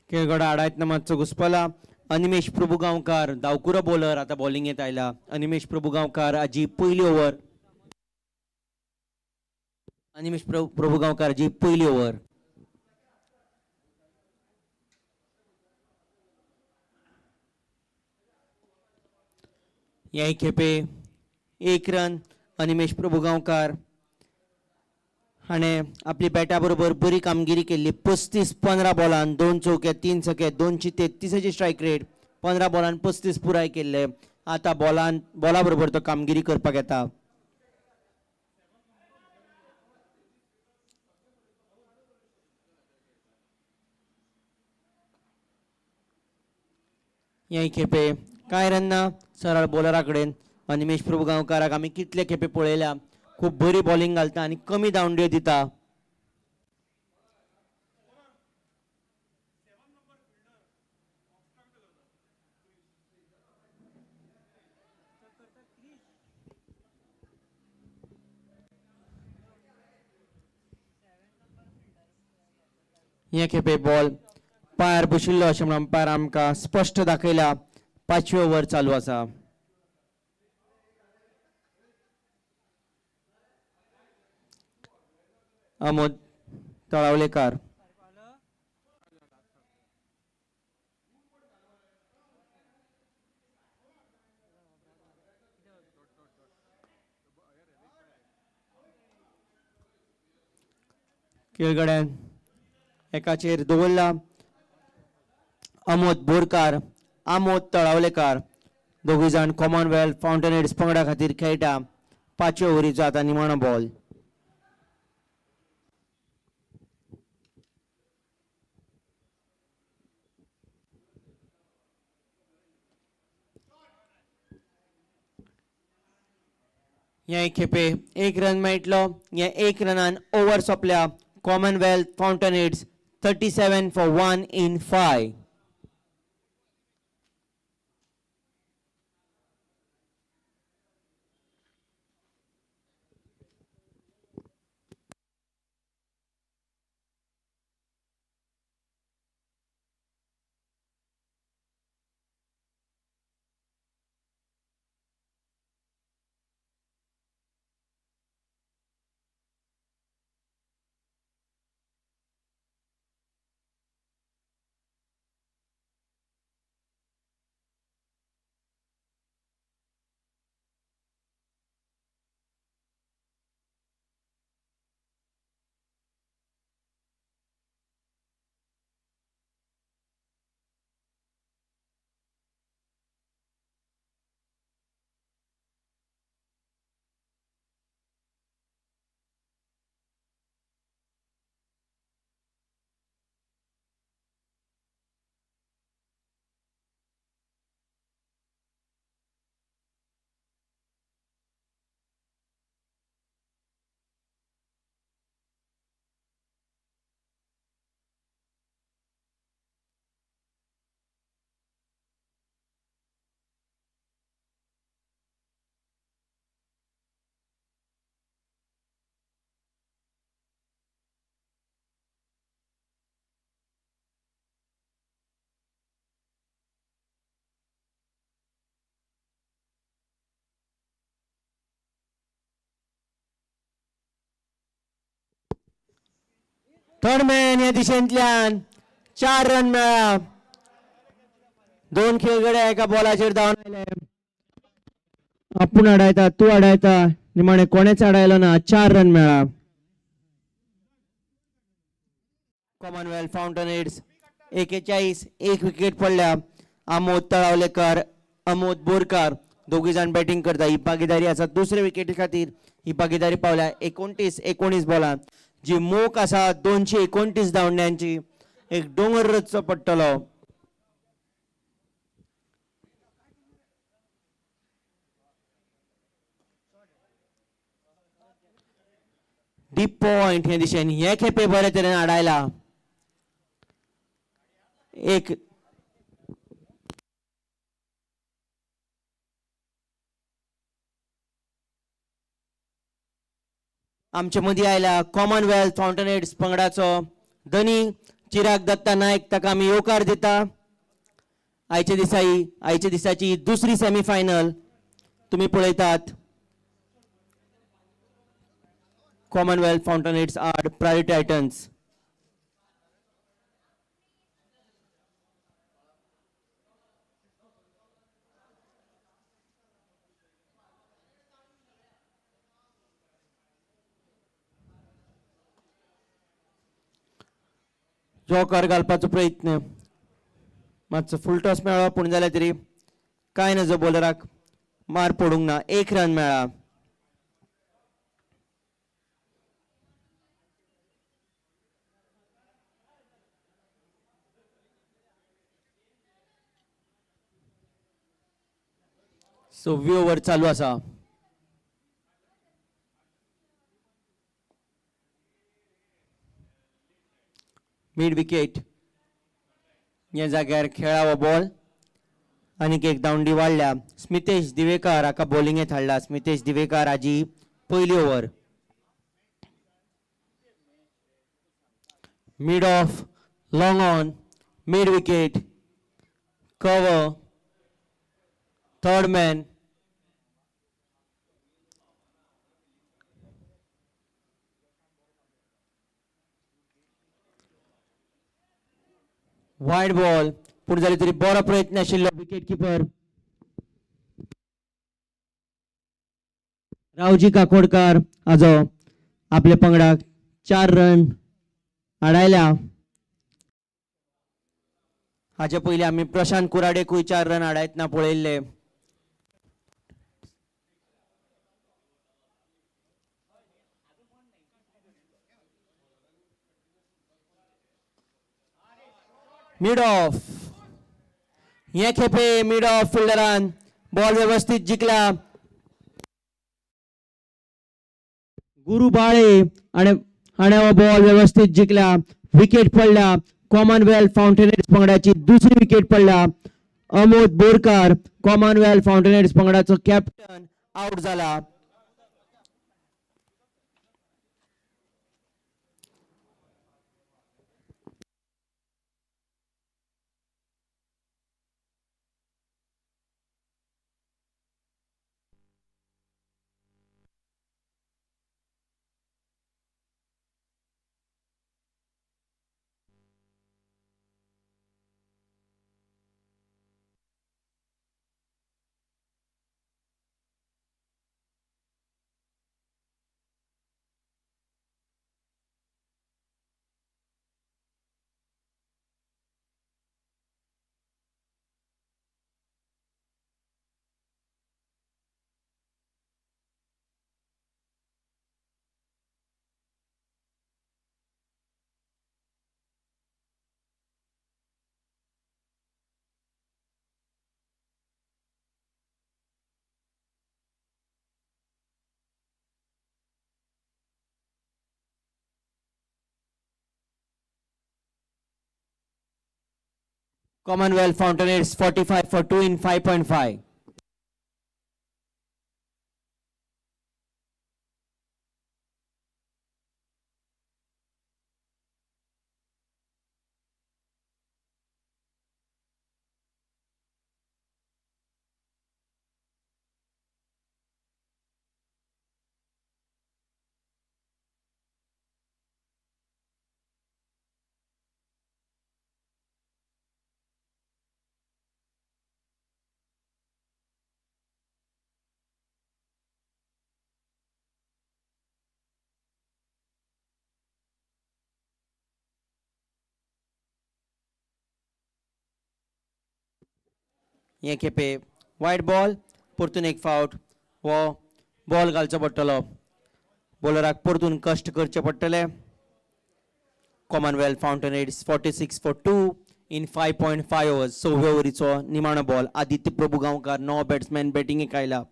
खेळगडा आडायतना मातसो घुसपला. अनिमेश प्रभुगांवकार धांवकुरो बॉलर आता बॉलिंग येत आयला. अनिमेश प्रभुगांवकार हाजी पयली ओव्हर. अनिमेश प्रभुगांवकार जी पयली ओव्हर. ह्याय खेपे 1 रन. अनिमेश प्रभुगांवकार हाणें आपली बॅटा बरोबर बरी कामगिरी केल्ली. 35-15 बॉलान 2 चौके 3 छके 233 स्ट्रायक रेट. 15 बॉलान 35 पुराय केल्ले. आता बॉला बरोबर तो कामगिरी करपाक येता. ह्याय खेपे कांय रन ना. सरळ बॉलरा कडेन. अनिमेश प्रभुगांवकाराक आमी कितले खेपे पळयल्या. खूब बरी बॉलिंग घालता आनी कमी धांवड्यो दिता. हे खेपे बॉल पायार बशिल्लो अशें म्हणून अंपायर आमकां स्पश्ट दाखयला. 5वी ओव्हर चालू आसा. अमोद तळावलेकार खेळगड्यान एकाचेर दवरला अमोद बोरकार आमोद तळावलेकार दोगूय जाण कॉमनवेल्थ फाउंटेनहेड्स पंगडा खातीर खेळटा 5व्या ओव्हरीचो आतां निमाणो बॉल हे खेपे 1 रन मेळटलो हे 1 रनान ओव्हर सोंपल्या Commonwealth Fountainheads 37 for 1 in 5. Third man ह्या दिशेंतल्यान 4 रन मेळ्ळा 2 खेळगडे एका बॉलाचेर धांवन आयले आपूण आडायता तूं आडायता निमाणे कोणेच आडायलो ना 4 रन मेळ्ळा कॉमनवेल्थ फाउंटेनहेड्स 41 एक विकेट पडल्या आमोद तळावलेकर अमोद बोरकार दोघी जाण बॅटिंग करता ही भागीदारी आसा दुसरे विकेटी खातीर ही भागीदारी पावल्या 29 बॉलांत जी मोख आसा 229 धांवड्यांची एक डोंगर रचचो पडटलो डीप पॉइंट हे दिशेन हे खेपे बरे तरेन आडायला एक आमचे मदीं आयला कॉमनवेल्थ फाउंटेनहेड्स पंगडाचो धनी चिराग दत्ता नायक ताका आमी येवकार दिता आयच्या दिसाची दुसरी सेमी फायनल तुमी पळयतात कॉमनवेल्थ फाउंटेनहेड्स आड प्रायोरिटी टायटन्स जॉकर घालपाचो प्रयत्न मातसो फुल टॉस मेळ्ळो पूण जाल्यार तरी कांय नजो बॉलराक मार पडूंक ना 1 रन मेळ्ळा सो ओव्हर चालू आसा मिड विकेट या जाग्यार खेळावो बॉल आनीक एक धांवडी वाडल्या स्मितेश दिवेकार हाका बॉलिंगेत हाडला स्मितेश दिवेकार हाजी पयली over mid off long on mid wicket cover third man wide ball पूण जाल्यार तरी बरो प्रयत्न आशिल्लो विकेट किपर रावजी काकोडकार हाजो आपल्या पंगडाक 4 रन आडायल्या हाचे पयलीं आमी प्रशांत कुराडेकूय 4 रन आडायतना पळयल्ले. मिड ऑफ हे खेपे मिड ऑफ फिल्डरान बॉल व्यवस्थित जिखला. गुरु बाळे आणि हाणें हो बॉल व्यवस्थित जिखला. विकेट पडला. कॉमनवेल्थ फाउंटेनेड्स पंगडाची दुसरी विकेट पडला. अमोद बोरकार कॉमनवेल्थ फाउंटेनेड्स पंगडाचो कॅप्टन आउट जाला. Commonwealth Fountainheads 45 for 2 in 5.5. हे खेपे वायड बॉल परतून एक फावट वो बॉल घालचो पडटलो. बॉलराक परतून कश्ट करचे पडटले. Commonwealth Fountainheads 46 for 2 in 5.5 overs. 6 ओव्हरीचो निमाणो बॉल. आदित्य प्रभू गांवकार नवो बॅट्समॅन बॅटिंगेक आयला.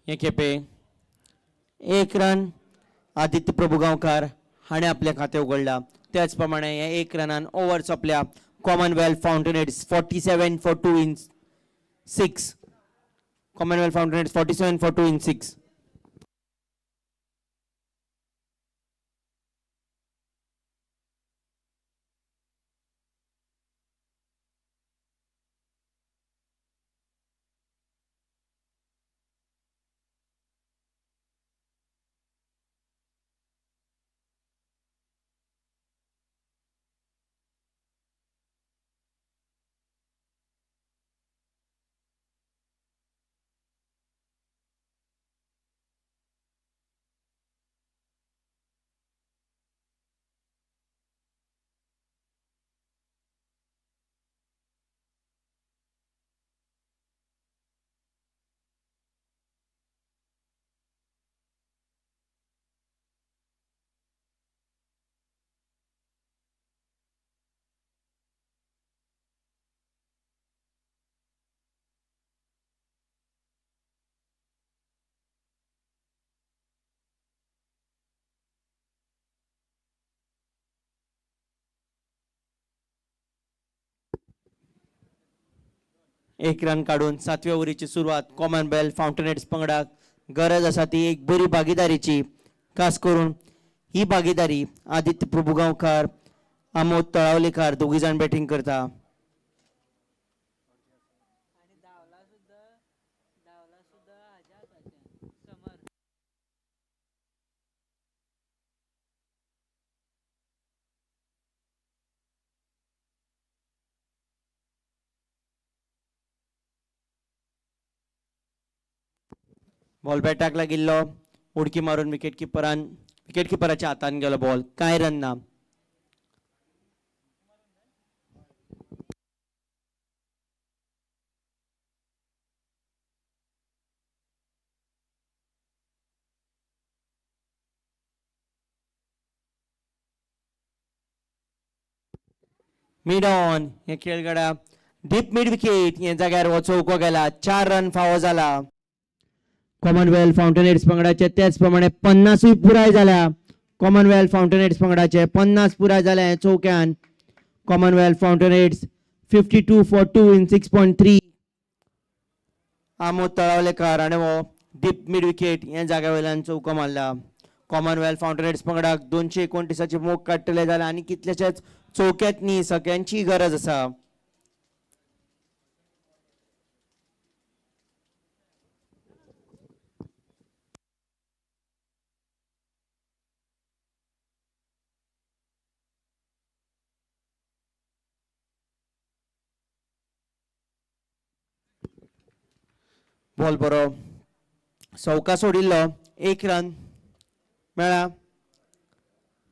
हे खेपे 1 रन आदित्य प्रभू गांवकार हाणें आपले खातें उगडला. त्याच प्रमाणे हे 1 रनान ओव्हर सोंपल्या. Commonwealth Fountainheads 47 for 2 in 6. Commonwealth Fountainheads 47 for 2 in 6. एक रन काढून 7व्या ओव्हरीची सुरुवात. कॉमनवेल्थ फाउंटेनेड्स पंगडाक गरज आसा ती एक बरी भागीदारीची. खास करून ही भागीदारी आदित्य प्रभुगांवकार आमोद तळावलेकार दोगी जाण बॅटिंग करता. बॉल बॅटाक लागिल्लो उडकी मारून विकेट किपराच्या हातान गेलो बॉल कांय रन ना. मिड ऑन हे खेळगडा डीप मिड विकेट हे जाग्यार हो चौको गेला 4 रन फावो जाला. कॉमनवेल्थ फाउंटेनहेड्स पंगडाचे त्याच प्रमाणे 50 पुराय झाल्या. कॉमनवेल्थ फाउंटेनहेड्स पंगडाचे 50 पुराय झाले चौक्यान. Commonwealth Fountainheads 52 for 2 in 6.3. Amod Talawlekar आणि हो डीप मिड विकेट हे जाग्या वयल्यान चौको मारला. कॉमनवेल्थ फाउंटेनहेड्स पंगडाक 229 मोग काडटले जाल्यार आनी कितलेशेच चौक्यातनी सगळ्यांची गरज आसा. बॉल बरो सौका सोडिल्लो 1 रन मेळ्ळा.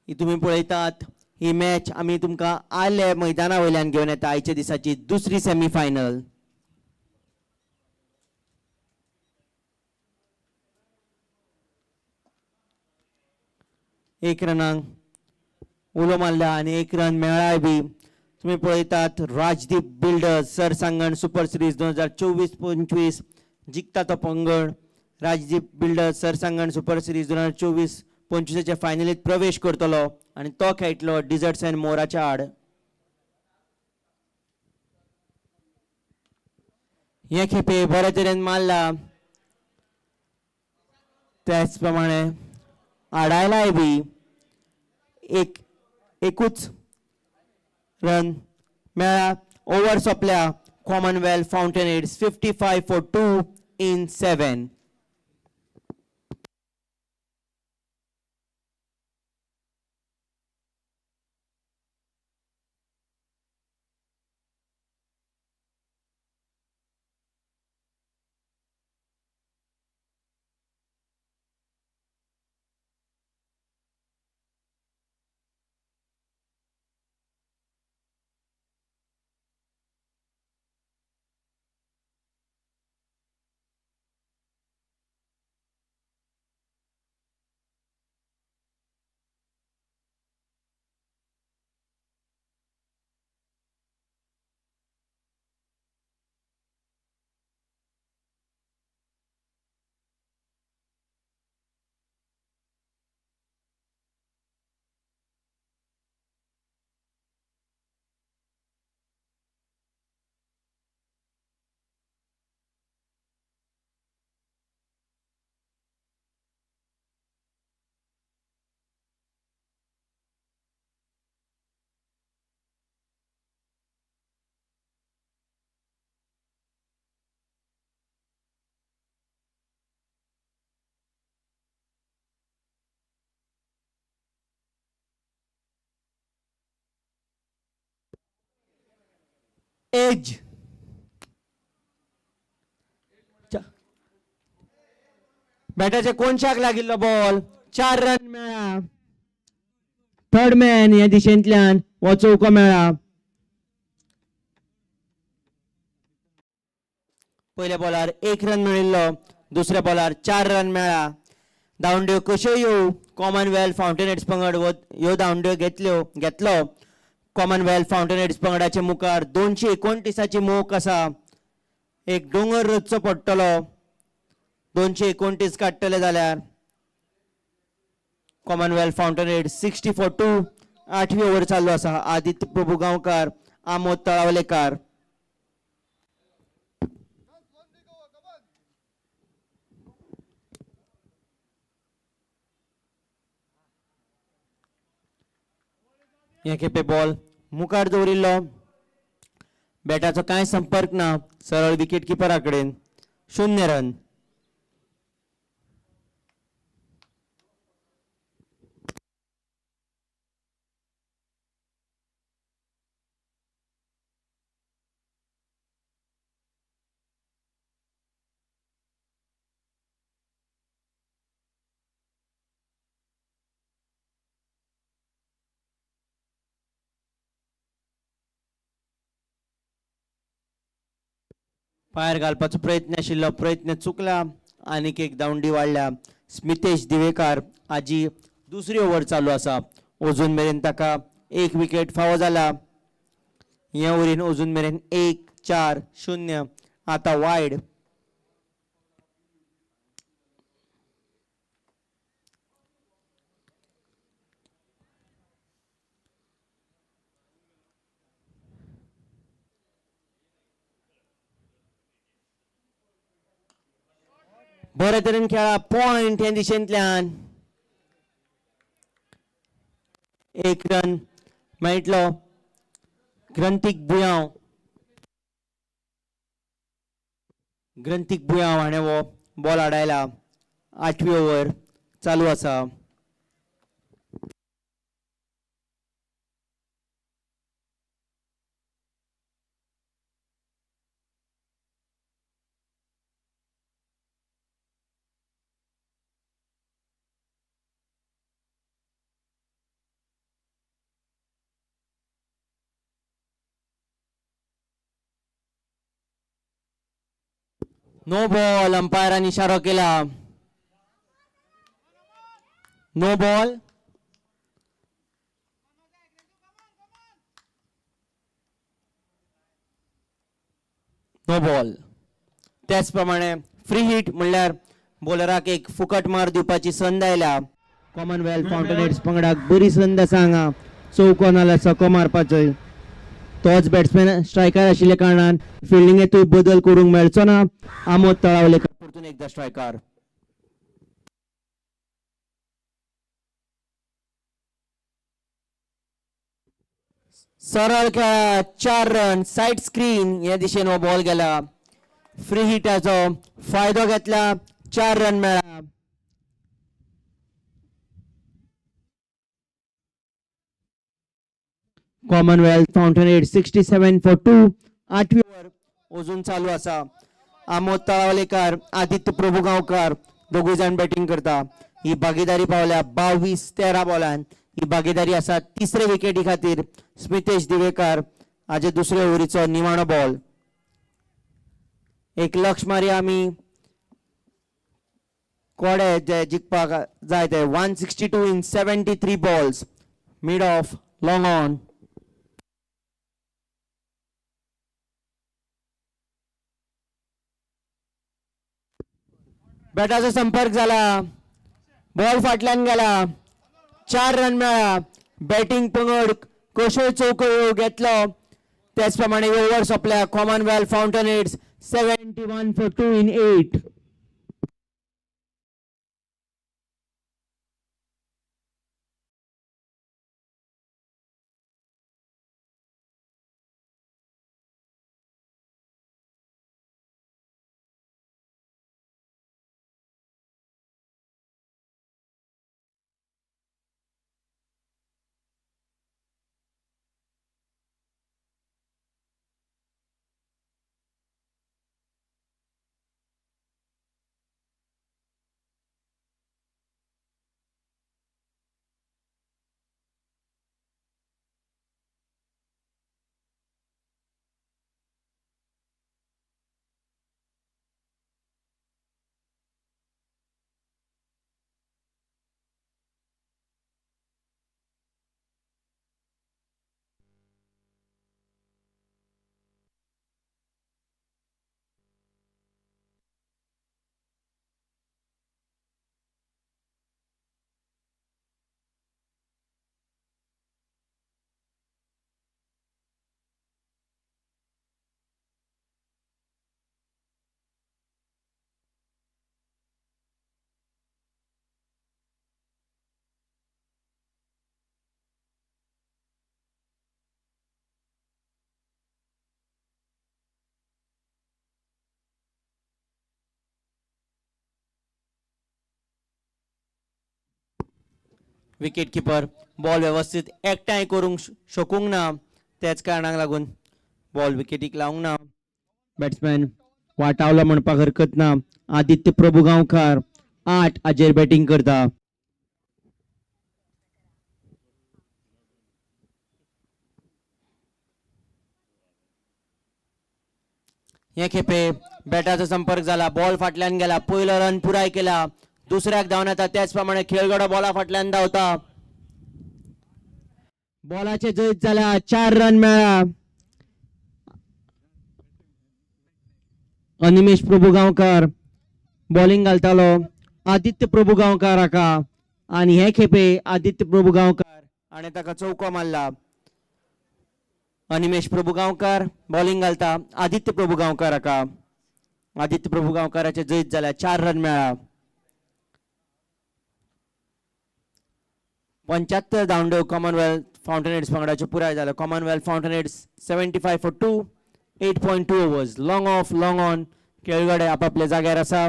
ही तुम्ही पळयतात ही मॅच आमी तुमकां आयले मैदाना वयल्यान घेवन येता. आयच्या दिसाची दुसरी सेमी फायनल. एक रनांक उलो मारला आनी 1 रन मेळ्ळाय बी. तुम्ही पळयतात राजदीप बिल्डर्स सरसांगण सुपर सिरीज 2024-25 जिखता तो पंगड. राजदीप बिल्डर्स सरसांगण सुपर सिरीज 2024-25 फायनलीत प्रवेश करतलो आणि तो खेळटलो डिझर्ट्स अँड मोराच्या आड. हे खेपे बऱ्या तरेन मारला त्याच प्रमाणे आडायलाय बी. एकूच रन मेळ्ळा. ओव्हर सोंपल्या. Commonwealth Fountainheads 55 for 2 in 7. Edge बॅटाच्या कोनशाक लागिल्लो बॉल 4 रन मेळ्ळा. थर्ड मॅन ह्या दिशेंतल्यान हो चौको मेळ्ळा. पयल्या बॉलार 1 रन मेळिल्लो. दुसऱ्या बॉलार 4 रन मेळ्ळा. धांवड्यो कश्यो येवं कॉमनवेल्थ फाउंटेनहेड्स पंगड ह्यो धांवड्यो घेतलो. कॉमनवेल्थ फाउंटेनहेड्स पंगडाच्या मुखार 229 मोख आसा. एक डोंगर रचचो पडटलो 229 काडटले जाल्यार. Commonwealth Fountainheads 60 for 2. 8वी ओव्हर चालू आसा. आदित्य प्रभू गांवकार आमोद तळावलेकार. हे खेपे बॉल मुखार दवरिल्लो. बॅटाचो कांय संपर्क ना. सरळ विकेट किपरा कडेन 0 रन. पायर घालपाचो प्रयत्न आशिल्लो प्रयत्न चुकला आनीक एक धांवडी वाडल्या स्मितेश दिवेकार हाजी दुसरी ओव्हर चालू आसा अजून मेरेन ताका एक विकेट फावो जाला ह्या ओव्हरीन अजून मेरेन 1-4-0 आता वायड बरे तरेन खेळा पॉइंट हे दिशेंतल्यान एक रन मेळटलो ग्रंथीक बुयांव हाणें हो बॉल आडायला 8वी ओव्हर चालू आसा नो बॉल अंपायरान इशारो केला नो बॉल नो बॉल त्याच प्रमाणे फ्री हिट म्हणल्यार बॉलराक एक फुकट मार दिवपाची संद आयल्या कॉमनवेल्थ फाउंटेनहेड्स पंगडाक बरी संद आसा हांगा चौको नाल्यार छक्को मारपाचो तोच बॅट्समॅन स्ट्रायकार आशिल्ल्या कारणान फिल्डिंगेतूय बदल करूंक मेळचो ना आमोद तळावलेकर परतून एकदा स्ट्रायकार सरळ खेळा 4 रन साइड स्क्रीन या दिशेन हो बॉल गेला फ्री हिटाचो फायदो घेतला 4 रन मेळ्ळा कॉमनवेल्थ फाउंटेनहेड्स 67 फॉर 2 8वी ओव्हर अजून चालू आसा आमोद तळावलेकर आदित्य प्रभुगांवकार दोगूय जाण बॅटिंग करता ही भागीदारी पावल्या 22-13 बॉलान ही भागीदारी आसा तिसरे विकेटी खातीर स्मितेश दिवेकार हाजे दुसरे ओव्हरीचो निमाणो बॉल एक लक्ष मारी आमी कोडे जे जिखपाक जाय ते 162 in 73 balls mid off long on बॅटाचो संपर्क जाला बॉल फाटल्यान गेला 4 रन मेळ्ळा बॅटिंग पंगड कश्योय चौको घेतलो त्याच प्रमाणे ओव्हर सोंपल्या Commonwealth Fountainheads 71 for 2 in 8 wicket keeper ball व्यवस्थित एकठांय करूंक शकूंक ना त्याच कारणाक लागून बॉल विकेटीक लावंक ना बॅट्समॅन वाटावलो म्हणपाक हरकत ना आदित्य प्रभुगांवकार 8 हाजेर बॅटिंग करता हे खेपे बॅटाचा संपर्क झाला, बॉल फाटल्यान गेला, पहिला रन पुराय केला, दुसऱ्याक धांवन येता त्याचप्रमाणे खेळगडो बॉला फाटल्यान धांवता. बॉलाचे जैत झाल्या, 4 रन मेळ्ळा. अनिमेश प्रभुगांवकर बॉलिंग घालतालो आदित्य प्रभुगांवकर हाका आणि हे खेपे आदित्य प्रभुगांवकर आणि ताका चौको मारला. अनिमेश प्रभुगांवकर बॉलिंग घालता आदित्य प्रभुगांवकर हाका. आदित्य प्रभुगांवकराचे जैत झाल्या, 4 रन मेळ्ळा. 75 धांवड्यो कॉमनवेल्थ फाउंटेनहेड्स पंगडाचे पुराय झाले. Commonwealth Fountainheads 75 for 2, 8.2 overs. Long off long on. खेळगडे आपापल्या जाग्यार आसा.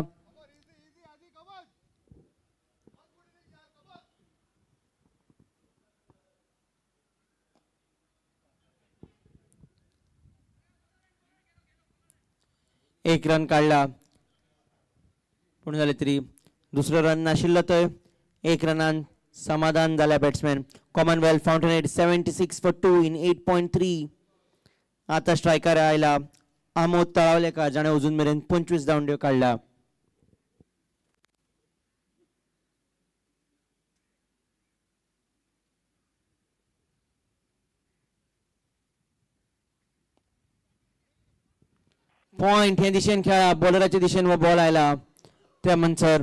एक रन काढला, पूण जाले तरी दुसरो रन नाशिल्लो थंय. एक रनान समाधान झाल्या batsman. Commonwealth Fountainheads 76 for 2 in 8.3. आता स्ट्रायकर आयला आमोद तळावलेकर, जाणें अजून मेरेन 25 धांवड्यो काडल्या. पॉइंट हे दिशेन खेळा, बॉलराच्या दिशेन हो बॉल आयला. त्या म्हणसर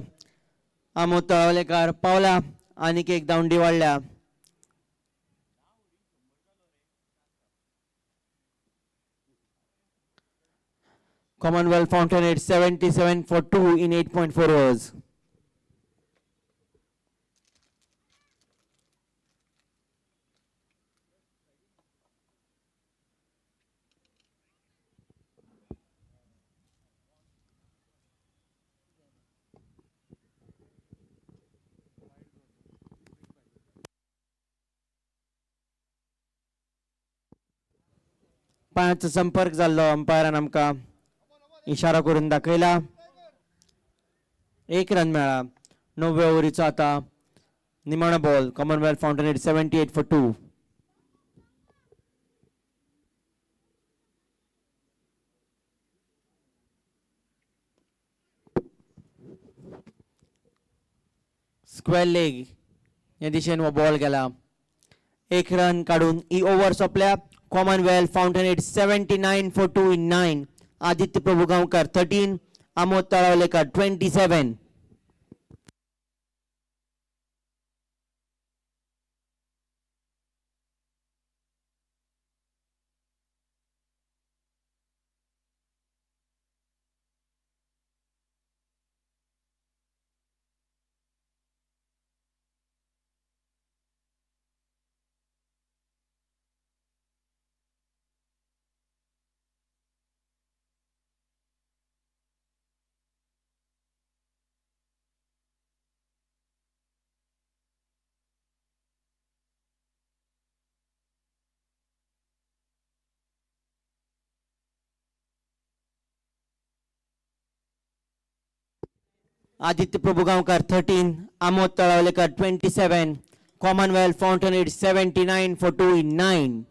आमोद तळावलेकर पावला, आनीक एक धांवडी वाडल्या. Commonwealth Fountainheads 77 for 2 in 8.4 overs. पांच संपर्क जाल्लो अंपायरान आमकां इशारा करून दाखयला. एक रन मेळ्ळा. 9व्या ओव्हरीचो आता निमाणो ball. Commonwealth Fountainheads 78 for 2. Square leg या दिशेन हो बॉल गेला. एक रन काढून ही ओव्हर सोंपल्या. Commonwealth Fountainheads 79 for 2 in 9. Aditya Prabhugaonkar 13, Amod Talawlekar 27. Aditya Prabhugaonkar 13, Amod Talawlekar 27. Commonwealth Fountainheads 79 for 2 in 9.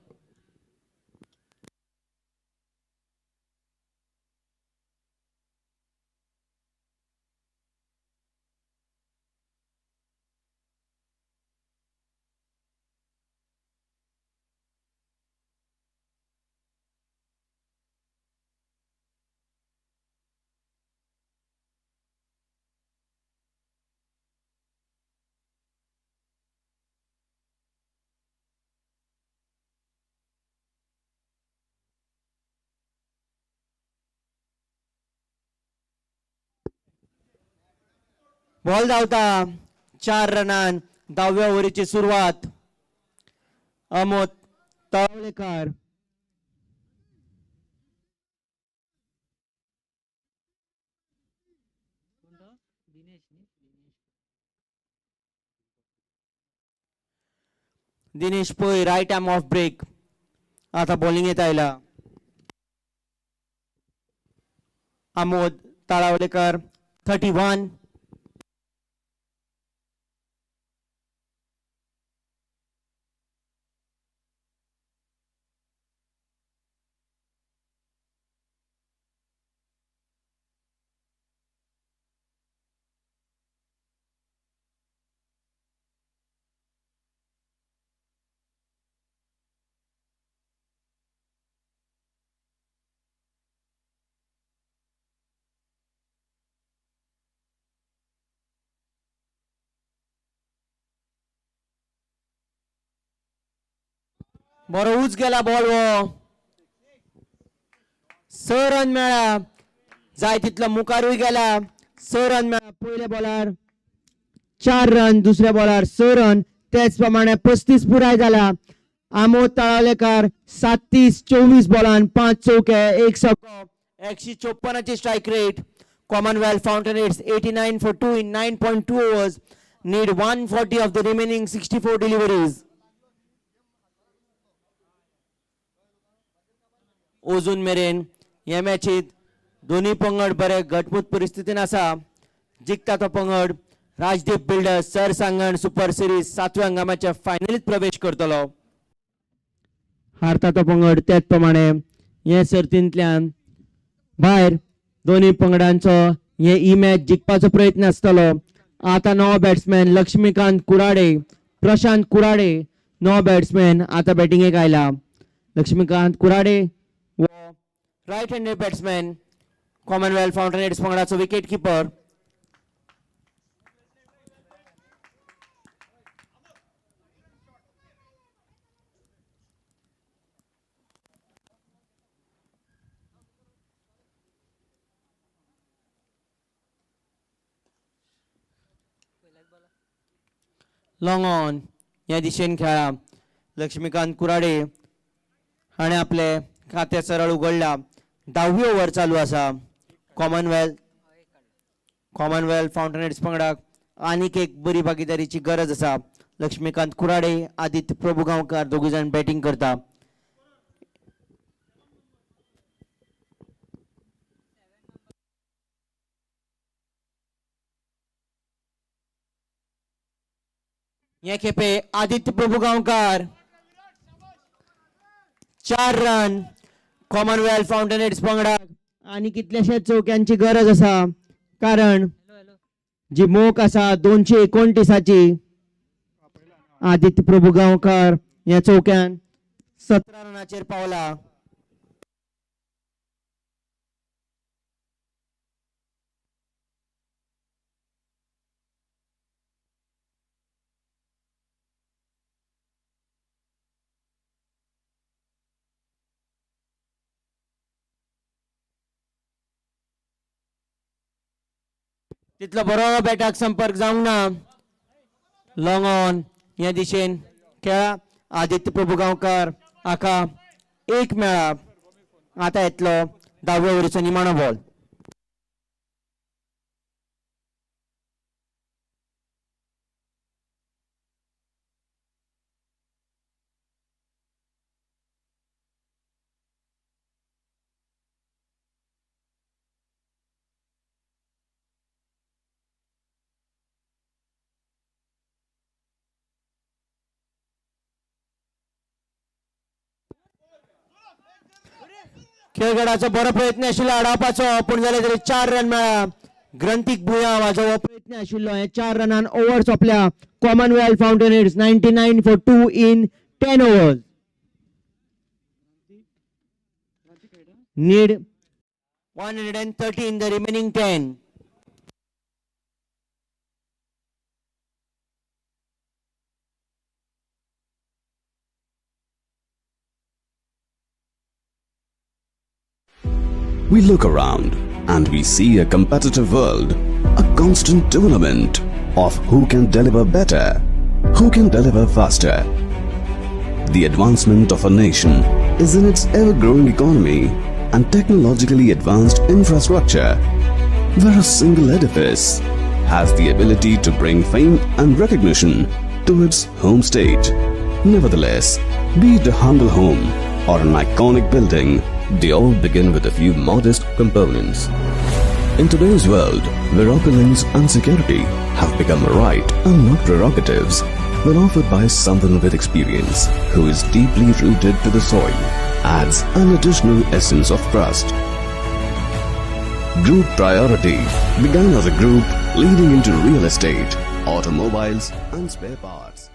Ball धावता 4 रनान 10व्या ओव्हरीची सुरुवात. आमोद तळावलेकर दिनेश पै राईट आर्म ऑफ ब्रेक. आता बॉलिंग येत आयला. आमोद तळावलेकर 31. बरो उच गेला बॉल वो 6 रन मेळ्ळा जाय तितलो मुखारूय गेला 6 रन मेळ्ळा पयल्या बॉलार 4 रन दुसऱ्या बॉलार 6 रन त्याच प्रमाणे 35 पुराय जाला आमोद तळावलेकार 37-24 बॉलान 5 चौके 1 छक्को 154 ची strike rate Commonwealth Fountainheads 89 for 2 in 9.2 overs need 140 of the remaining 64 deliveries. अजून मेरेन ह्या मॅचीत दोन्ही पंगड बरे घटमूट परिस्थितीन आसा जिखता तो पंगड राजदीप बिल्डर्स सरसांगण सुपर सिरीज 7व्या हंगामाच्या फायनलीत प्रवेश करतलो हारता तो पंगड त्याच प्रमाणे हे सर्तींतल्यान भायर दोन्ही पंगडांचो हे ई मॅच जिखपाचो प्रयत्न आसतलो आता नवो बॅट्समॅन लक्ष्मीकांत कुराडे प्रशांत कुराडे नवो बॅट्समॅन आता बॅटिंगेक आयला Laxmikant Kurade right handed batsman Commonwealth Fountainheads पंगडाचो विकेट किपर लॉंग ऑन या दिशेन खेळा लक्ष्मीकांत कुराडे हाणे आपले खाते सरळ उघडला 10वी ओव्हर चालू आसा कॉमनवेल्थ फाउंटेनहेड्स पंगडाक आनीक एक बरी भागीदारीची गरज आसा लक्ष्मीकांत कुराडे आदित्य प्रभुगांवकार दोघी जाण बॅटिंग करता हे खेपे आदित्य प्रभुगांवकार 4 रन कॉमनवेल्थ फाउंटेनहेड्स पंगडाक आणि कितल्याशाच चौक्यांची गरज आसा कारण जी मोख आसा 229ची आदित्य प्रभुगांवकार या चौक्यान 17 रनाचेर पावला तितलो बरो बॅटाक संपर्क जावंक ना लॉंग ऑन या दिशेन खेळा आदित्य प्रभुगांवकार आका एक मेळा आता येतलो 10व्या ओव्हरीचो निमाणो बॉल खेळगडाचो बरो प्रयत्न आशिल्लो आडावपाचो पूण जाले तरी 4 रन मेळ्ळा ग्रंथीक भुया वाजोवप प्रयत्न आशिल्लो हे 4 रनान ओव्हर सोंपल्या Commonwealth फाउंटेनहेड्स 99 for 2 in 10 overs need 130 in the remaining 10 We look around and we see a competitive world, a constant tournament of who can deliver better, who can deliver faster. The advancement of a nation is in its ever-growing economy and technologically advanced infrastructure, where a single edifice has the ability to bring fame and recognition to its home state. Nevertheless, be it a humble home or an iconic building, they all begin with a few modest components. In today's world, where opulence and security have become a right and not prerogatives, when offered by someone with experience who is deeply rooted to the soil, adds an additional essence of trust. Group Priority began as a group leading into real estate, automobiles and spare parts.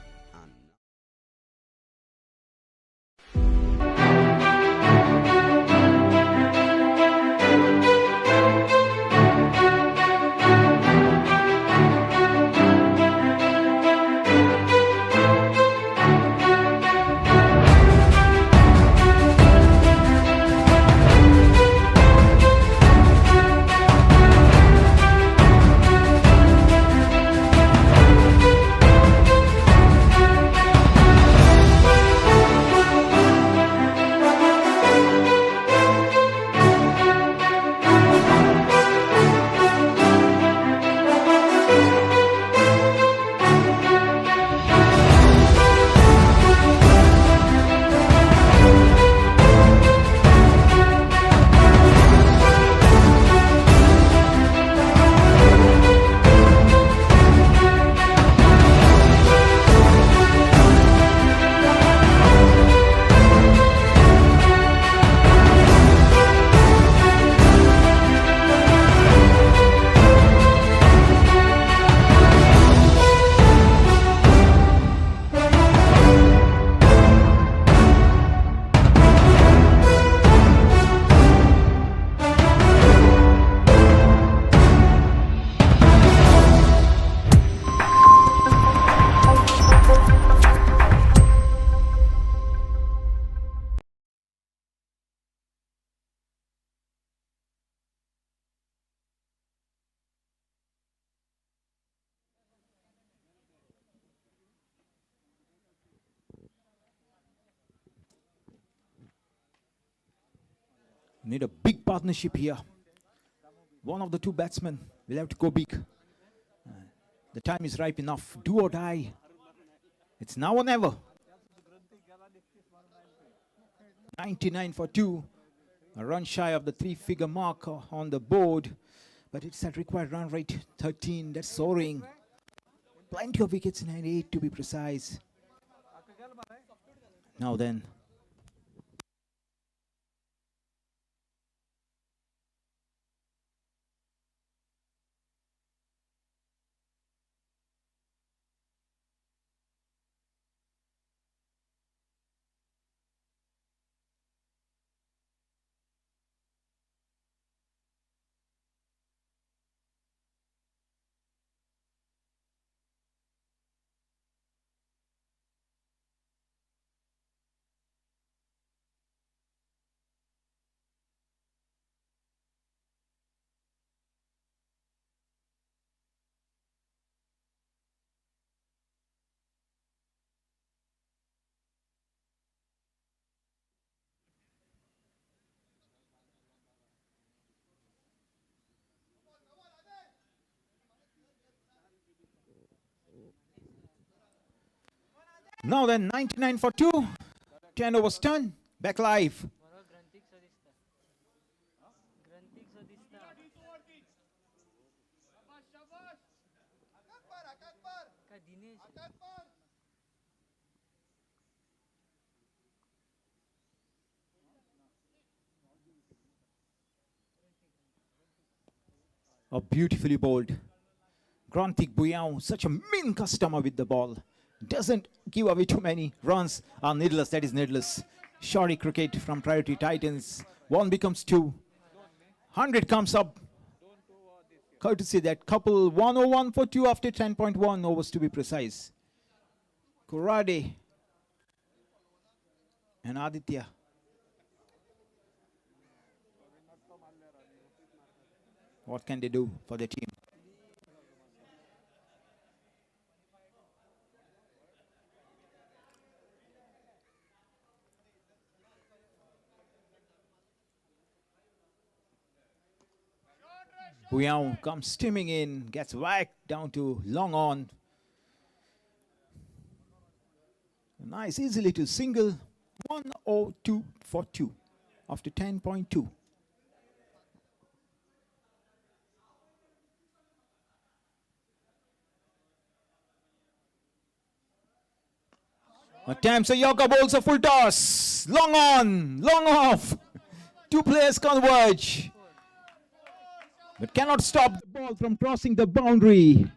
Need a big partnership here. One of the two batsmen will have to go big. The time is ripe enough. Do or die. It's now or never. 99 for 2. A run shy of the three-figure mark on the board. But it's at required run rate 13. That's soaring. Plenty of wickets in 98 to be precise. Now then. Now then, 99 for 2. 10 overs done. Back live. Oh, beautifully bowled. Grantik Buyao, such a mean customer with the ball. Doesn't give away too many runs. Needless, that is needless. Shoddy cricket from Priority Titans. 1 becomes 2. 100 comes up. Courtesy that couple. 101 for 2 after 10.1 overs to be precise. Kurade and Aditya. What can they do for their team? Buyao comes steaming in, gets whacked down to long on. Nice, easy little single. 102 for 2 after 10.2. Attempts a Yorker, bowls a full toss. Long on, long off. 2 players converge. But cannot stop the ball from crossing the boundary.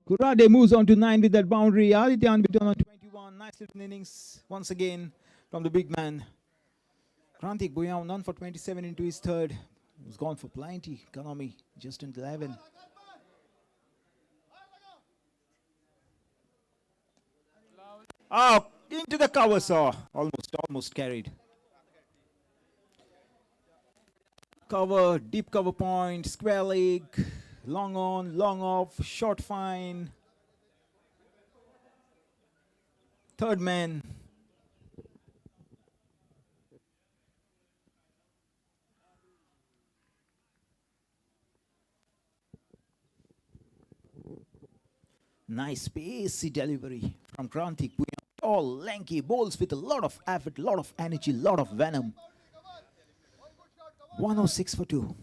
Kurade moves on to 9 with that boundary. Aditya unbeaten on 21. Nice little innings once again from the big man. Grantik Buyao none for 27 into his third. He's gone for plenty. Economy just in 11. Oh, into the cover saw. Almost carried. Cover, deep cover point, square leg, long on, long off, short fine. Third man. Nice pacey delivery from Grantik Buyao. Tall, lanky, bowls with a lot of effort, lot of energy, lot of venom. 106 for 2.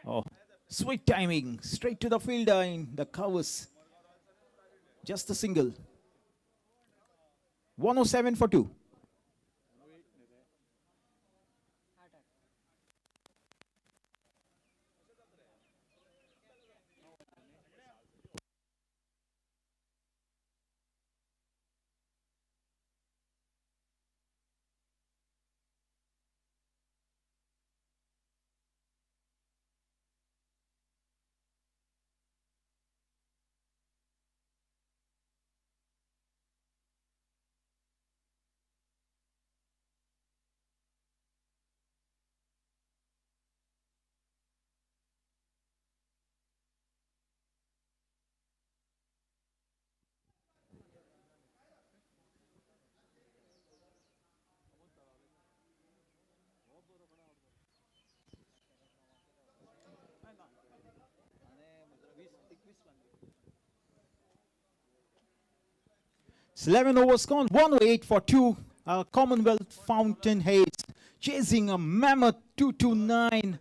Oh, sweet timing. Straight to the fielder in the covers. Just a single. 107 for 2. It's 11 overs gone, 108 for 2. Commonwealth Fountainheads chasing a mammoth 229.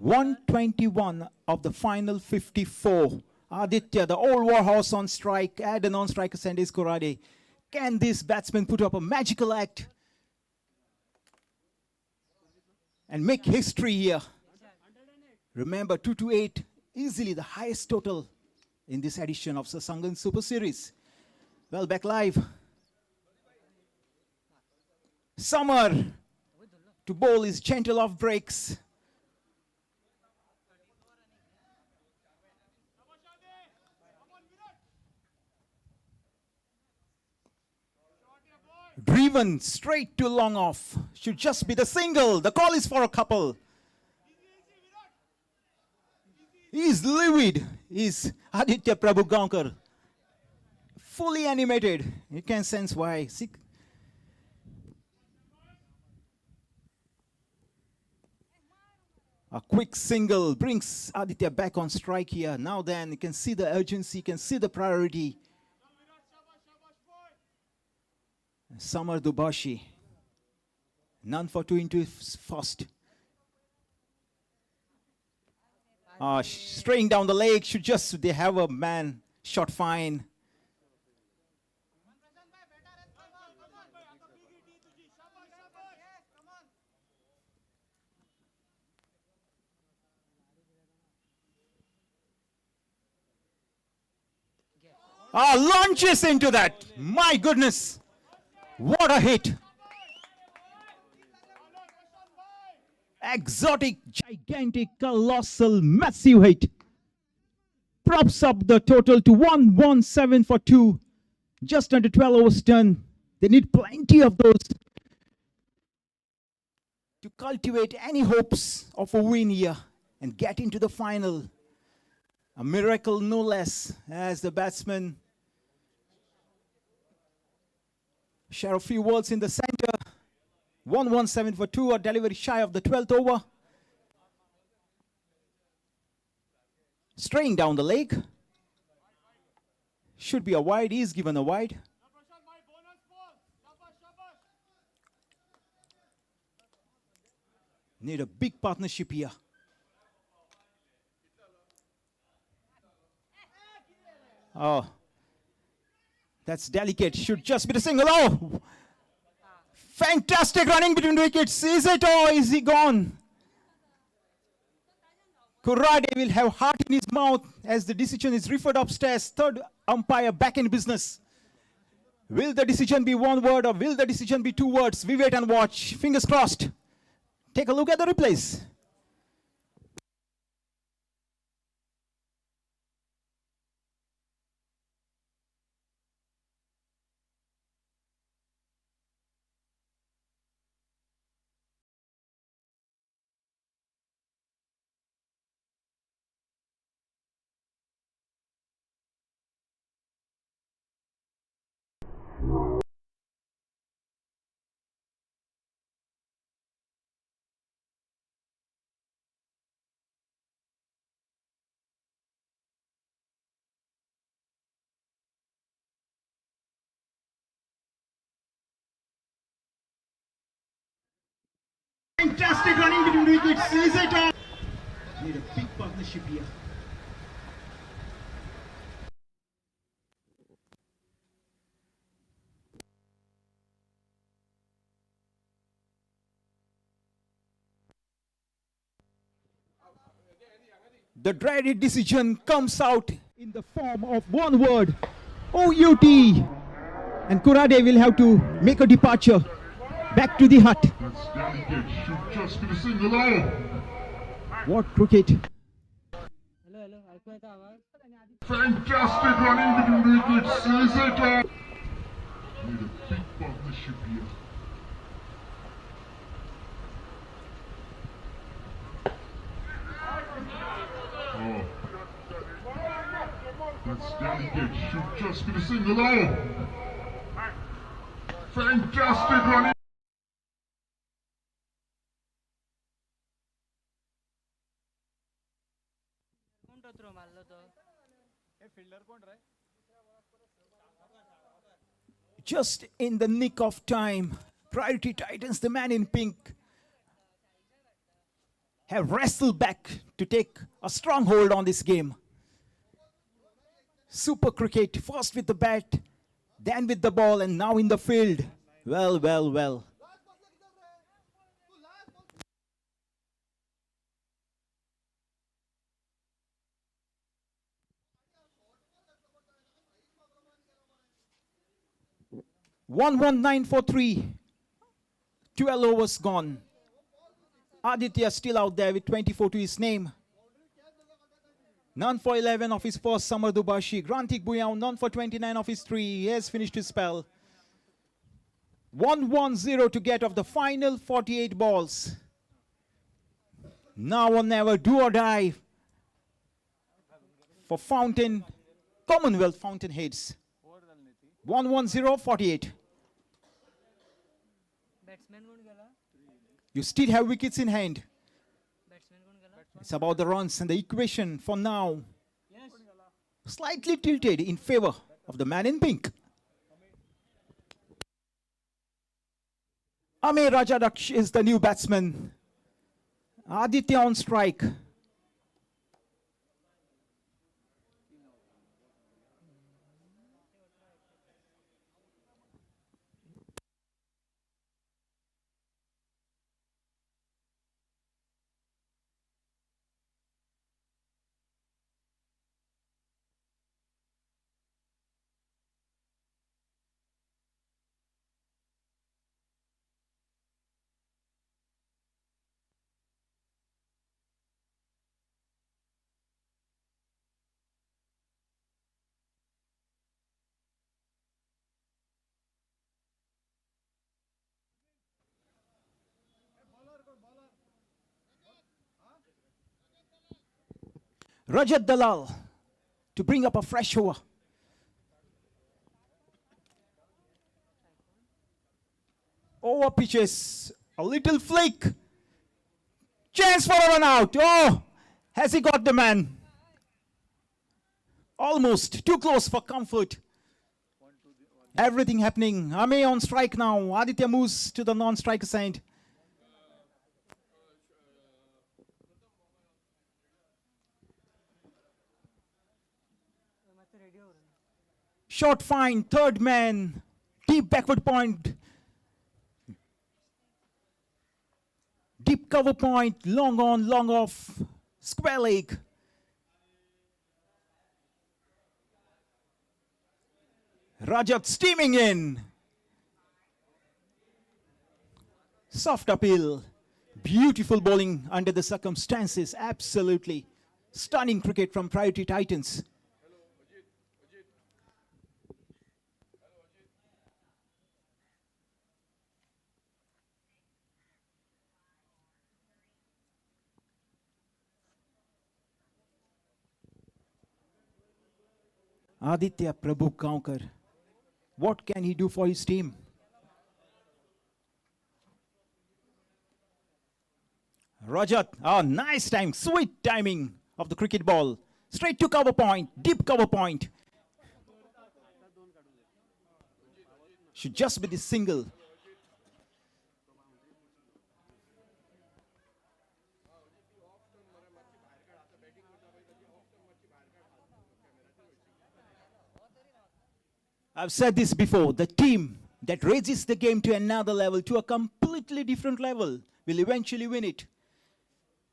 .121 of the final 54. Aditya, the old warhorse on strike, add a non-striker Sandesh Korade. Can this batsman put up a magical act and make history here? Remember, 228, easily the highest total in this edition of Sarsangan Super Series. Well, back live. Summer to bowl is gentle off breaks. Driven straight to long off. Should just be the single. The call is for a couple. He's livid. He's Aditya Prabhu Gaonkar. Fully animated. You can sense why. See? A quick single brings Aditya back on strike here. Now then, you can see the urgency, you can see the priority. Samar Dubashi. None for 2 into first. Straying down the leg, should just, they have a man shot fine. Launches into that. My goodness. What a hit. Exotic, gigantic, colossal, massive hit. Props up the total to 117 for 2. Just under 12 overs done. They need plenty of those to cultivate any hopes of a win here and get into the final. A miracle no less, as the batsman share a few words in the center. 117 for 2, a delivery shy of the 12th over. Straying down the leg. Should be a wide, he is given a wide. Need a big partnership here. Oh, that's delicate. Should just be the single. Oh, fantastic running between wickets. Is it or is he gone? Kurade will have heart in his mouth as the decision is referred upstairs. Third umpire back in business. Will the decision be one word or will the decision be 2 words? We wait and watch. Fingers crossed. Take a look at the replays. Fantastic running between wickets. Is it on? Need a big partnership here. The dreaded decision comes out in the form of one word, OUT. And Kurade will have to make a departure back to the hut. That's delicate. Should just be the single out. What cricket? Fantastic running between wickets. Is it on? Need a big partnership here. Oh. That's delicate. Should just be the single out. Fantastic running. Just in the nick of time, Priority Titans, the man in pink, have wrestled back to take a stronghold on this game. Super cricket, first with the bat, then with the ball, and now in the field. Well, well, well. One 943. 12 overs gone. Aditya still out there with 24 to his name. None for 11 of his first Samar Dubashi. Grantik Bhuyan, none for 29 of his 3. He has finished his spell. 1-1-0 to get off the final 48 balls. Now or never, do or die for Commonwealth Fountainheads. 1-1-0, 48. You still have wickets in hand. It's about the runs, and the equation for now slightly tilted in favor of the man in pink. Ame Rajadaksh is the new batsman. Aditya on strike. Rajat Dalal to bring up a fresh over. Over pitches, a little flick. Chance for a run out. Oh, has he got the man? Almost too close for comfort. Everything happening. Ame on strike now. Aditya moves to the non-striker side. Short fine, third man, deep backward point, deep cover point, long on, long off, square leg. Rajat steaming in. Soft appeal, beautiful bowling under the circumstances, absolutely stunning cricket from Priority Titans. Aditya Prabhu Kaunkar, what can he do for his team? Rajat, nice time, sweet timing of the cricket ball. Straight to cover point, deep cover point. Should just be the single. I've said this before, the team that raises the game to another level, to a completely different level, will eventually win it.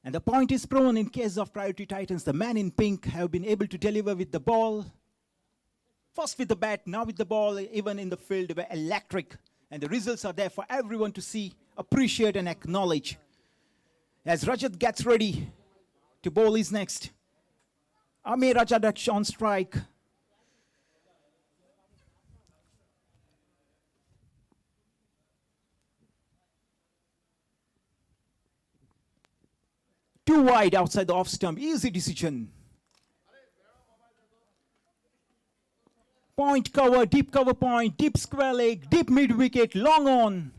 And the point is proven in case of Priority Titans. The man in pink have been able to deliver with the ball. First with the bat, now with the ball, even in the field, they were electric. And the results are there for everyone to see, appreciate and acknowledge. As Rajat gets ready to bowl his next. Ame Rajadaksh on strike. Too wide outside the off stump. Easy decision. Point cover, deep cover point, deep square leg, deep mid wicket, long on,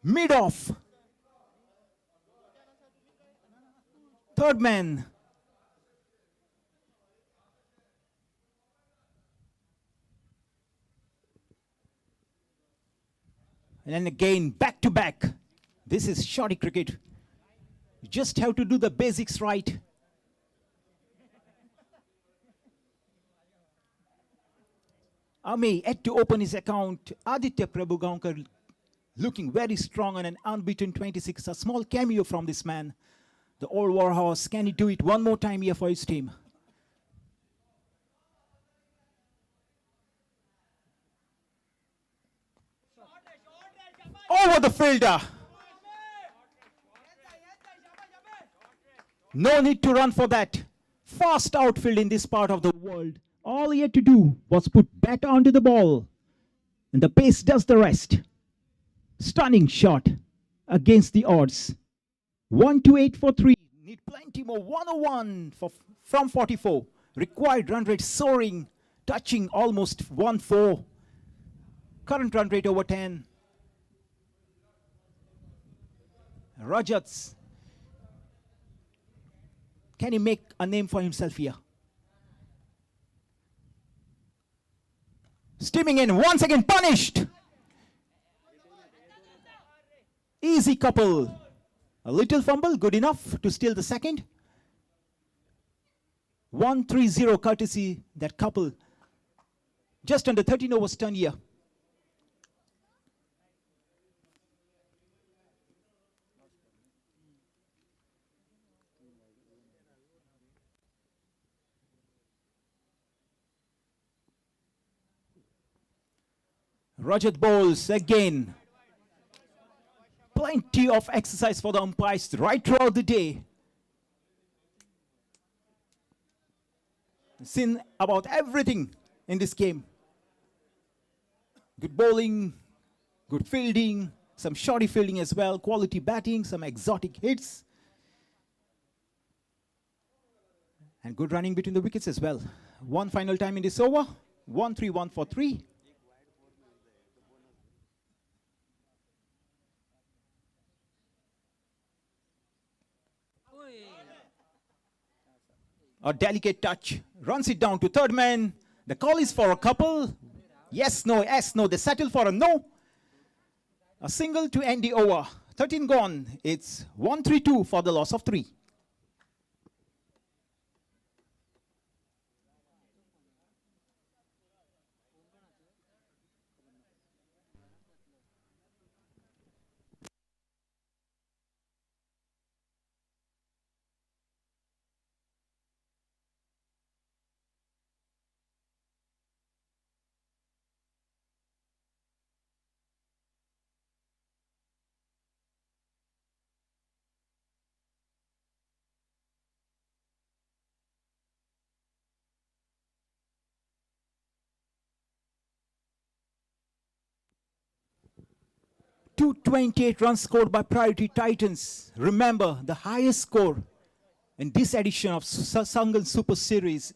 mid off. Third man. And then again, back to back. This is shoddy cricket. You just have to do the basics right. Ame yet to open his account. Aditya Prabhugaonkar looking very strong on an unbeaten 26. A small cameo from this man. The old warhorse. Can he do it one more time here for his team? Over the fielder. No need to run for that. Fast outfield in this part of the world. All he had to do was put bat onto the ball. And the pace does the rest. Stunning shot against the odds. 128 for 3. Need plenty more. 101 from 44. Required run rate soaring. Touching almost 1-4. Current run rate over 10. Rajats. Can he make a name for himself here? Steaming in, once again punished. Easy couple. A little fumble, good enough to steal the second. 1-3-0 courtesy, that couple. Just under 13 overs done here. Rajat bowls again. Plenty of exercise for the umpires right throughout the day. Seen about everything in this game. Good bowling, good fielding, some shoddy fielding as well, quality batting, some exotic hits. And good running between the wickets as well. One final time in this over. 1-3-1 for 3. A delicate touch. Runs it down to third man. The call is for a couple. Yes, no, yes, no. They settle for a no. A single to end the over. 13 gone. It's 1-3-2 for the loss of 3. .228 runs scored by Priority Titans. Remember, the highest score in this edition of Sarsangan Super Series.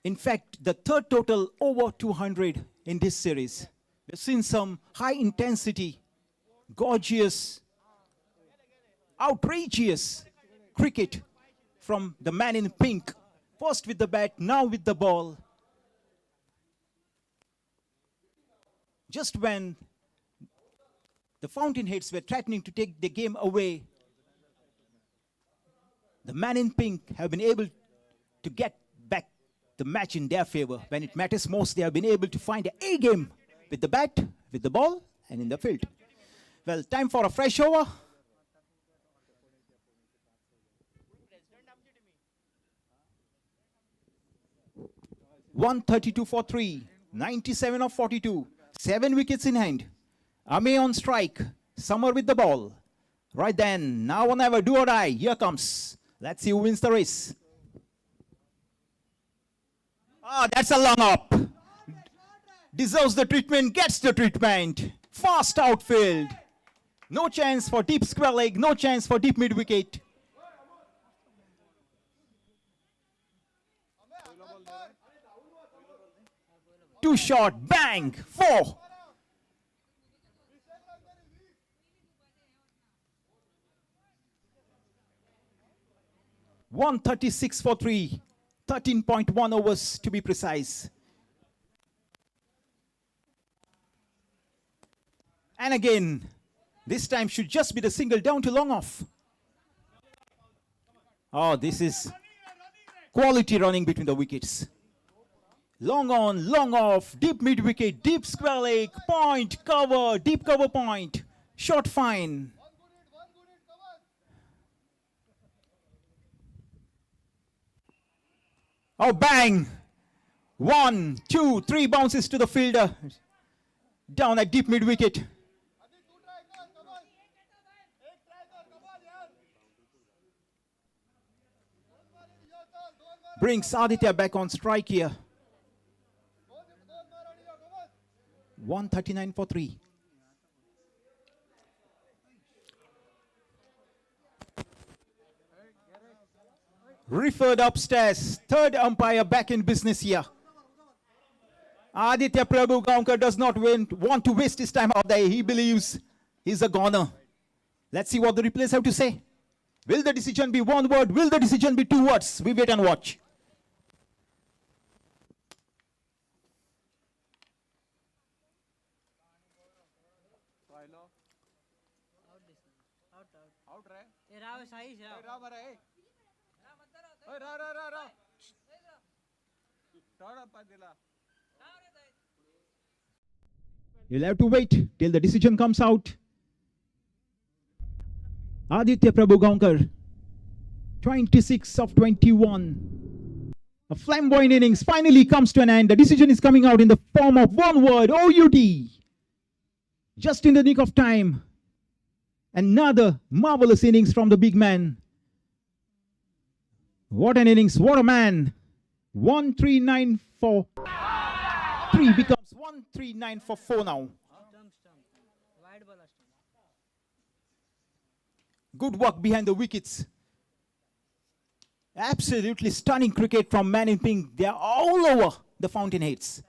In fact, the third total over 200 in this series. We've seen some high intensity, gorgeous, outrageous cricket from the man in pink. First with the bat, now with the ball. Just when the Fountainheads were threatening to take the game away, the man in pink have been able to get back the match in their favor. When it matters most, they have been able to find a A-game with the bat, with the ball, and in the field. Well, time for a fresh over. .132 for 3, 97 of 42. 7 wickets in hand. Ame on strike. Summer with the ball. Right then, now or never, do or die. Here comes. Let's see who wins the race. Ah, that's a long up. Deserves the treatment, gets the treatment. Fast outfield. No chance for deep square leg, no chance for deep mid wicket. Two shot, bang, 4. .136 for 3, 13.1 overs to be precise. And again, this time should just be the single down to long off. Oh, this is quality running between the wickets. Long on, long off, deep mid wicket, deep square leg, point, cover, deep cover point, short fine. Oh, bang! 1, 2, 3 bounces to the fielder. Down at deep mid wicket. Brings Aditya back on strike here. 139 for 3. Referred upstairs. Third umpire back in business here. Aditya Prabhu Gaonkar does not want to waste his time out there. He believes he's a goner. Let's see what the replays have to say. Will the decision be one word? Will the decision be 2 words? We wait and watch. You'll have to wait till the decision comes out. Aditya Prabhu Gaonkar, 26 of 21. A flamboyant innings finally comes to an end. The decision is coming out in the form of one word, OUT. Just in the nick of time. Another marvelous innings from the big man. What an innings, what a man. 139 for 3 becomes 139 for 4 now. Good work behind the wickets. Absolutely stunning cricket from man in pink. They are all over the Fountainheads.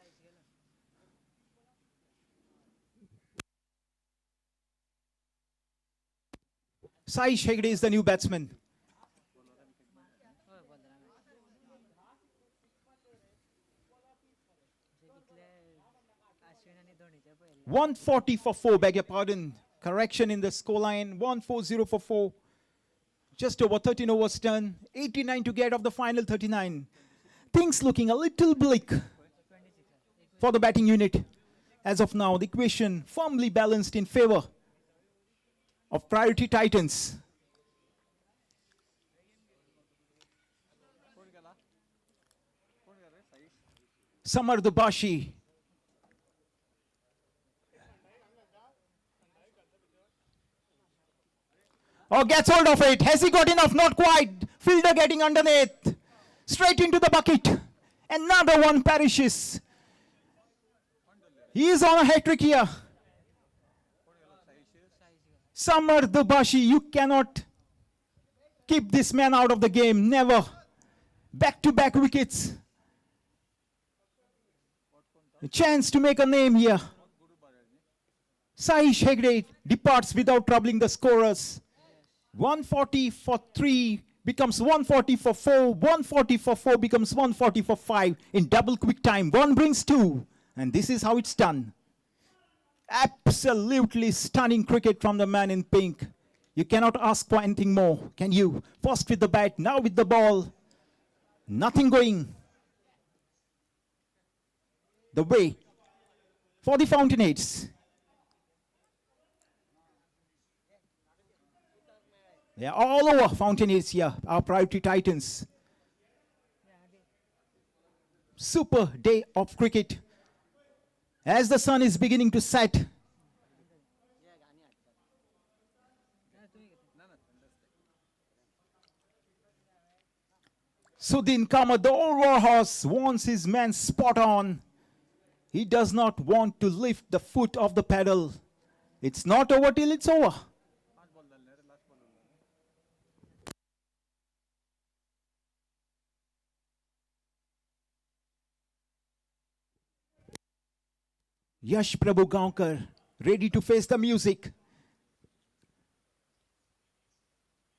Saish Hegde is the new batsman. .140 for 4, beg your pardon. Correction in the scoreline, 140 for 4. Just over 13 overs done. 89 to get off the final 39. Things looking a little bleak for the batting unit. As of now, the equation firmly balanced in favor of Priority Titans. Samar Dubashi. Oh, gets hold of it. Has he got enough? Not quite. Fielder getting underneath. Straight into the bucket. Another one perishes. He is on a hat-trick here. Samar Dubashi, you cannot keep this man out of the game. Never. Back-to-back wickets. A chance to make a name here. Saish Hegde departs without troubling the scorers. 140 for 3 becomes 140 for 4. 140 for 4 becomes 140 for 5 in double quick time. 1 brings 2. And this is how it's done. Absolutely stunning cricket from the man in pink. You cannot ask for anything more, can you? First with the bat, now with the ball. Nothing going the way for the Fountainheads. They are all over Fountainheads here, our Priority Titans. Super day of cricket. As the sun is beginning to set. Sudin Kamath, the old warhorse, wants his man spot on. He does not want to lift the foot off the pedal. It's not over till it's over. Yash Prabhu Gaonkar, ready to face the music.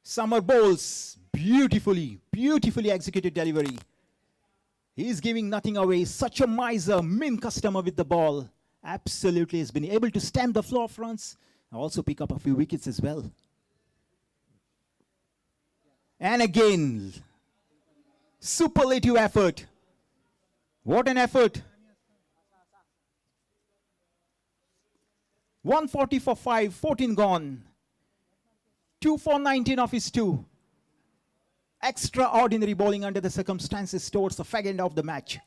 Summer bowls, beautifully executed delivery. He is giving nothing away. Such a miser, mean customer with the ball. Absolutely has been able to stem the flow of runs and also pick up a few wickets as well. And again, superlative effort. What an effort. 140 for 5, 14 gone. 2 for 19 of his 2. Extraordinary bowling under the circumstances towards the fag end of the match.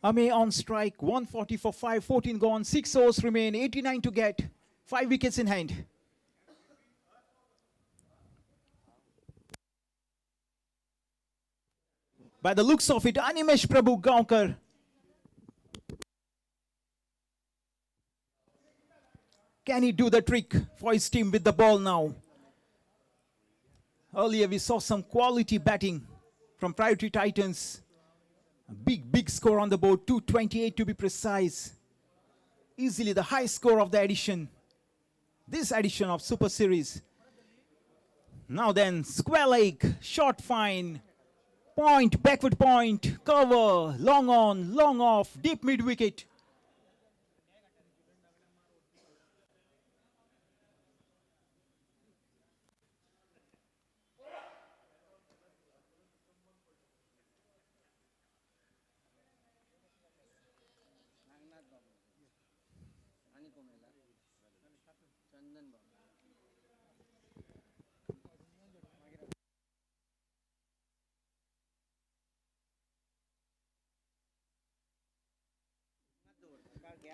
Ame on strike, 140 for 5, 14 gone, 6 overs remain, 89 to get, 5 wickets in hand. By the looks of it, Animesh Prabhu Gaonkar. Can he do the trick for his team with the ball now? Earlier we saw some quality batting from Priority Titans. A big score on the board, 228 to be precise. Easily the high score of the edition. This edition of Super Series. Now then, square leg, short fine, point, backward point, cover, long on, long off, deep mid wicket.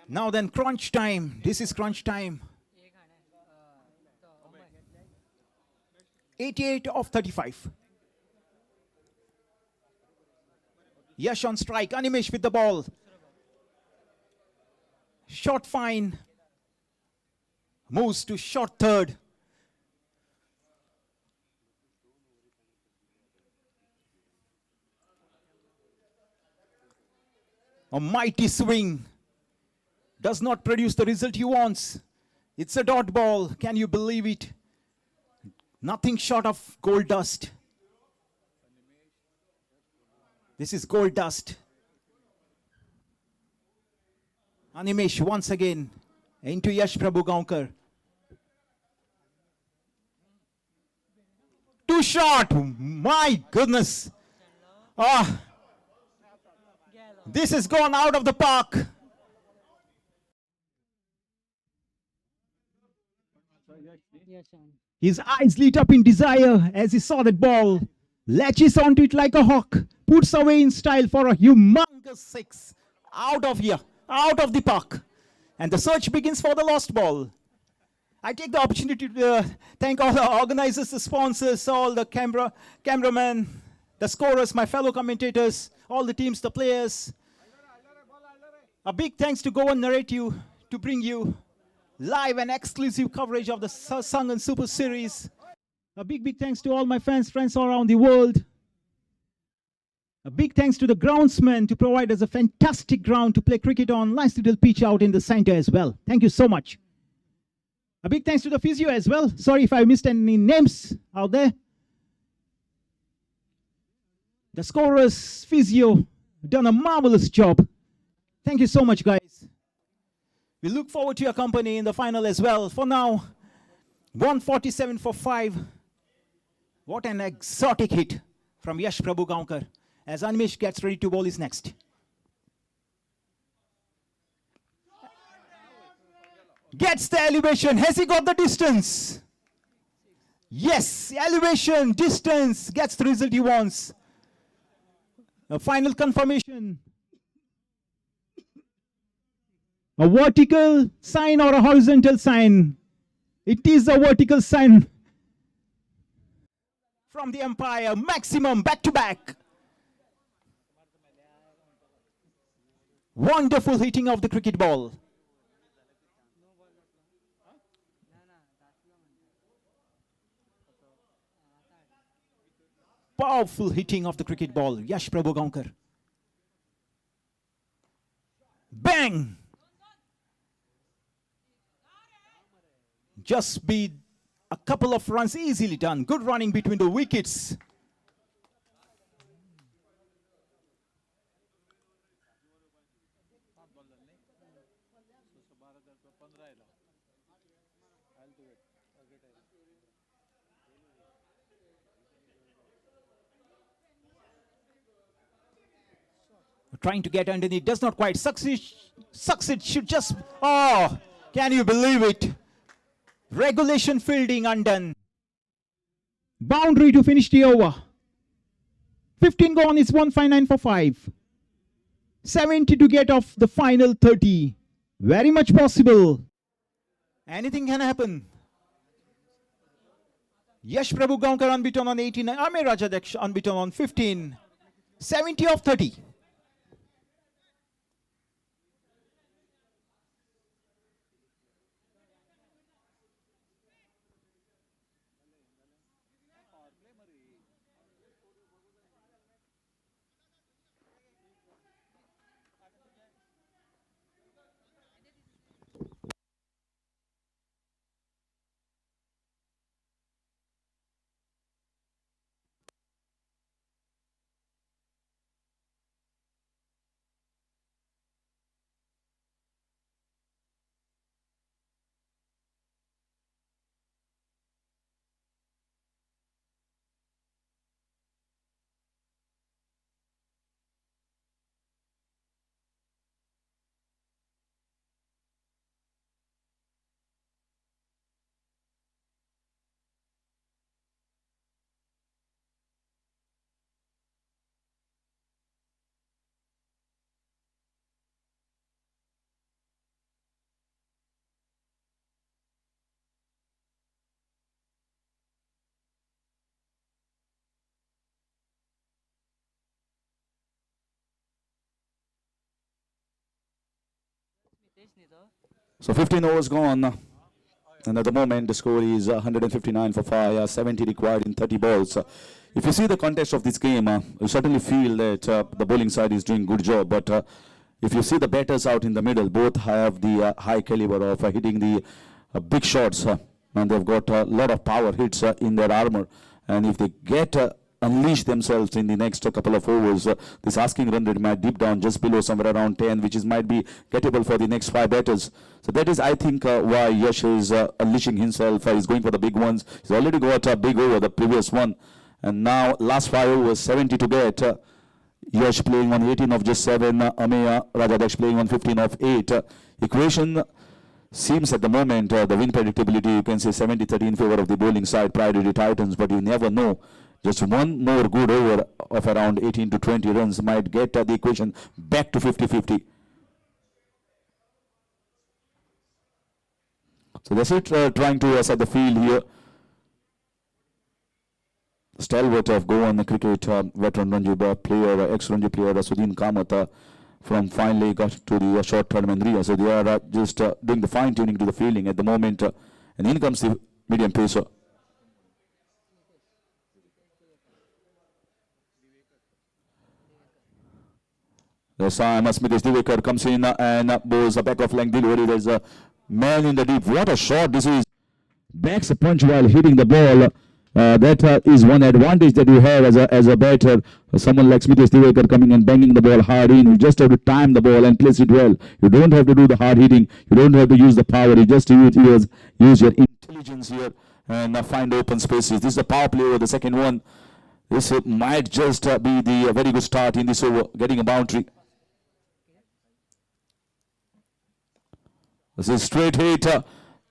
Now then, crunch time. This is crunch time. 88 of 35. Yash on strike. Animesh with the ball. Short fine. Moves to short third. A mighty swing. Does not produce the result he wants. It's a dot ball. Can you believe it? Nothing short of gold dust. This is gold dust. Animesh once again into Yash Prabhu Gaonkar. Too short. My goodness. This has gone out of the park. His eyes lit up in desire as he saw that ball. Latches onto it like a hawk. Puts away in style for a humongous 6. Out of here. Out of the park. And the search begins for the lost ball. I take the opportunity to thank all the organizers, the sponsors, all the cameramen, the scorers, my fellow commentators, all the teams, the players. A big thanks to Go On Narrative to bring you live and exclusive coverage of the Sarsangan Super Series. A big thanks to all my friends all around the world. A big thanks to the groundsman to provide us a fantastic ground to play cricket on. Nice little pitch out in the center as well. Thank you so much. A big thanks to the physio as well. Sorry if I missed any names out there. The scorers, physio, done a marvelous job. Thank you so much, guys. We look forward to your company in the final as well. For now, 147 for 5. What an exotic hit from Yash Prabhu Gaonkar. as Animesh gets ready to bowl is next. Gets the elevation. Has he got the distance? Yes, elevation, distance, gets the result he wants. A final confirmation. A vertical sign or a horizontal sign? It is a vertical sign from the umpire. Maximum, back to back. Wonderful hitting of the cricket ball. Powerful hitting of the cricket ball. Yash Prabhu. Bang! Just be a couple of runs easily done. Good running between the wickets. Trying to get underneath, does not quite succeed. Should just, oh, can you believe it? Regulation fielding undone. Boundary to finish the over. 15 gone is 159 for 5. 70 to get off the final 30. Very much possible. Anything can happen. Yash Prabhu Gaonkar unbeaten on 18. Ame Rajadeksh unbeaten on 15. 70 of 30. So 15 overs gone, and at the moment the score is 159 for 5, 70 required in 30 balls. If you see the context of this game, you certainly feel that the bowling side is doing good job, but if you see the batters out in the middle, both have the high caliber of hitting the big shots, and they've got a lot of power hits in their armor, and if they get unleash themselves in the next couple of overs, this asking run rate might dip down just below somewhere around 10, which is might be gettable for the next 5 batters. So that is, I think, why Yash is unleashing himself. He's going for the big ones. He's already got a big over the previous one, and now last 5 overs, 70 to get. Yash playing on 18 of just 7, Ameya Rajadeksh playing on 15 of 8. Equation seems at the moment, the win predictability, you can say 70-30 in favor of the bowling side, Priority Titans, but you never know. Just one more good over of around 18 to 20 runs might get the equation back to 50-50. So that's it, trying to set the field here. Stalwart of Goan cricket, veteran Ranji player, ex-Ranji player Sudhin Kamath from finally got to the short-term Andrea. So they are just doing the fine-tuning to the fielding at the moment. And in comes the medium pacer. There's Smithis Divekar comes in and bowls a back of length delivery. There's a man in the deep. What a shot this is. Backs a punch while hitting the ball. That is one advantage that you have as a batter. Someone like Smithis Divekar coming and banging the ball hard in. You just have to time the ball and place it well. You don't have to do the hard hitting. You don't have to use the power. You just use your intelligence here and find open spaces. This is a power play over the second one. This might just be the very good start in this over, getting a boundary. This is straight hit.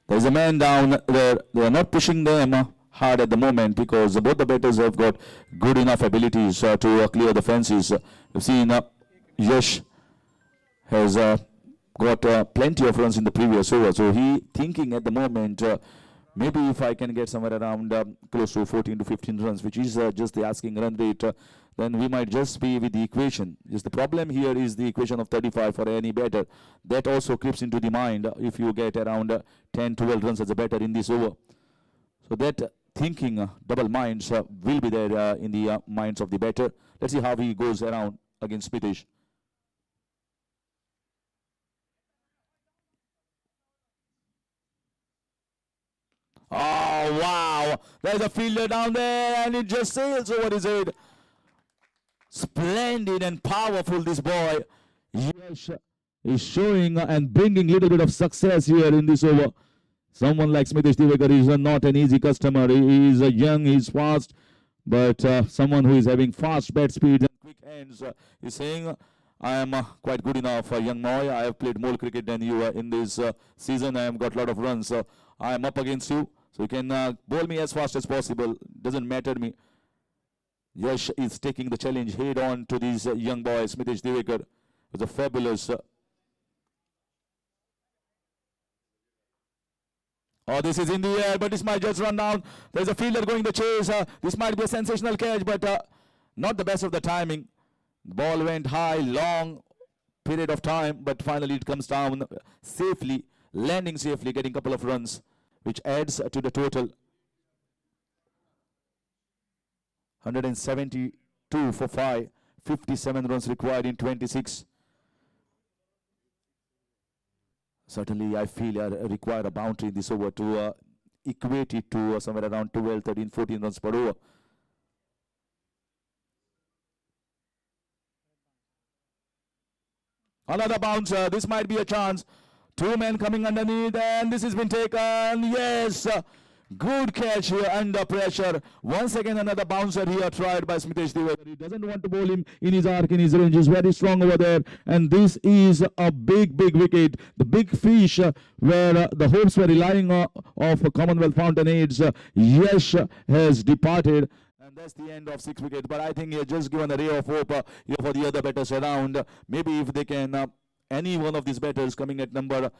There's a man down there. They are not pushing them hard at the moment because both the batters have got good enough abilities to clear the fences. We've seen Yash has got plenty of runs in the previous over. So he thinking at the moment, maybe if I can get somewhere around close to 14 to 15 runs, which is just the asking run rate, then we might just be with the equation. Yes, the problem here is the equation of 35 for any batter. That also creeps into the mind if you get around 10, 12 runs as a batter in this over. So that thinking, double minds will be there in the minds of the batter. Let's see how he goes around against Smitish. Oh, wow. There's a fielder down there and it just sails over his head. Splendid and powerful this boy. Yes, is showing and bringing a little bit of success here in this over. Someone like Smitish Divekar is not an easy customer. He is young, he's fast, but someone who is having fast bat speeds and quick hands is saying, I am quite good enough, young boy. I have played more cricket than you in this season. I have got a lot of runs. I am up against you. So you can bowl me as fast as possible. Doesn't matter to me. Yash is taking the challenge head on to these young boys. Smitish Divekar is a fabulous. Oh, this is in the air, but this might just run down. There's a fielder going the chase. This might be a sensational catch, but not the best of the timing. The ball went high, long period of time, but finally it comes down safely, landing safely, getting a couple of runs, which adds to the total. 172 for 5, 57 runs required in 26. Certainly, I feel I require a boundary in this over to equate it to somewhere around 12, 13, 14 runs per over. Another bouncer. This might be a chance. Two men coming underneath, and this has been taken. Yes, good catch here under pressure. Once again, another bouncer here tried by Smitish Divekar. He doesn't want to bowl him in his arc, in his range. He's very strong over there, and this is a big, big wicket. The big fish where the hopes were relying of Commonwealth Fountainheads. Yash has departed. And that's the end of 6 wickets. But I think he has just given a ray of hope here for the other batters around. Maybe if they can, any one of these batters coming at number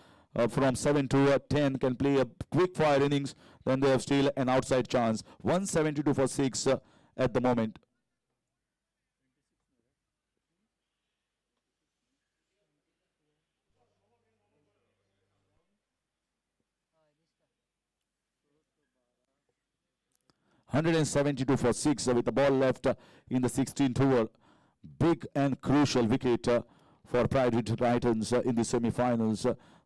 from 7 to 10 can play a quick fire innings, then they have still an outside chance. 172 for 6 at the moment. $172 for 6 with the ball left in the 16th over. Big and crucial wicket for Private Titans in the semi-finals.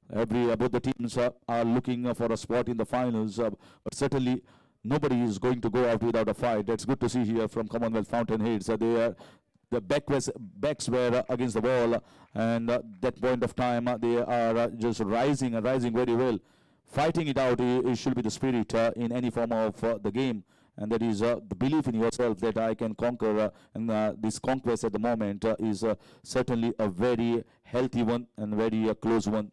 Both the teams are looking for a spot in the finals, but certainly nobody is going to go out without a fight. That's good to see here from Commonwealth Fountainheads. The backs were against the wall, and at that point of time they are just rising very well. Fighting it out it should be the spirit in any form of the game. And that is the belief in yourself that I can conquer. And this conquest at the moment is certainly a very healthy one and very close one.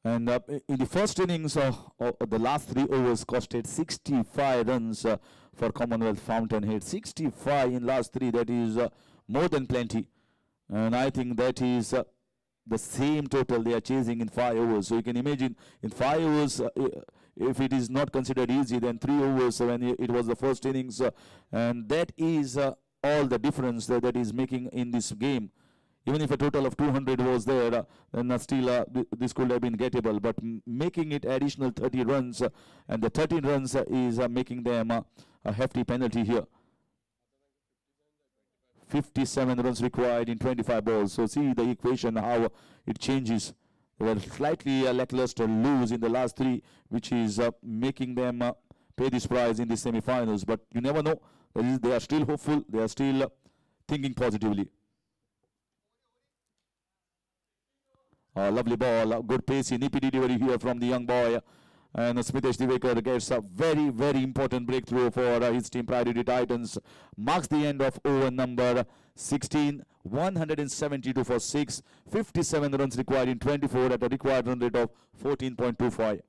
And in the first innings, the last 3 overs costed 65 runs for Commonwealth Fountainhead. 65 in last 3, that is more than plenty. And I think that is the same total they are chasing in 5 overs. So you can imagine in 5 overs, if it is not considered easy, then 3 overs when it was the first innings. And that is all the difference that is making in this game. Even if a total of 200 was there, then still this could have been gettable. But making it additional 30 runs, and the 13 runs is making them a hefty penalty here. 57 runs required in 25 balls. So see the equation, how it changes. They were slightly lackluster lose in the last three, which is making them pay this price in the semi-finals. But you never know. They are still hopeful. They are still thinking positively. Lovely ball, good pace in nippy delivery here from the young boy. And Smitesh Divekar gets a very, very important breakthrough for his team Priority Titans. Marks the end of over number 16. 172 for 6. 57 runs required in 24 at a required run rate of 14.25.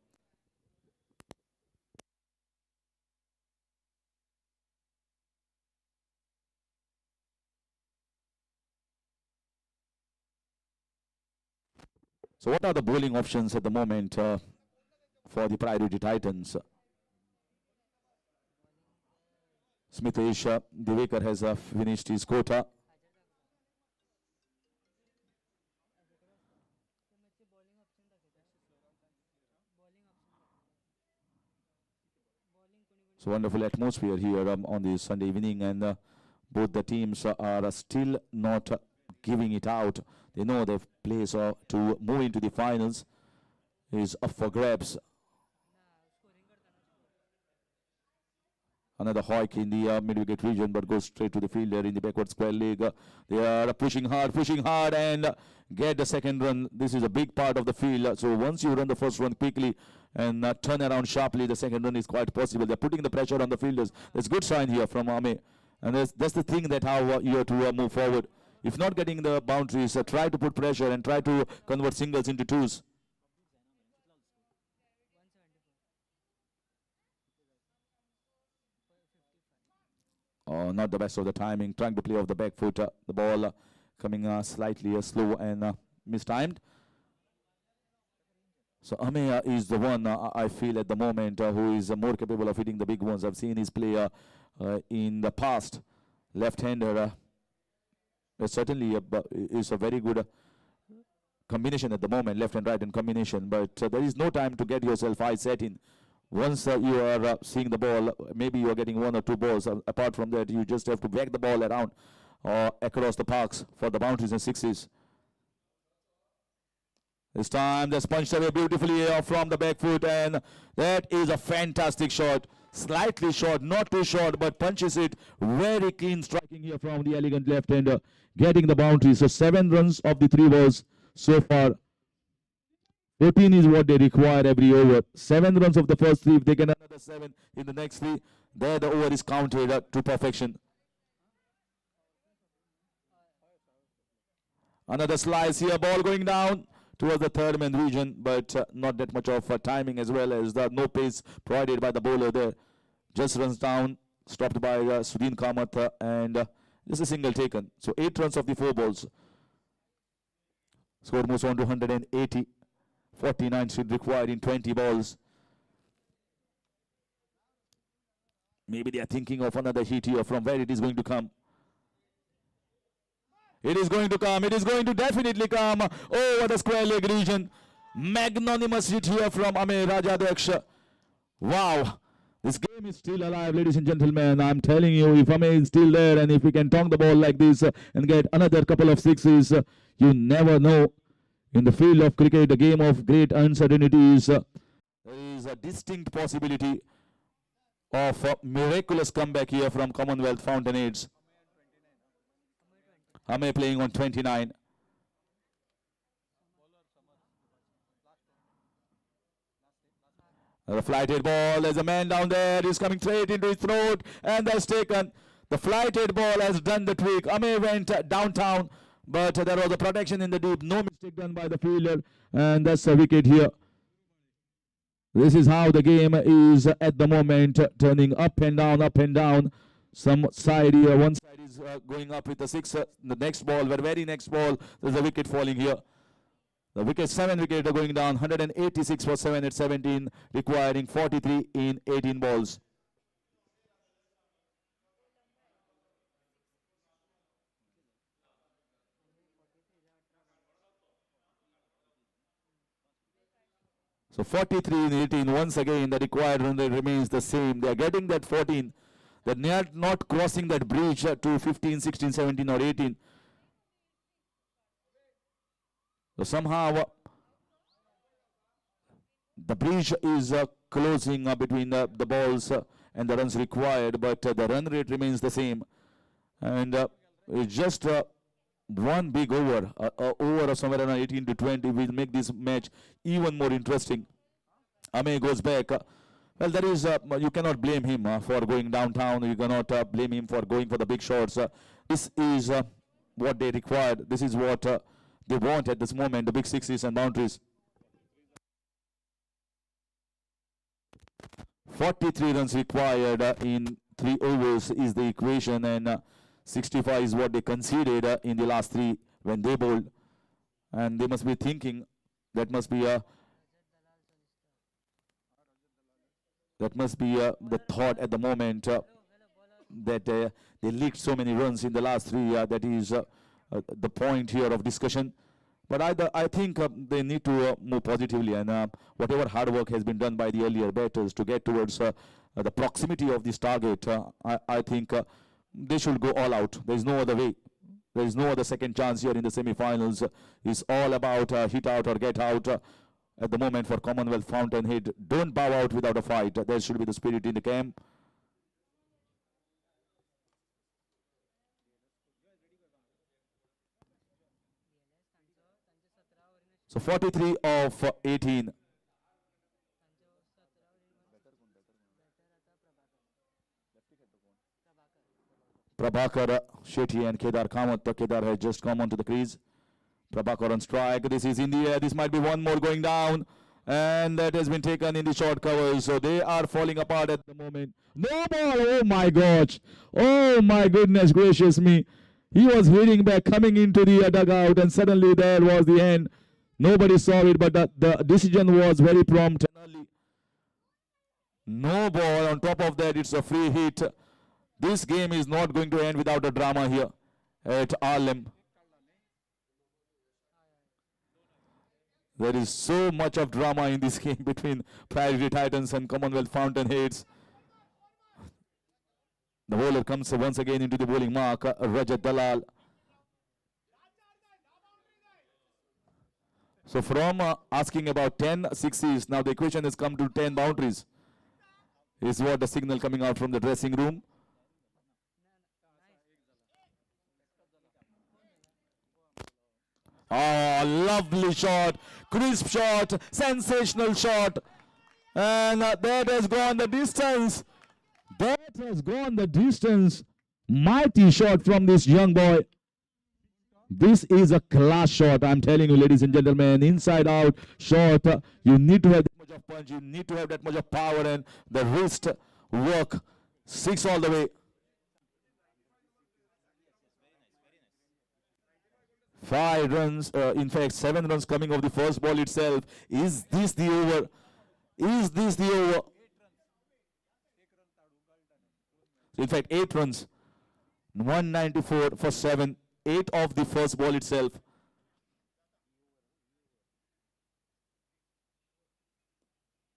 So what are the bowling options at the moment for the Priority Titans? Smitesh Divekar has finished his quota. So wonderful atmosphere here on this Sunday evening, and both the teams are still not giving it out. They know their place to move into the finals is up for grabs. Another hike in the mid-wicket region, but goes straight to the fielder in the backward square leg. They are pushing hard, and get the second run. This is a big part of the field. So once you run the first run quickly and turn around sharply, the second run is quite possible. They're putting the pressure on the fielders. That's good sign here from Ame. And that's the thing that how you have to move forward. If not getting the boundaries, try to put pressure and try to convert singles into twos. Oh, not the best of the timing. Trying to play off the back foot. The ball coming slightly slow and mistimed. So Ame is the one I feel at the moment who is more capable of hitting the big ones. I've seen his player in the past. Left-hander certainly is a very good combination at the moment, left and right in combination. But there is no time to get yourself eye set in. Once you are seeing the ball, maybe you are getting one or two balls. Apart from that, you just have to whack the ball around across the parks for the boundaries and sixes. This time that's punched away beautifully from the back foot, and that is a fantastic shot. Slightly short, not too short, but punches it. Very keen striking here from the elegant left-hander, getting the boundary. So 7 runs of the 3 balls so far. 14 is what they require every over. 7 runs of the first 3. If they get another 7 in the next 3, there the over is counted to perfection. Another slice here, ball going down towards the third man region, but not that much of timing, as well as the no pace provided by the bowler there. Just runs down, stopped by Sudhin Kamath, and just a single taken. So 8 runs of the 4 balls. Score moves on to 180. 49 should require in 20 balls. Maybe they are thinking of another hit here. From where it is going to come? It is going to come. It is going to definitely come over the square leg region. Magnanimous hit here from Ame Rajadhyaksha. Wow. This game is still alive, ladies and gentlemen. I'm telling you, if Ame is still there and if we can tongue the ball like this and get another couple of sixes, you never know. In the field of cricket, a game of great uncertainties, there is a distinct possibility of a miraculous comeback here from Commonwealth Fountainheads. Ame playing on 29. The flighted ball, there's a man down there, he's coming straight into his throat, and that's taken. The flighted ball has done the trick. Ame went downtown, but there was a protection in the deep. No mistake done by the fielder, and that's a wicket here. This is how the game is at the moment, turning up and down, up and down. Some side here, one side is going up with the 6. The next ball, the very next ball, there's a wicket falling here. The wicket, 7 wickets are going down. 186 for 7 at 17, requiring 43 in 18 balls. So 43 in 18. Once again, the required run rate remains the same. They are getting that 14. They're not crossing that breach to 15, 16, 17 or 18. So somehow The bridge is closing between the balls and the runs required, but the run rate remains the same. And it's just one big over, over of somewhere around 18 to 20 will make this match even more interesting. Ame goes back. Well, there is you cannot blame him for going downtown. You cannot blame him for going for the big shots. This is what they required. This is what they want at this moment, the big sixes and boundaries. 43 runs required in 3 overs is the equation, and 65 is what they conceded in the last 3 when they bowled. And they must be thinking that must be the thought at the moment that they leaked so many runs in the last 3. That is the point here of discussion. But I think they need to move positively, and whatever hard work has been done by the earlier batters to get towards the proximity of this target, I think they should go all out. There is no other way. There is no other second chance here in the semi-finals. It's all about hit out or get out at the moment for Commonwealth Fountainhead. Don't bow out without a fight. There should be the spirit in the camp. So 43 of 18. Prabhakar Shetty and Kedar Kamath. Kedar has just come onto the crease. Prabhakar on strike. This is in the air. This might be one more going down. And that has been taken in the short covers. So they are falling apart at the moment. No ball. Oh my gosh. Oh my goodness gracious me. He was hitting back, coming into the dugout, and suddenly there was the end. Nobody saw it, but the decision was very prompt and early. No ball. On top of that, it's a free hit. This game is not going to end without a drama here at Arlem. There is so much of drama in this game between Priority Titans and Commonwealth Fountainheads. The bowler comes once again into the bowling mark, Rajat Dalal. So from asking about 10 sixes, now the equation has come to 10 boundaries. Is what the signal coming out from the dressing room. Oh, lovely shot, crisp shot, sensational shot. And that has gone the distance. That has gone the distance. Mighty shot from this young boy. This is a class shot, I'm telling you, ladies and gentlemen. Inside out shot. You need to have that much of punch. You need to have that much of power and the wrist work. 6 all the way. 5 runs, in fact 7 runs coming off the first ball itself. Is this the over? Is this the over? In fact 8 runs. 194 for 7. 8 off the first ball itself.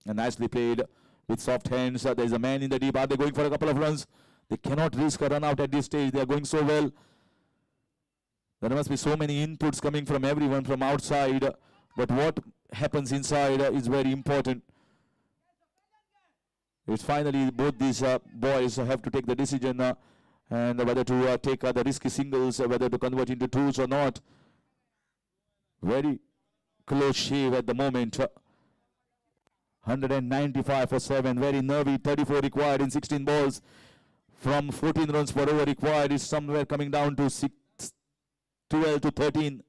And nicely played with soft hands. There is a man in the deep. Are they going for a couple of runs? They cannot risk a run out at this stage. They are going so well. There must be so many inputs coming from everyone from outside. But what happens inside is very important. It's finally both these boys have to take the decision and whether to take the risky singles, whether to convert into twos or not. Very close shave at the moment. 195 for 7. Very nervy. 34 required in 16 balls. From 14 runs per over required is somewhere coming down to 12 to 13.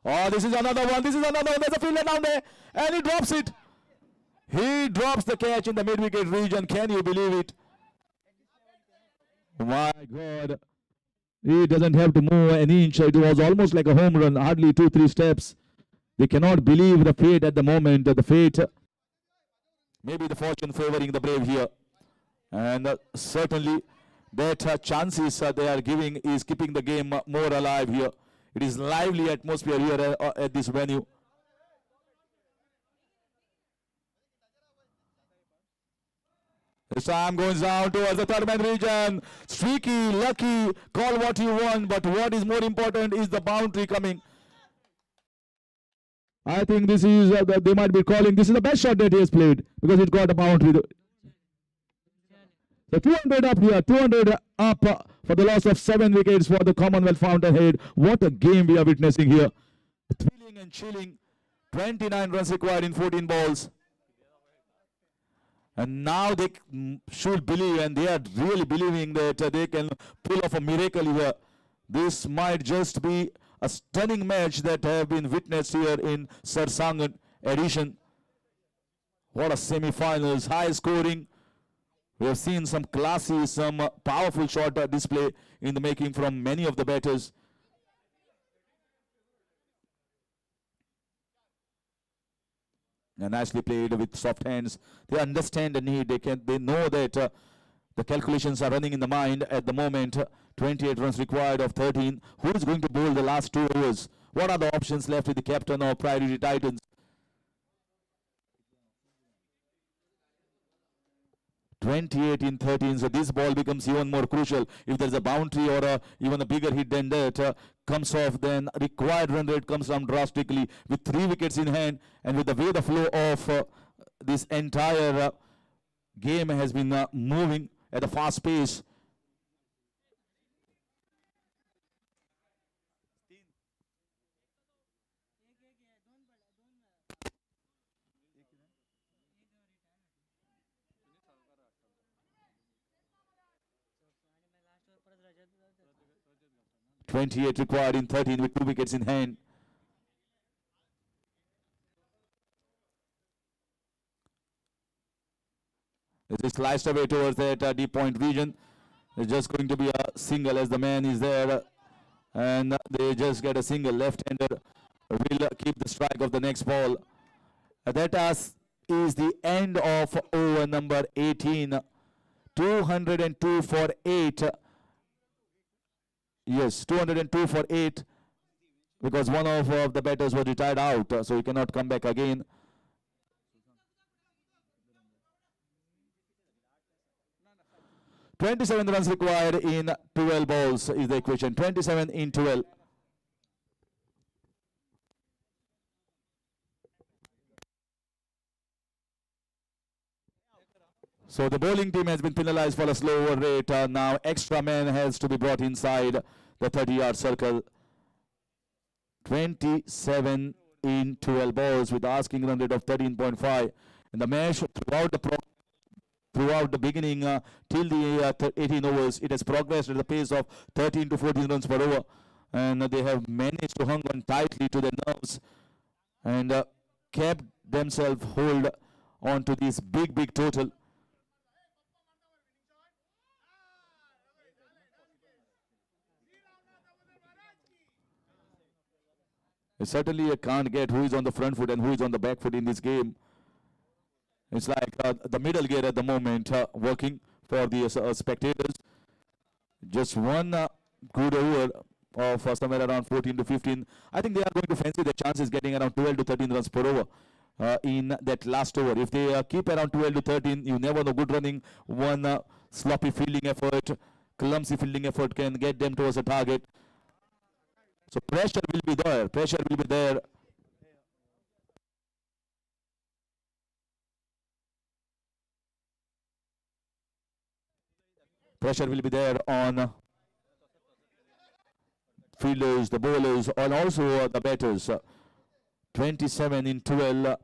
Oh, this is another one. This is another one. There's a fielder down there. And he drops it. He drops the catch in the mid-wicket region. Can you believe it? My God. He doesn't have to move an inch. It was almost like a home run. Hardly 2-3 steps. They cannot believe the fate at the moment. The fate. Maybe the fortune favoring the brave here. And certainly that chances they are giving is keeping the game more alive here. It is lively atmosphere here at this venue. This time goes down towards the third man region. Streaky, lucky, call what you want, but what is more important is the boundary coming. I think this is, they might be calling, this is the best shot that he has played because it got a boundary. The 200 up here, 200 up for the loss of 7 wickets for the Commonwealth Fountainhead. What a game we are witnessing here. Thrilling and chilling. 29 runs required in 14 balls. And now they should believe, and they are really believing that they can pull off a miracle here. This might just be a stunning match that have been witnessed here in Sarsangan edition. What a semi-finals, high scoring. We have seen some classy, some powerful shot display in the making from many of the batters. And nicely played with soft hands. They understand the need. They know that the calculations are running in the mind at the moment. 28 runs required of 13. Who is going to bowl the last 2 overs? What are the options left with the captain of Priority Titans? 28 in 13, so this ball becomes even more crucial. If there's a boundary or even a bigger hit than that comes off, then required run rate comes down drastically. With 3 wickets in hand and with the way the flow of this entire game has been moving at a fast pace. .28 required in 13 with 2 wickets in hand. This is sliced away towards that deep point region. It's just going to be a single as the man is there. And they just get a single. Left-hander will keep the strike of the next ball. That is the end of over number 18. 202 for 8. Yes, 202 for 8 because one of the batters was retired out, so he cannot come back again. .27 runs required in 12 balls is the equation. 27 in 12. So the bowling team has been penalized for a slow over rate. Now extra man has to be brought inside the 30-yard circle. 27 in 12 balls with asking run rate of 13.5. And the match throughout the beginning till the 18 overs, it has progressed at the pace of 13 to 14 runs per over. And they have managed to hang on tightly to their nerves and kept themselves hold on to this big total. Certainly you can't get who is on the front foot and who is on the back foot in this game. It's like the middle gear at the moment working for the spectators. Just one good over of somewhere around 14 to 15. I think they are going to fancy their chances getting around 12 to 13 runs per over in that last over. If they keep around 12 to 13, you never know. Good running, one sloppy fielding effort, clumsy fielding effort can get them towards a target. So pressure will be there. Pressure will be there. Pressure will be there on fielders, the bowlers, and also the batters. 27 in 12.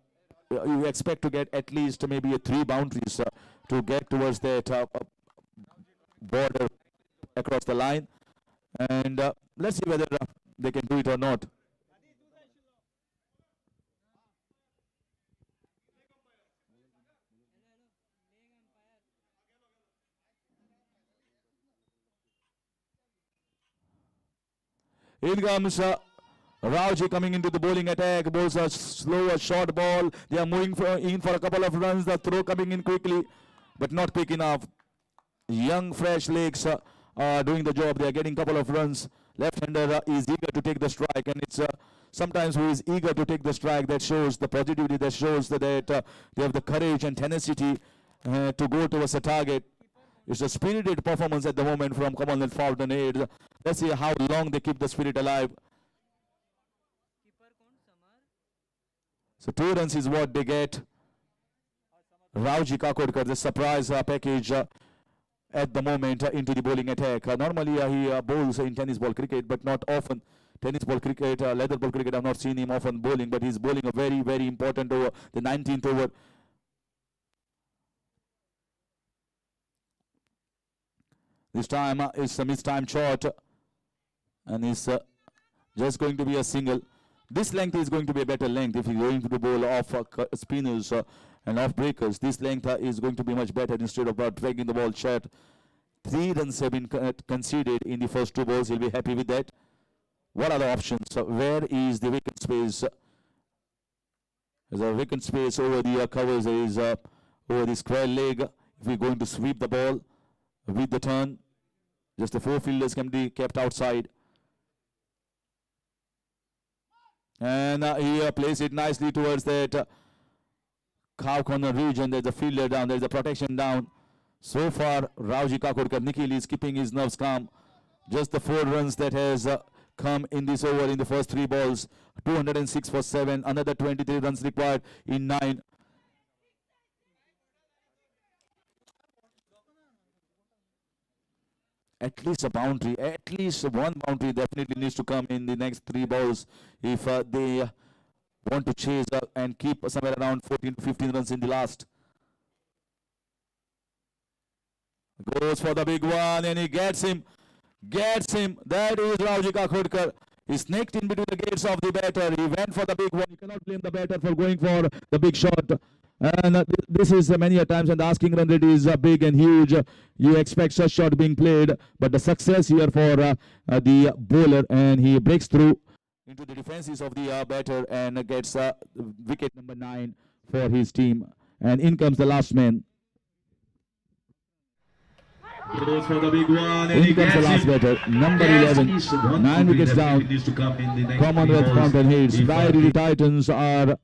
You expect to get at least maybe 3 boundaries to get towards that border across the line. And let's see whether they can do it or not. In comes Rauji coming into the bowling attack. Bowls a slower short ball. They are moving in for a couple of runs. The throw coming in quickly, but not quick enough. Young, fresh legs are doing the job. They are getting a couple of runs. Left-hander is eager to take the strike, and it's sometimes who is eager to take the strike that shows the positivity, that shows that they have the courage and tenacity to go towards the target. It's a spirited performance at the moment from Commonwealth Fountainheads. Let's see how long they keep the spirit alive. So 2 runs is what they get. Rauji Kakodkar, the surprise package at the moment into the bowling attack. Normally he bowls in tennis ball cricket, but not often. Tennis ball cricket, leather ball cricket, I've not seen him often bowling, but he's bowling a very, very important over, the 19th over. This time is a mistimed shot, and it's just going to be a single. This length is going to be a better length if you're going to bowl off spinners and off breakers. This length is going to be much better instead of dragging the ball short. 3 runs have been conceded in the first 2 balls. He'll be happy with that. What are the options? Where is the vacant space? There's a vacant space over the covers. There is over the square leg. If we're going to sweep the ball with the turn, just the 4 fielders can be kept outside. And he plays it nicely towards that cow corner region. There's a fielder down. There's a protection down. So far, Rauji Kakodkar, Nikhil is keeping his nerves calm. Just the 4 runs that has come in this over in the first 3 balls. 206 for 7. Another 23 runs required in 9. At least a boundary, at least one boundary definitely needs to come in the next 3 balls if they want to chase and keep somewhere around 14 to 15 runs in the last. Goes for the big one and he gets him. That is Rauji Kakodkar. He snaked in between the gates of the batter. He went for the big one. You cannot blame the batter for going for the big shot. And this is many a times when the asking run rate is big and huge. You expect such shot being played, but the success here for the bowler, and he breaks through into the defenses of the batter and gets wicket number 9 for his team. And in comes the last man. Goes for the big one. In comes the last batter, number 11. 9 wickets down. Commonwealth Fountainheads. Priority Titans are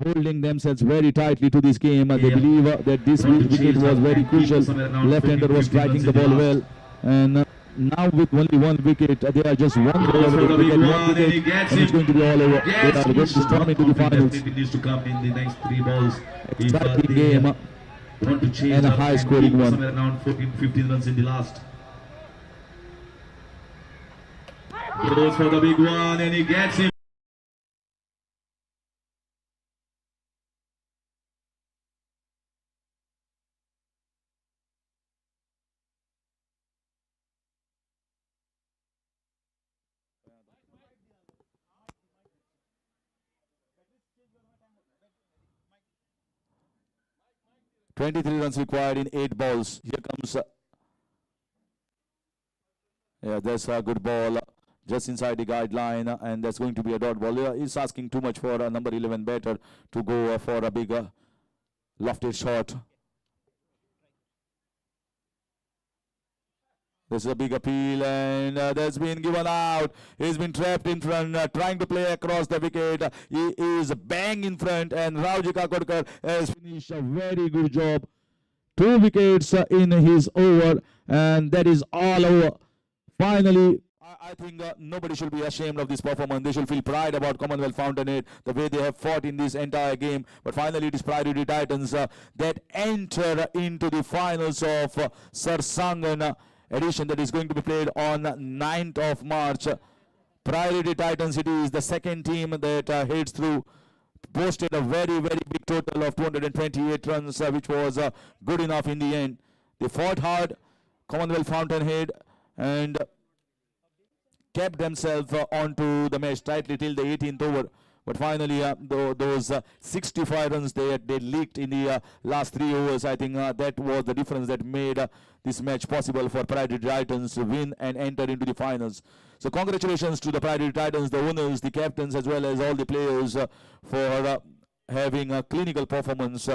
holding themselves very tightly to this game. They believe that this wicket was very crucial. Left-hander was striking the ball well, and now with only 1 wicket, they are just 1 wicket, and it's going to be all over. They are going to storm into the finals. Exciting game and a high-scoring one. Around 14-15 runs in the last. Goes for the big one and he gets him. $23 runs required in 8 balls. Here comes, that's a good ball just inside the guideline, and that's going to be a dot ball. He's asking too much for a number 11 batter to go for a bigger lofted shot. This is a big appeal, and that's been given out. He's been trapped in front, trying to play across the wicket. He is bang in front, and Rauji Kakodkar has finished a very good job. 2 wickets in his over, and that is all over. Finally, I think nobody should be ashamed of this performance. They should feel pride about Commonwealth Fountainhead, the way they have fought in this entire game. But finally, it is Priority Titans that enter into the finals of Sarsangan edition that is going to be played on 9th of March. Priority Titans, it is the second team that heads through, posted a very, very big total of 228 runs, which was good enough in the end. They fought hard, Commonwealth Fountainhead, and kept themselves onto the match tightly till the 18th over. But finally, those 65 runs they leaked in the last 3 overs, I think that was the difference that made this match possible for Priority Titans to win and enter into the finals. So congratulations to the Priority Titans, the owners, the captains, as well as all the players for having a clinical performance.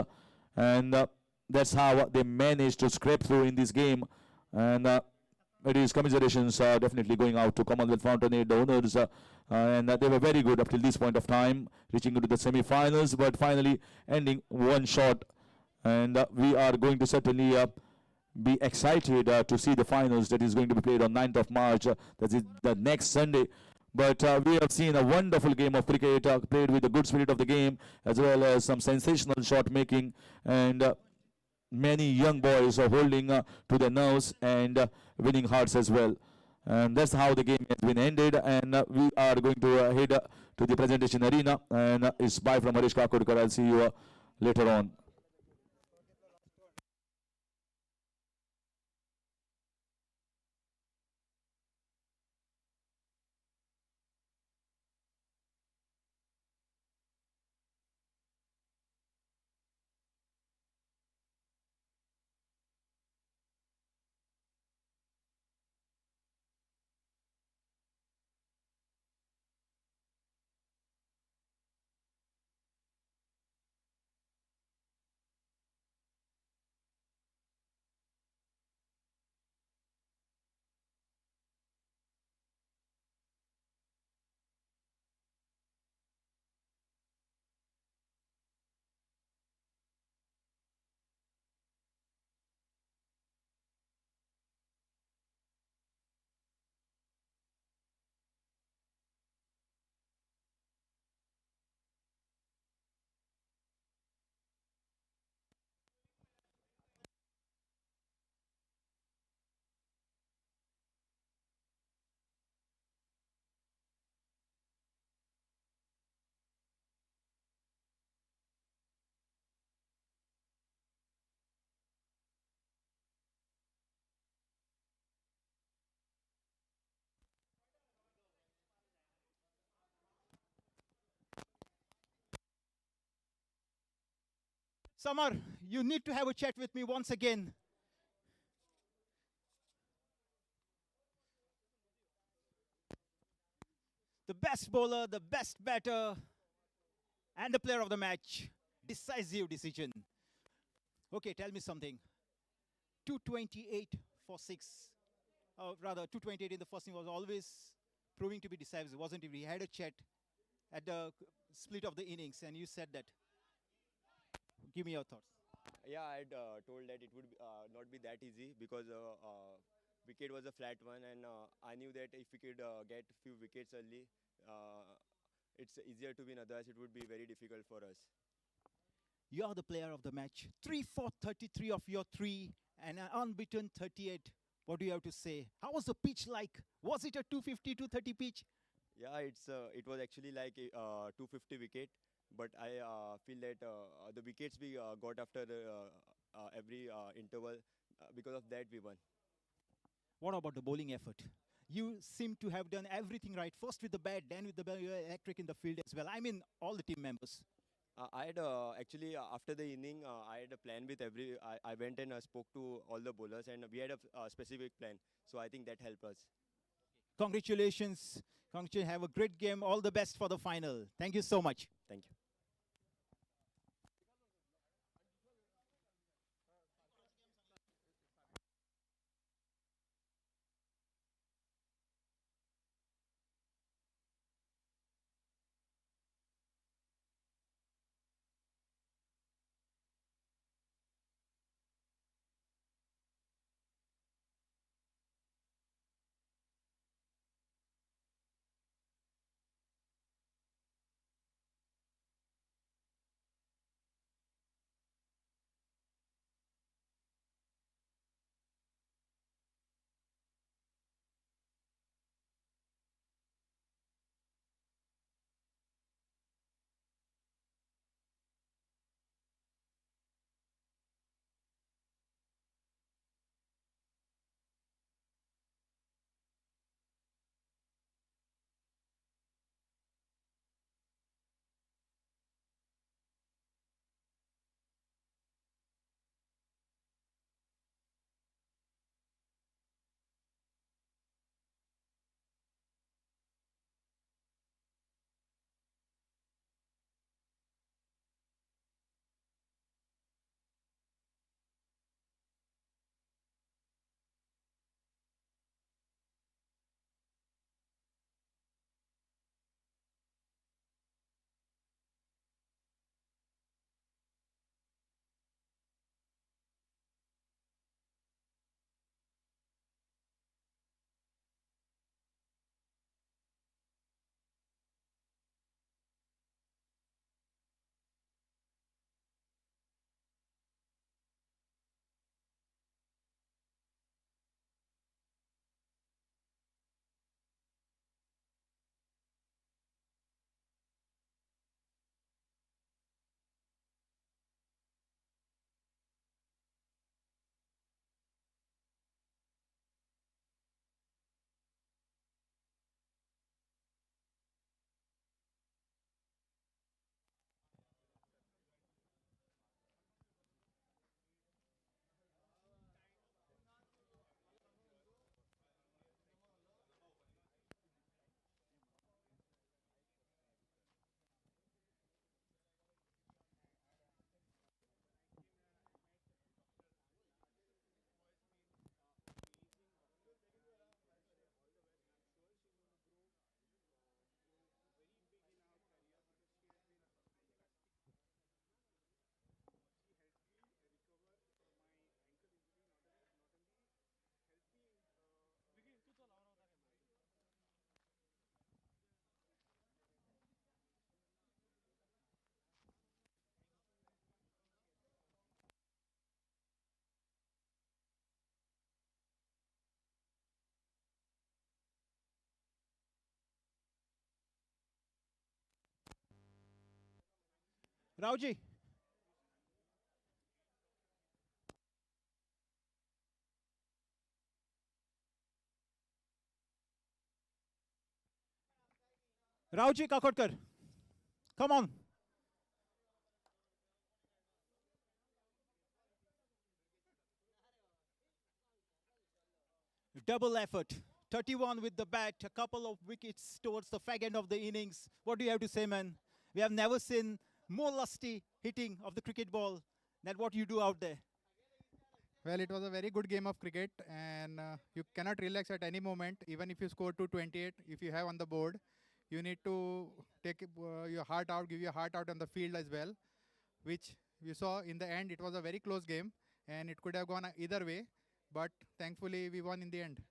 And that's how they managed to scrape through in this game. And it is commiserations definitely going out to Commonwealth Fountainhead, the owners, and they were very good up till this point of time, reaching into the semi-finals, but finally ending 1 short And we are going to certainly be excited to see the finals that is going to be played on 9th of March. That is the next Sunday. But we have seen a wonderful game of cricket played with the good spirit of the game, as well as some sensational shot making, and many young boys are holding to their nerves and winning hearts as well. And that's how the game has been ended. And we are going to head to the presentation arena. And it's bye from Harish Kakodkar. I'll see you later on. Samar, you need to have a chat with me once again. The best bowler, the best batter, and the player of the match. Decisive decision. Okay, tell me something. 228 for 6. Rather, 228 in the first inning was always proving to be decisive, wasn't it? We had a chat at the split of the innings, and you said that. Give me your thoughts. Yeah, I had told that it would not be that easy because wicket was a flat one, and I knew that if we could get few wickets early, it's easier to win. Otherwise, it would be very difficult for us. You are the player of the match. 3 for 33 of your 3 and an unbeaten 38. What do you have to say? How was the pitch like? Was it a 250, 230 pitch? Yeah, it was actually like a 250 wicket, but I feel that the wickets we got after every interval, because of that we won. What about the bowling effort? You seem to have done everything right. First with the bat, then with the electric in the field as well. I mean, all the team members. I had actually after the inning, I had a plan with every. I went and spoke to all the bowlers, and we had a specific plan. So I think that helped us. Congratulations. Congratulations. Have a great game. All the best for the final. Thank you so much. Thank you. Rauji. Rauji Kakodkar. Come on. Double effort. 31 with the bat, a couple of wickets towards the fag end of the innings. What do you have to say, man? We have never seen more lusty hitting of the cricket ball than what you do out there. Well, it was a very good game of cricket, and you cannot relax at any moment. Even if you score 228, if you have on the board, you need to take your heart out, give your heart out on the field as well, which you saw in the end. It was a very close game, and it could have gone either way, but thankfully we won in the end.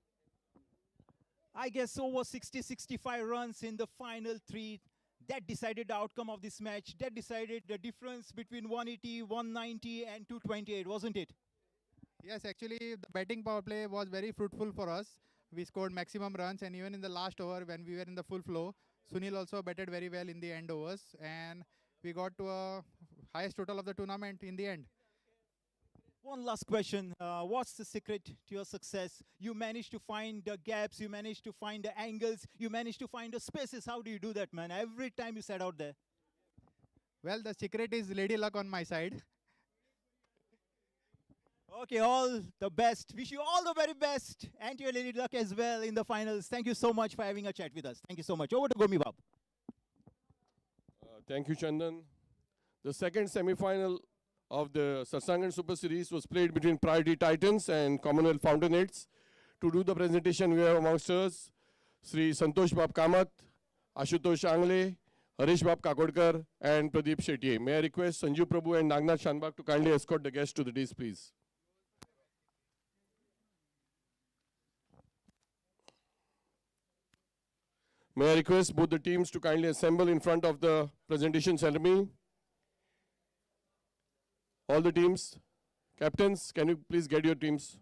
I guess over 60-65 runs in the final three. That decided the outcome of this match. That decided the difference between 180, 190 and 228, wasn't it? Yes, actually, the batting power play was very fruitful for us. We scored maximum runs, and even in the last over, when we were in the full flow, Sunil also batted very well in the end overs, and we got to a highest total of the tournament in the end. One last question. What's the secret to your success? You managed to find the gaps, you managed to find the angles, you managed to find the spaces. How do you do that, man? Every time you set out there. Well, the secret is lady luck on my side. Okay, all the best. Wish you all the very best. And to your lady luck as well in the finals. Thank you so much for having a chat with us. Thank you so much. Over to Gomi Bab. Thank you, Chandan. The second semi-final of the Sarsangan Super Series was played between Priority Titans and Commonwealth Fountainheads. To do the presentation, we have amongst us Sri Santosh Bab Kamath, Ashutosh Angle, Harish Bab Kakodkar, and Pradeep Shetty. May I request Sanju Prabhu and Nagnath Shanbag to kindly escort the guests to the dais, please. May I request both the teams to kindly assemble in front of the presentation ceremony. All the teams, captains, can you please get your teams?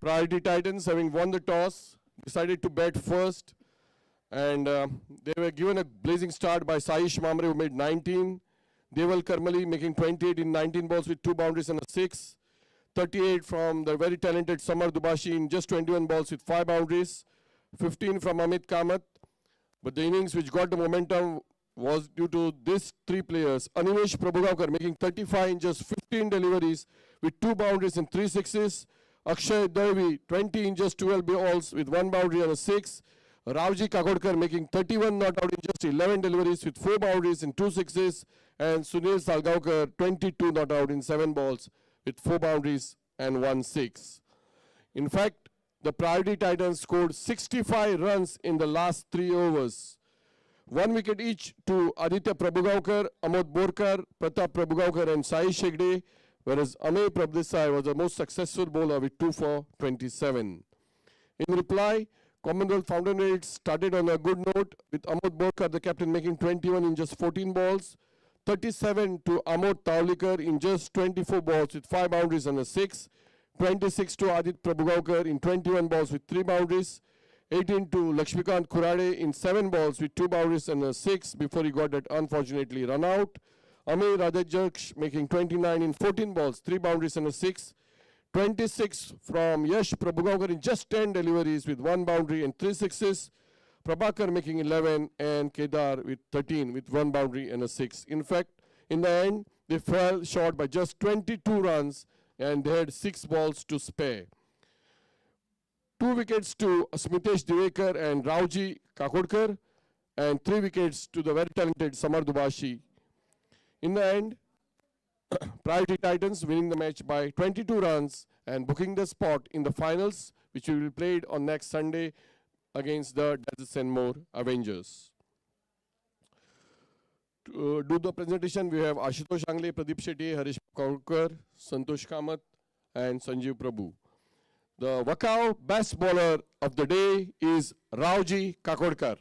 Priority Titans, having won the toss, decided to bat first, and they were given a blazing start by Saish Mamre, who made 19. Deval Karmali making 28 in 19 balls with 2 boundaries and a 6. 38 from the very talented Samar Dubashi in just 21 balls with 5 boundaries. 15 from Amit Kamath. But the innings which got the momentum was due to these 3 players. Animesh Prabhugaonkar making 35 in just 15 deliveries with 2 boundaries and 3 sixes. Akshay Devi 20 in just 12 balls with 1 boundary and a 6. Rauji Kakodkar making 31 not out in just 11 deliveries with 4 boundaries and 2 sixes. And Sunil Salgaonkar 22 not out in 7 balls with 4 boundaries and 1 6. In fact, the Priority Titans scored 65 runs in the last 3 overs. 1 wicket each to Aditya Prabhugaonkar, Amod Borkar, Pratap Prabhugaonkar and Sai Shegde, whereas Amey Prabdesai was the most successful bowler with 2 for 27. In reply, Commonwealth Fountainheads started on a good note with Amod Borkar, the captain, making 21 in just 14 balls. 37 to Amod Taulikar in just 24 balls with 5 boundaries and a 6. 26 to Adit Prabhugaonkar in 21 balls with 3 boundaries. 18 to Lakshmikant Khurade in 7 balls with 2 boundaries and a 6 before he got that unfortunately run out. Amey Rajajaksh making 29 in 14 balls, 3 boundaries and a 6. 26 from Yash Prabhugaonkar in just 10 deliveries with 1 boundary and 3 sixes. Prabhakar making 11 and Kedar with 13 with 1 boundary and a 6. In fact, in the end, they fell short by just 22 runs and they had 6 balls to spare. 2 wickets to Smitesh Divekar and Rauji Kakodkar and 3 wickets to the very talented Samar Dubashi. In the end, Priority Titans winning the match by 22 runs and booking the spot in the finals, which will be played on next Sunday against the Desert and More Avengers. To do the presentation, we have Ashutosh Angle, Pradeep Shetty, Harish Kaukar, Santosh Kamath, and Sanjeev Prabhu. The Wakao best bowler of the day is Rauji Kakodkar.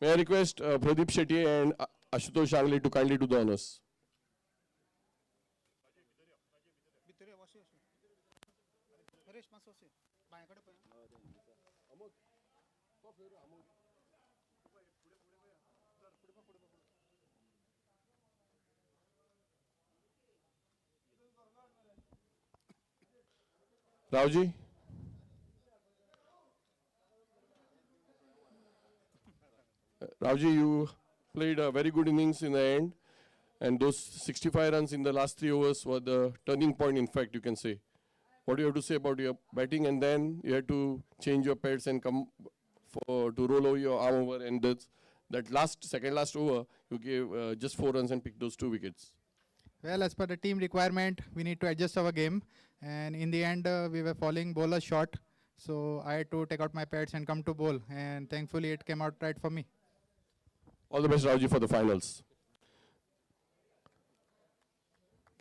May I request Pradeep Shetty and Ashutosh Angle to kindly do the honors. Rauji? Rauji, you played a very good innings in the end, and those 65 runs in the last 3 overs were the turning point, in fact, you can say. What do you have to say about your batting? And then you had to change your pads and come to roll over your arm over, and that second last over, you gave just 4 runs and picked those 2 wickets. Well, as per the team requirement, we need to adjust our game. And in the end, we were falling bowler short. So I had to take out my pads and come to bowl. And thankfully, it came out right for me. All the best, Rauji, for the finals.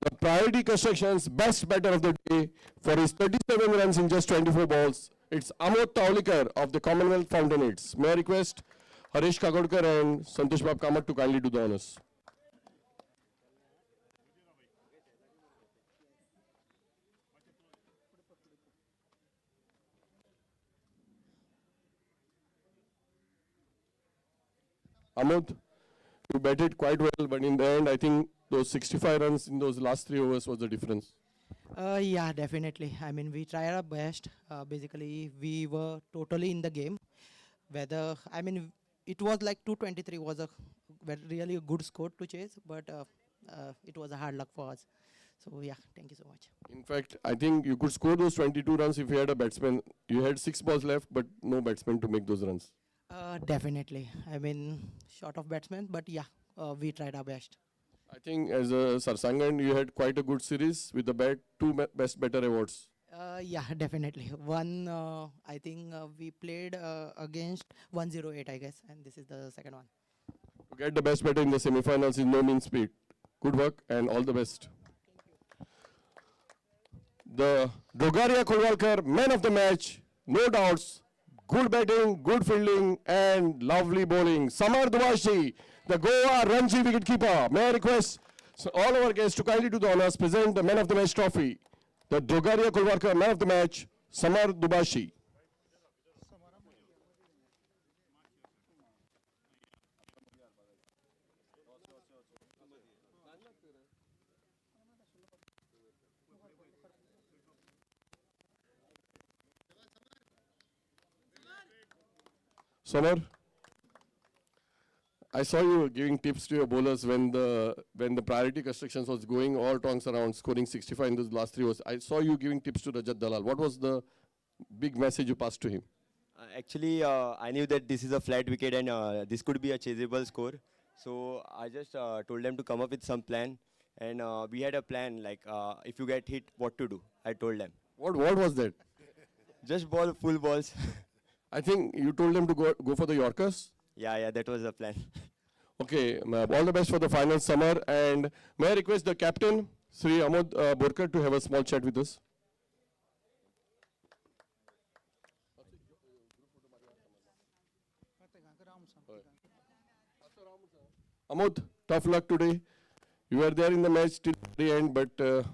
The Priority Construction's best batter of the day for his 37 runs in just 24 balls. It's Amod Taulikar of the Commonwealth Fountainheads. May I request Harish Kagodkar and Santosh Bab Kamat to kindly do the honors. Amod, you batted quite well, but in the end, I think those 65 runs in those last 3 overs was the difference. Yeah, definitely. I mean, we tried our best. Basically, we were totally in the game. It was like 223 was really a good score to chase, but it was a hard luck for us. So yeah, thank you so much. In fact, I think you could score those 22 runs if you had a batsman. You had 6 balls left, but no batsman to make those runs. Definitely. I mean, short of batsmen, but yeah, we tried our best. I think as a Sarsangan, you had quite a good series with the 2 best batter awards. Yeah, definitely. One, I think we played against 108, I guess, and this is the second one. To get the best batter in the semi-finals is no means feat. Good work and all the best. The Dogaria Kulwalkar man of the match, no doubts. Good batting, good fielding, and lovely bowling. Samar Dubashi, the Goa Ranji wicketkeeper. May I request all our guests to kindly do the honors, present the man of the match trophy. The Dogaria Kulwarkar man of the match, Samar Dubashi. Samar, I saw you giving tips to your bowlers when the priority constructions was going all tongs around, scoring 65 in those last 3 overs. I saw you giving tips to Rajat Dalal. What was the big message you passed to him? Actually, I knew that this is a flat wicket and this could be a chaseable score. So I just told them to come up with some plan. And we had a plan, like if you get hit, what to do. I told them. What was that? Just ball full balls. I think you told them to go for the Yorkers? Yeah, that was the plan. Okay, all the best for the final, Samar. And may I request the captain, Sri Amod Borkar, to have a small chat with us? Amod, tough luck today. You were there in the match till the end, but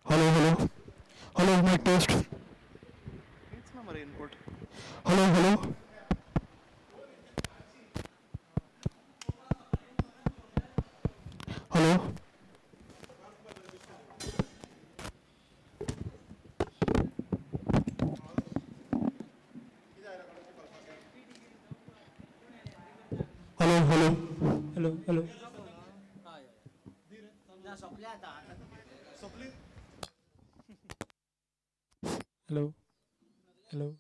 Hello, hello. Hello, mic test. Hello, hello. Hello. Hello, hello. Hello, hello. Hello. Hello.